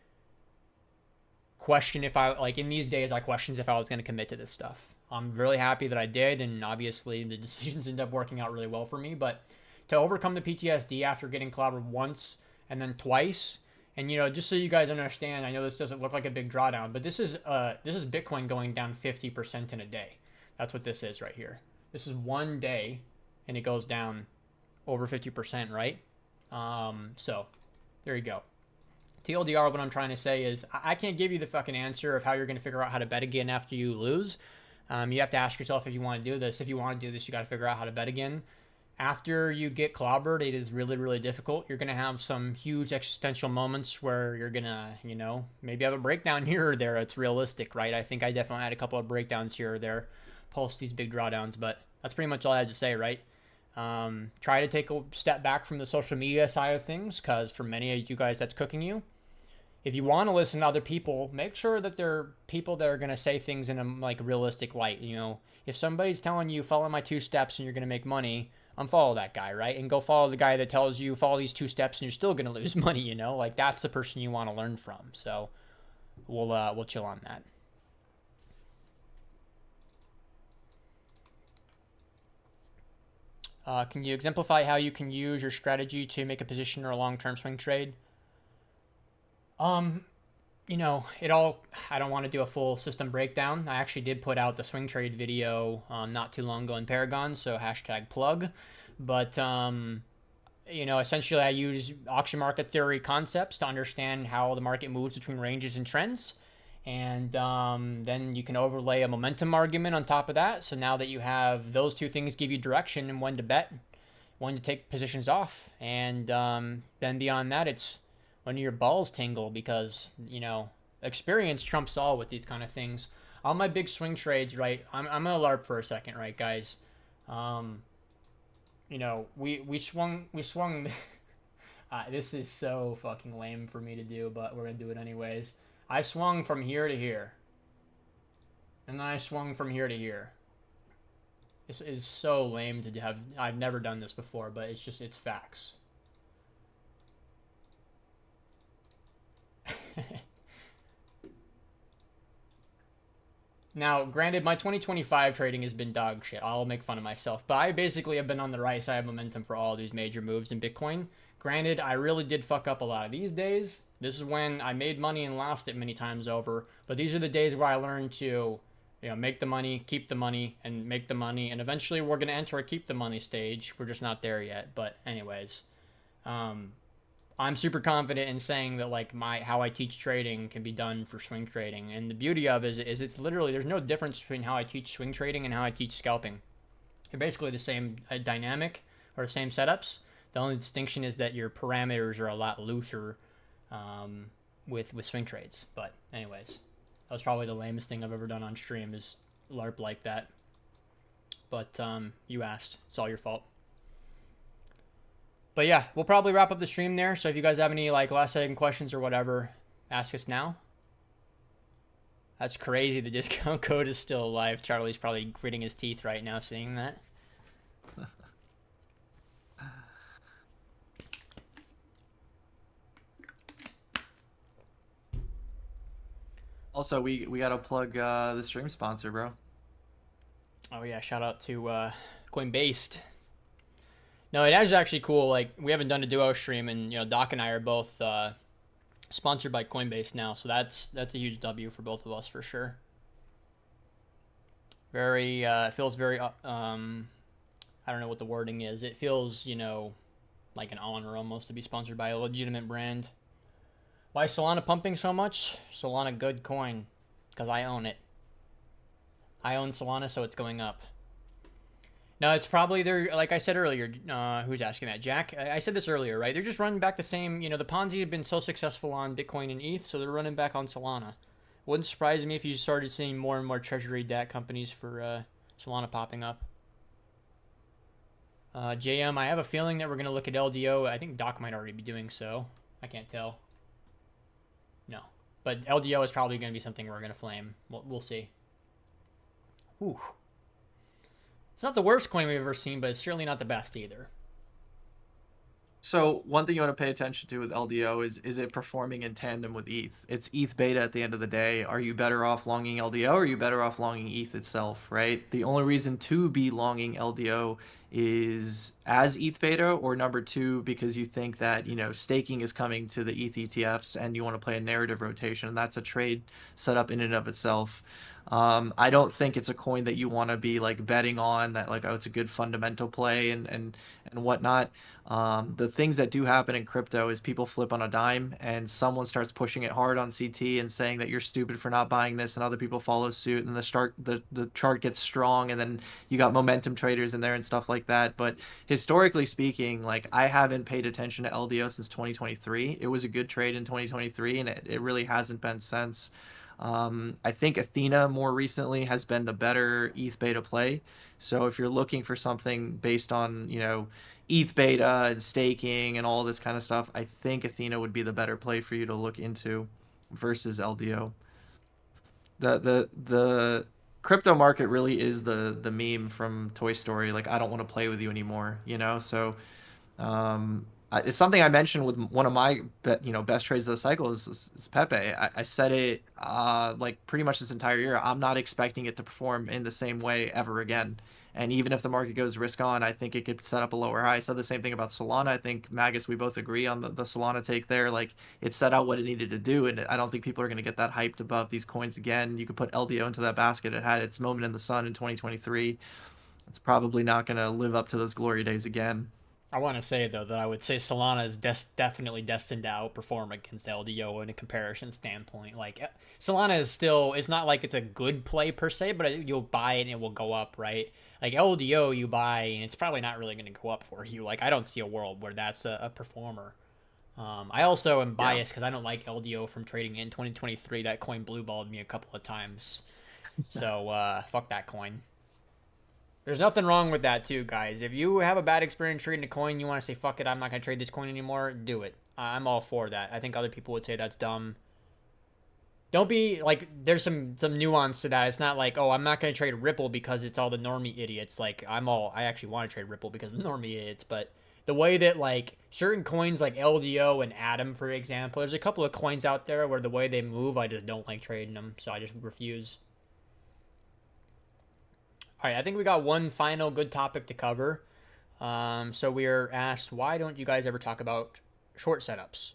question if in these days, I questioned if I was going to commit to this stuff. I'm really happy that I did, and obviously the decisions ended up working out really well for me, but to overcome the PTSD after getting clobbered once and then twice, and just so you guys understand, I know this doesn't look like a big drawdown, but this is Bitcoin going down 50% in a day. That's what this is right here. This is one day, and it goes down over 50%, right? So there you go. TLDR, what I'm trying to say is I can't give you the fucking answer of how you're going to figure out how to bet again after you lose. You have to ask yourself if you want to do this. If you want to do this, you got to figure out how to bet again. After you get clobbered, it is really, really difficult. You're going to have some huge existential moments where you're going to, maybe have a breakdown here or there. It's realistic, right? I think I definitely had a couple of breakdowns here or there post these big drawdowns, but that's pretty much all I had to say, right? Try to take a step back from the social media side of things, because for many of you guys, that's cooking you. If you want to listen to other people, make sure that they're people that are going to say things in a realistic light. If somebody's telling you follow my 2 steps and you're going to make money, unfollow that guy, right? And go follow the guy that tells you follow these 2 steps and you're still going to lose money, that's the person you want to learn from. So we'll chill on that. Can you exemplify how you can use your strategy to make a position or a long-term swing trade? I don't want to do a full system breakdown. I actually did put out the swing trade video not too long ago in Paragon, so #plug. But, essentially I use auction market theory concepts to understand how the market moves between ranges and trends. And then you can overlay a momentum argument on top of that. So now that you have those 2 things give you direction and when to bet, when to take positions off. And then beyond that, it's when your balls tingle, because, experience trumps all with these kind of things. All my big swing trades, right? I'm going to LARP for a second, right, guys? We swung. This is so fucking lame for me to do, but we're going to do it anyways. I swung from here to here. And then I swung from here to here. This is so lame to have. I've never done this before, but it's facts. Now, granted, my 2025 trading has been dog shit. I'll make fun of myself. But I basically have been on the right side of momentum for all these major moves in Bitcoin. Granted, I really did fuck up a lot of these days. This is when I made money and lost it many times over. But these are the days where I learned to, make the money, keep the money, and make the money. And eventually we're going to enter a keep the money stage. We're just not there yet. But anyways, I'm super confident in saying that like how I teach trading can be done for swing trading. And the beauty of it is it's literally, there's no difference between how I teach swing trading and how I teach scalping. They're basically the same dynamic or the same setups. The only distinction is that your parameters are a lot looser with swing trades. But anyways, that was probably the lamest thing I've ever done on stream, is LARP like that. But you asked. It's all your fault. But yeah, we'll probably wrap up the stream there. So if you guys have any like last second questions or whatever, ask us now. That's crazy. The discount code is still alive. Charlie's probably gritting his teeth right now seeing that. Also, we gotta plug the stream sponsor, bro. Oh yeah, shout out to Coinbase. No, it is actually cool. Like, we haven't done a duo stream, and Doc and I are both sponsored by Coinbase now, so that's a huge W for both of us for sure. Very feels very I don't know what the wording is. It feels like an honor almost to be sponsored by a legitimate brand. Why is Solana pumping so much? Solana good coin, because I own it. I own Solana, so it's going up. No, it's probably like I said earlier, who's asking that? Jack? I said this earlier, right? They're just running back the same, the Ponzi have been so successful on Bitcoin and ETH, so they're running back on Solana. Wouldn't surprise me if you started seeing more and more treasury debt companies for Solana popping up. JM, I have a feeling that we're going to look at LDO. I think Doc might already be doing so. I can't tell. No. But LDO is probably going to be something we're going to flame. We'll see. Ooh. It's not the worst coin we've ever seen, but it's certainly not the best either. So one thing you want to pay attention to with LDO is it performing in tandem with ETH? It's ETH beta at the end of the day. Are you better off longing LDO, or are you better off longing ETH itself, right? The only reason to be longing LDO is as ETH beta, or number two, because you think that, staking is coming to the ETH ETFs and you want to play a narrative rotation, and that's a trade set up in and of itself. I don't think it's a coin that you want to be like betting on that, like, oh, it's a good fundamental play and whatnot. The things that do happen in crypto is people flip on a dime and someone starts pushing it hard on CT and saying that you're stupid for not buying this, and other people follow suit, and the chart gets strong, and then you got momentum traders in there and stuff like that. But historically speaking, like, I haven't paid attention to LDO since 2023. It was a good trade in 2023, and it really hasn't been since. I think Athena more recently has been the better ETH beta play. So if you're looking for something based on, ETH beta and staking and all this kind of stuff, I think Athena would be the better play for you to look into versus LDO. The crypto market really is the meme from Toy Story. Like, I don't want to play with you anymore, So it's something I mentioned with one of my best trades of the cycle is Pepe. I said it like pretty much this entire year. I'm not expecting it to perform in the same way ever again. And even if the market goes risk on, I think it could set up a lower high. I said the same thing about Solana. I think, Magus, we both agree on the Solana take there. Like, it set out what it needed to do, and I don't think people are going to get that hyped above these coins again. You could put LDO into that basket. It had its moment in the sun in 2023. It's probably not going to live up to those glory days again. I want to say, though, that I would say Solana is definitely destined to outperform against LDO in a comparison standpoint. Like, Solana is still, it's not like it's a good play per se, but you'll buy it and it will go up, right? Like, LDO you buy and it's probably not really going to go up for you. Like, I don't see a world where that's a performer. I also am biased because I don't like LDO from trading in 2023. That coin blue balled me a couple of times. So, fuck that coin. There's nothing wrong with that too, guys. If you have a bad experience trading a coin, you want to say, fuck it, I'm not going to trade this coin anymore, do it. I'm all for that. I think other people would say that's dumb. Don't be, like, there's some nuance to that. It's not like, oh, I'm not going to trade Ripple because it's all the normie idiots. Like, I actually want to trade Ripple because of the normie idiots. But the way that, like, certain coins like LDO and Atom, for example, there's a couple of coins out there where the way they move, I just don't like trading them. So I just refuse. All right, I think we got one final good topic to cover. So we are asked, why don't you guys ever talk about short setups?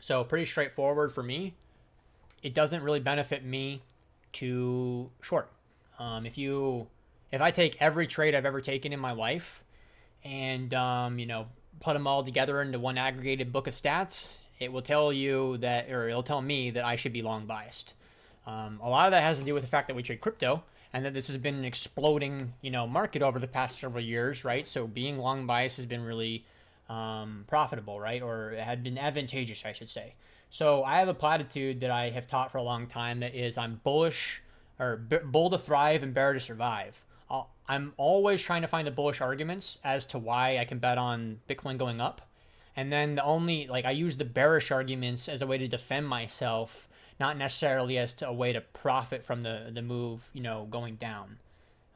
So pretty straightforward for me. It doesn't really benefit me to short. If I take every trade I've ever taken in my life and, put them all together into one aggregated book of stats, it will tell you that, or it'll tell me that I should be long biased. A lot of that has to do with the fact that we trade crypto and that this has been an exploding, market over the past several years, right? So being long biased has been really profitable, right? Or it had been advantageous, I should say. So I have a platitude that I have taught for a long time that is I'm bullish or bull to thrive and bear to survive. I'm always trying to find the bullish arguments as to why I can bet on Bitcoin going up. And then I use the bearish arguments as a way to defend myself, not necessarily as to a way to profit from the move, going down.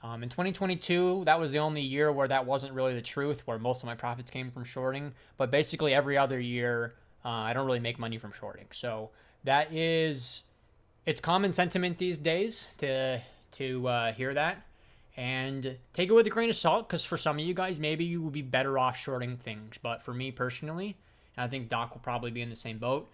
In 2022, that was the only year where that wasn't really the truth, where most of my profits came from shorting. But basically every other year, I don't really make money from shorting. So it's common sentiment these days to hear that. And take it with a grain of salt, because for some of you guys, maybe you will be better off shorting things. But for me personally, and I think Doc will probably be in the same boat,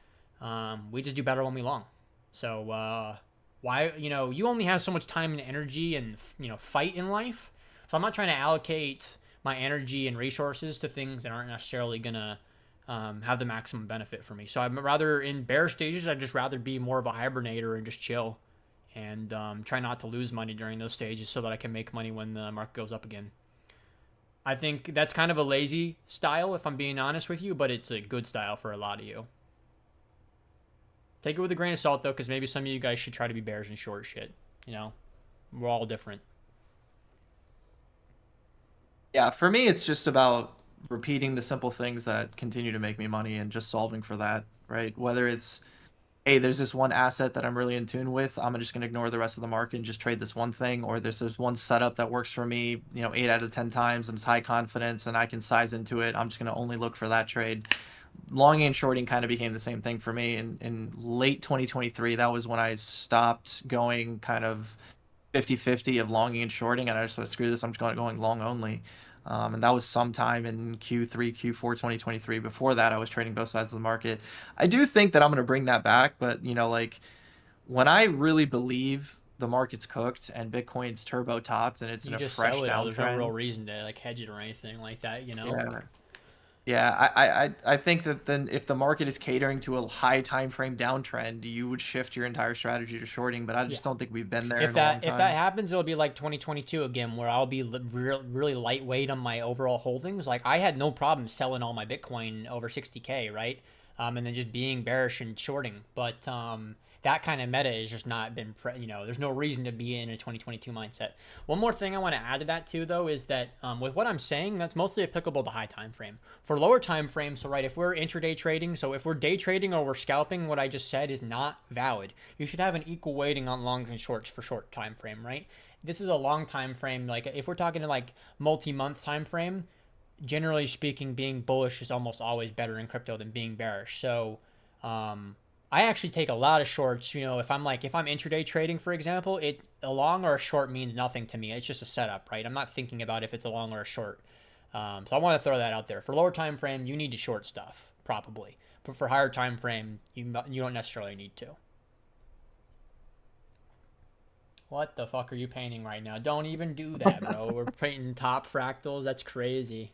we just do better when we long. So why, you only have so much time and energy and, fight in life. So I'm not trying to allocate my energy and resources to things that aren't necessarily going to have the maximum benefit for me. So I'm rather in bear stages, I'd just rather be more of a hibernator and just chill. And try not to lose money during those stages so that I can make money when the market goes up again. I think that's kind of a lazy style, if I'm being honest with you, but it's a good style for a lot of you. Take it with a grain of salt, though, because maybe some of you guys should try to be bears and short shit. We're all different. Yeah, for me, it's just about repeating the simple things that continue to make me money and just solving for that, right? Whether it's, hey, there's this one asset that I'm really in tune with, I'm just going to ignore the rest of the market and just trade this one thing. Or there's this one setup that works for me, 8 out of 10 times, and it's high confidence and I can size into it. I'm just going to only look for that trade. Longing and shorting kind of became the same thing for me. In late 2023, that was when I stopped going kind of 50-50 of longing and shorting. And I just said, screw this, I'm just going long only. And that was sometime in Q3, Q4 2023. Before that, I was trading both sides of the market. I do think that I'm going to bring that back, but when I really believe the market's cooked and Bitcoin's turbo topped and it's in a fresh downtrend, there's no real reason to hedge it or anything like that, Yeah, I think that then if the market is catering to a high time frame downtrend, you would shift your entire strategy to shorting. But I just don't think we've been there in a long time. If that happens, it'll be like 2022 again, where I'll be really lightweight on my overall holdings. Like I had no problem selling all my Bitcoin over 60K, right? And then just being bearish and shorting. But that kind of meta has just not been, there's no reason to be in a 2022 mindset. One more thing I want to add to that too, though, is that with what I'm saying, that's mostly applicable to high time frame. For lower time frames, so right, if we're intraday trading, so if we're day trading or we're scalping, what I just said is not valid. You should have an equal weighting on longs and shorts for short time frame, right? This is a long time frame. Like if we're talking like multi-month time frame, generally speaking, being bullish is almost always better in crypto than being bearish. So, I actually take a lot of shorts. If I'm intraday trading, for example, a long or a short means nothing to me. It's just a setup, right? I'm not thinking about if it's a long or a short. So I want to throw that out there. For lower time frame, you need to short stuff, probably. But for higher time frame, you don't necessarily need to. What the fuck are you painting right now? Don't even do that, bro. We're painting top fractals. That's crazy.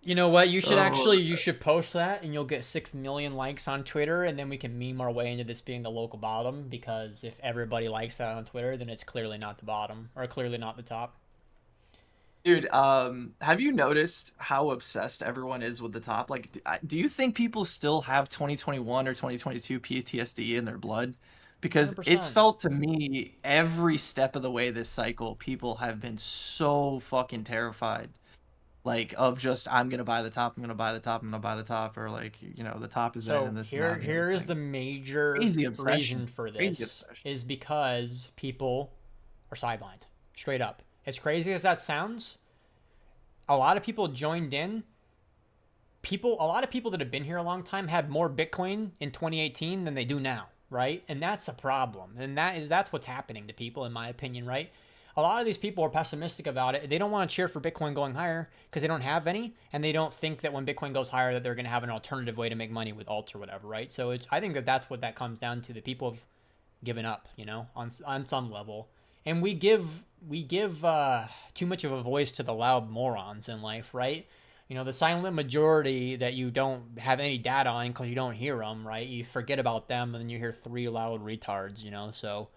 You know what? You should post that and you'll get 6 million likes on Twitter, and then we can meme our way into this being the local bottom, because if everybody likes that on Twitter, then it's clearly not the bottom, or clearly not the top. Dude, have you noticed how obsessed everyone is with the top? Like, do you think people still have 2021 or 2022 PTSD in their blood? Because 100%. it's felt to me every step of the way this cycle, people have been so fucking terrified. Like, of just, I'm going to buy the top, I'm going to buy the top, I'm going to buy the top, or like, the top is in and this and that. Here is the major reason for Crazy this, obsession. is because people are sidelined, straight up. As crazy as that sounds, a lot of people joined in. A lot of people that have been here a long time had more Bitcoin in 2018 than they do now, right? And that's a problem. And that's what's happening to people, in my opinion, right? A lot of these people are pessimistic about it. They don't want to cheer for Bitcoin going higher because they don't have any, and they don't think that when Bitcoin goes higher that they're going to have an alternative way to make money with alts or whatever, right? So I think that's what that comes down to. The people have given up, on some level. And we give too much of a voice to the loud morons in life, right? You know, the silent majority that you don't have any data on because you don't hear them, right? You forget about them and then you hear three loud retards, you know? So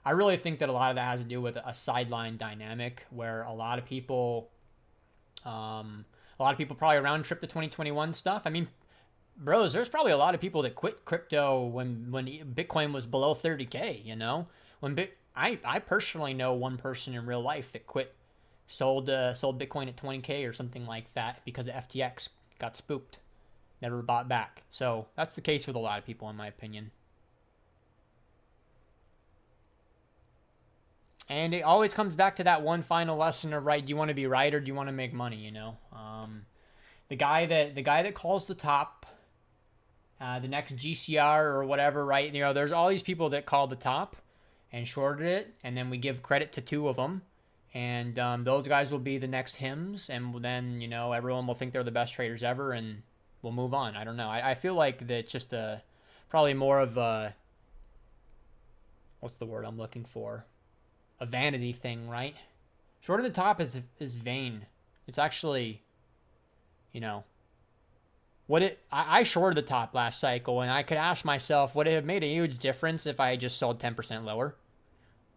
I really think that a lot of that has to do with a sideline dynamic where a lot of people probably round trip the 2021 stuff. I mean, bros, there's probably a lot of people that quit crypto when Bitcoin was below 30K, you know? I personally know one person in real life that sold Bitcoin at 20K or something like that because the FTX got spooked, never bought back. So that's the case with a lot of people, in my opinion. And it always comes back to that one final lesson of, right, do you want to be right or do you want to make money, you know? The guy that calls the top, the next GCR or whatever, right? You know, there's all these people that call the top and shorted it, and then we give credit to two of them. And those guys will be the next hymns, and then, you know, everyone will think they're the best traders ever, and we'll move on. I don't know. I feel like that's just probably more of a, what's the word I'm looking for? A vanity thing, right? Short of the top is vain. It's actually, you know, I shorted the top last cycle, and I could ask myself, would it have made a huge difference if I had just sold 10% lower?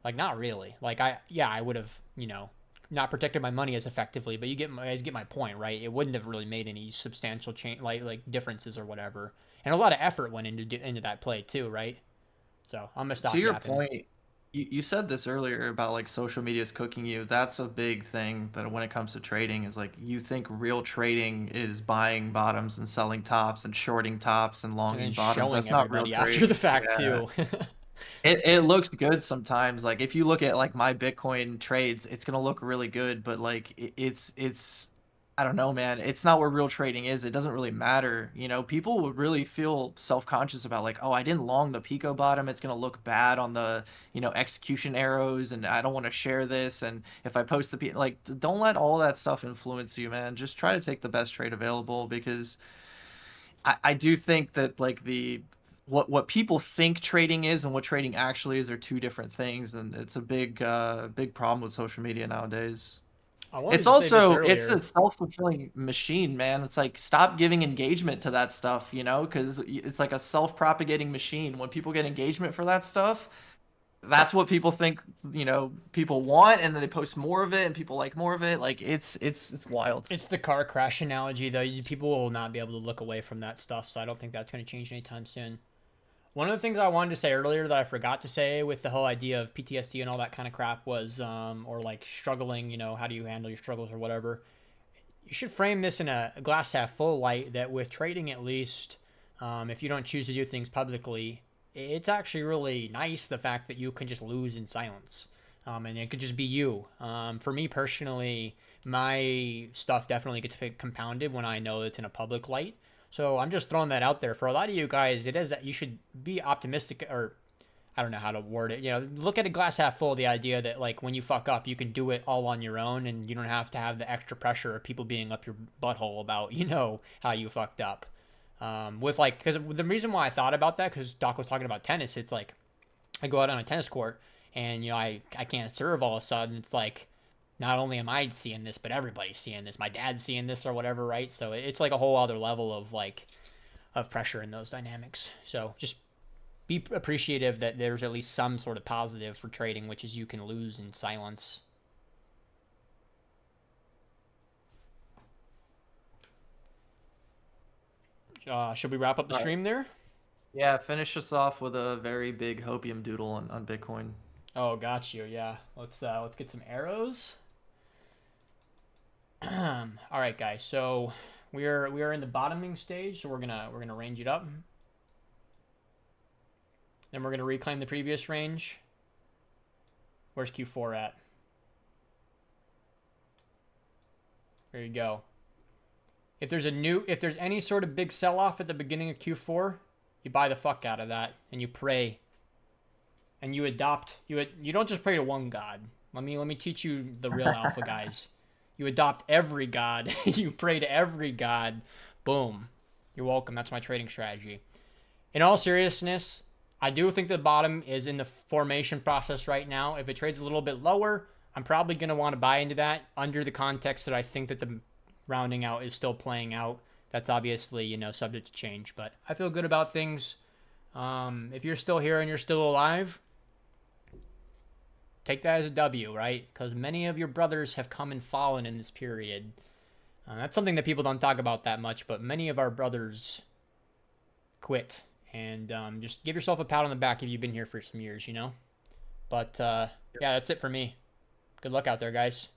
Like, not really. Like, I would have, you know, not protected my money as effectively, but you guys get my point, right? It wouldn't have really made any substantial change, like differences or whatever. And a lot of effort went into that play too, right? So I'm gonna stop. To your point, you said this earlier about like social media is cooking you. That's a big thing that when it comes to trading is like you think real trading is buying bottoms and selling tops and shorting tops and longing and bottoms. showing That's not real everybody after trading. the fact Yeah. too. It looks good sometimes. Like if you look at like my Bitcoin trades, it's gonna look really good, but like it's I don't know, man. It's not what real trading is. It doesn't really matter. You know, people would really feel self-conscious about like, oh, I didn't long the Pico bottom. It's gonna look bad on the, you know, execution arrows, and I don't want to share this. And if I post like, don't let all that stuff influence you, man. Just try to take the best trade available because I do think that like what people think trading is and what trading actually is are two different things, and it's a big problem with social media nowadays. I wanted It's to say this also it's earlier. a self-fulfilling machine, man. It's like stop giving engagement to that stuff, you know, because it's like a self-propagating machine. When people get engagement for that stuff, that's what people think, you know, people want, and then they post more of it, and people like more of it. Like it's wild. It's the car crash analogy, though. People will not be able to look away from that stuff, so I don't think that's going to change anytime soon. One of the things I wanted to say earlier that I forgot to say with the whole idea of PTSD and all that kind of crap was, or like struggling, you know, how do you handle your struggles or whatever. You should frame this in a glass half full light that with trading, at least, if you don't choose to do things publicly, it's actually really nice the fact that you can just lose in silence. And it could just be you. For me personally, my stuff definitely gets compounded when I know it's in a public light. So I'm just throwing that out there. For a lot of you guys, it is that you should be optimistic, or I don't know how to word it. You know, look at a glass half full, the idea that like when you fuck up, you can do it all on your own and you don't have to have the extra pressure of people being up your butthole about, you know, how you fucked up. With like, because the reason why I thought about that, because Doc was talking about tennis, it's like I go out on a tennis court and, you know, I can't serve all of a sudden. It's like, not only am I seeing this, but everybody's seeing this. My dad's seeing this or whatever, right? So it's like a whole other level of like of pressure in those dynamics. So just be appreciative that there's at least some sort of positive for trading, which is you can lose in silence. Should we wrap up the stream there? Yeah, finish us off with a very big hopium doodle on Bitcoin. Oh, got you. Yeah, let's get some arrows. All right, guys. So we are in the bottoming stage, so we're gonna range it up. Then we're gonna reclaim the previous range. Where's Q4 at? There you go. If there's any sort of big sell-off at the beginning of Q4, you buy the fuck out of that and you pray. And you adopt. You don't just pray to one god. Let me teach you the real alpha guys. You adopt every god. You pray to every god. Boom. You're welcome. That's my trading strategy. In all seriousness, I do think the bottom is in the formation process right now. If it trades a little bit lower, I'm probably going to want to buy into that under the context that I think that the rounding out is still playing out. That's obviously, you know, subject to change, but I feel good about things. If you're still here and you're still alive, take that as a W, right? Because many of your brothers have come and fallen in this period. That's something that people don't talk about that much, but many of our brothers quit. And just give yourself a pat on the back if you've been here for some years, you know? But yeah, that's it for me. Good luck out there, guys.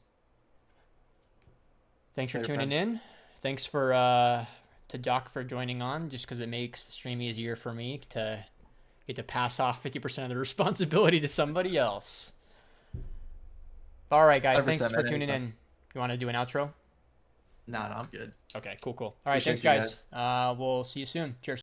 Thanks for tuning in. Thanks for to Doc for joining on, just because it makes the stream easier for me to get to pass off 50% of the responsibility to somebody else. All right, guys. Thanks for tuning in. You want to do an outro? No, I'm good. Okay, cool. All right, Appreciate thanks, guys. We'll see you soon. Cheers.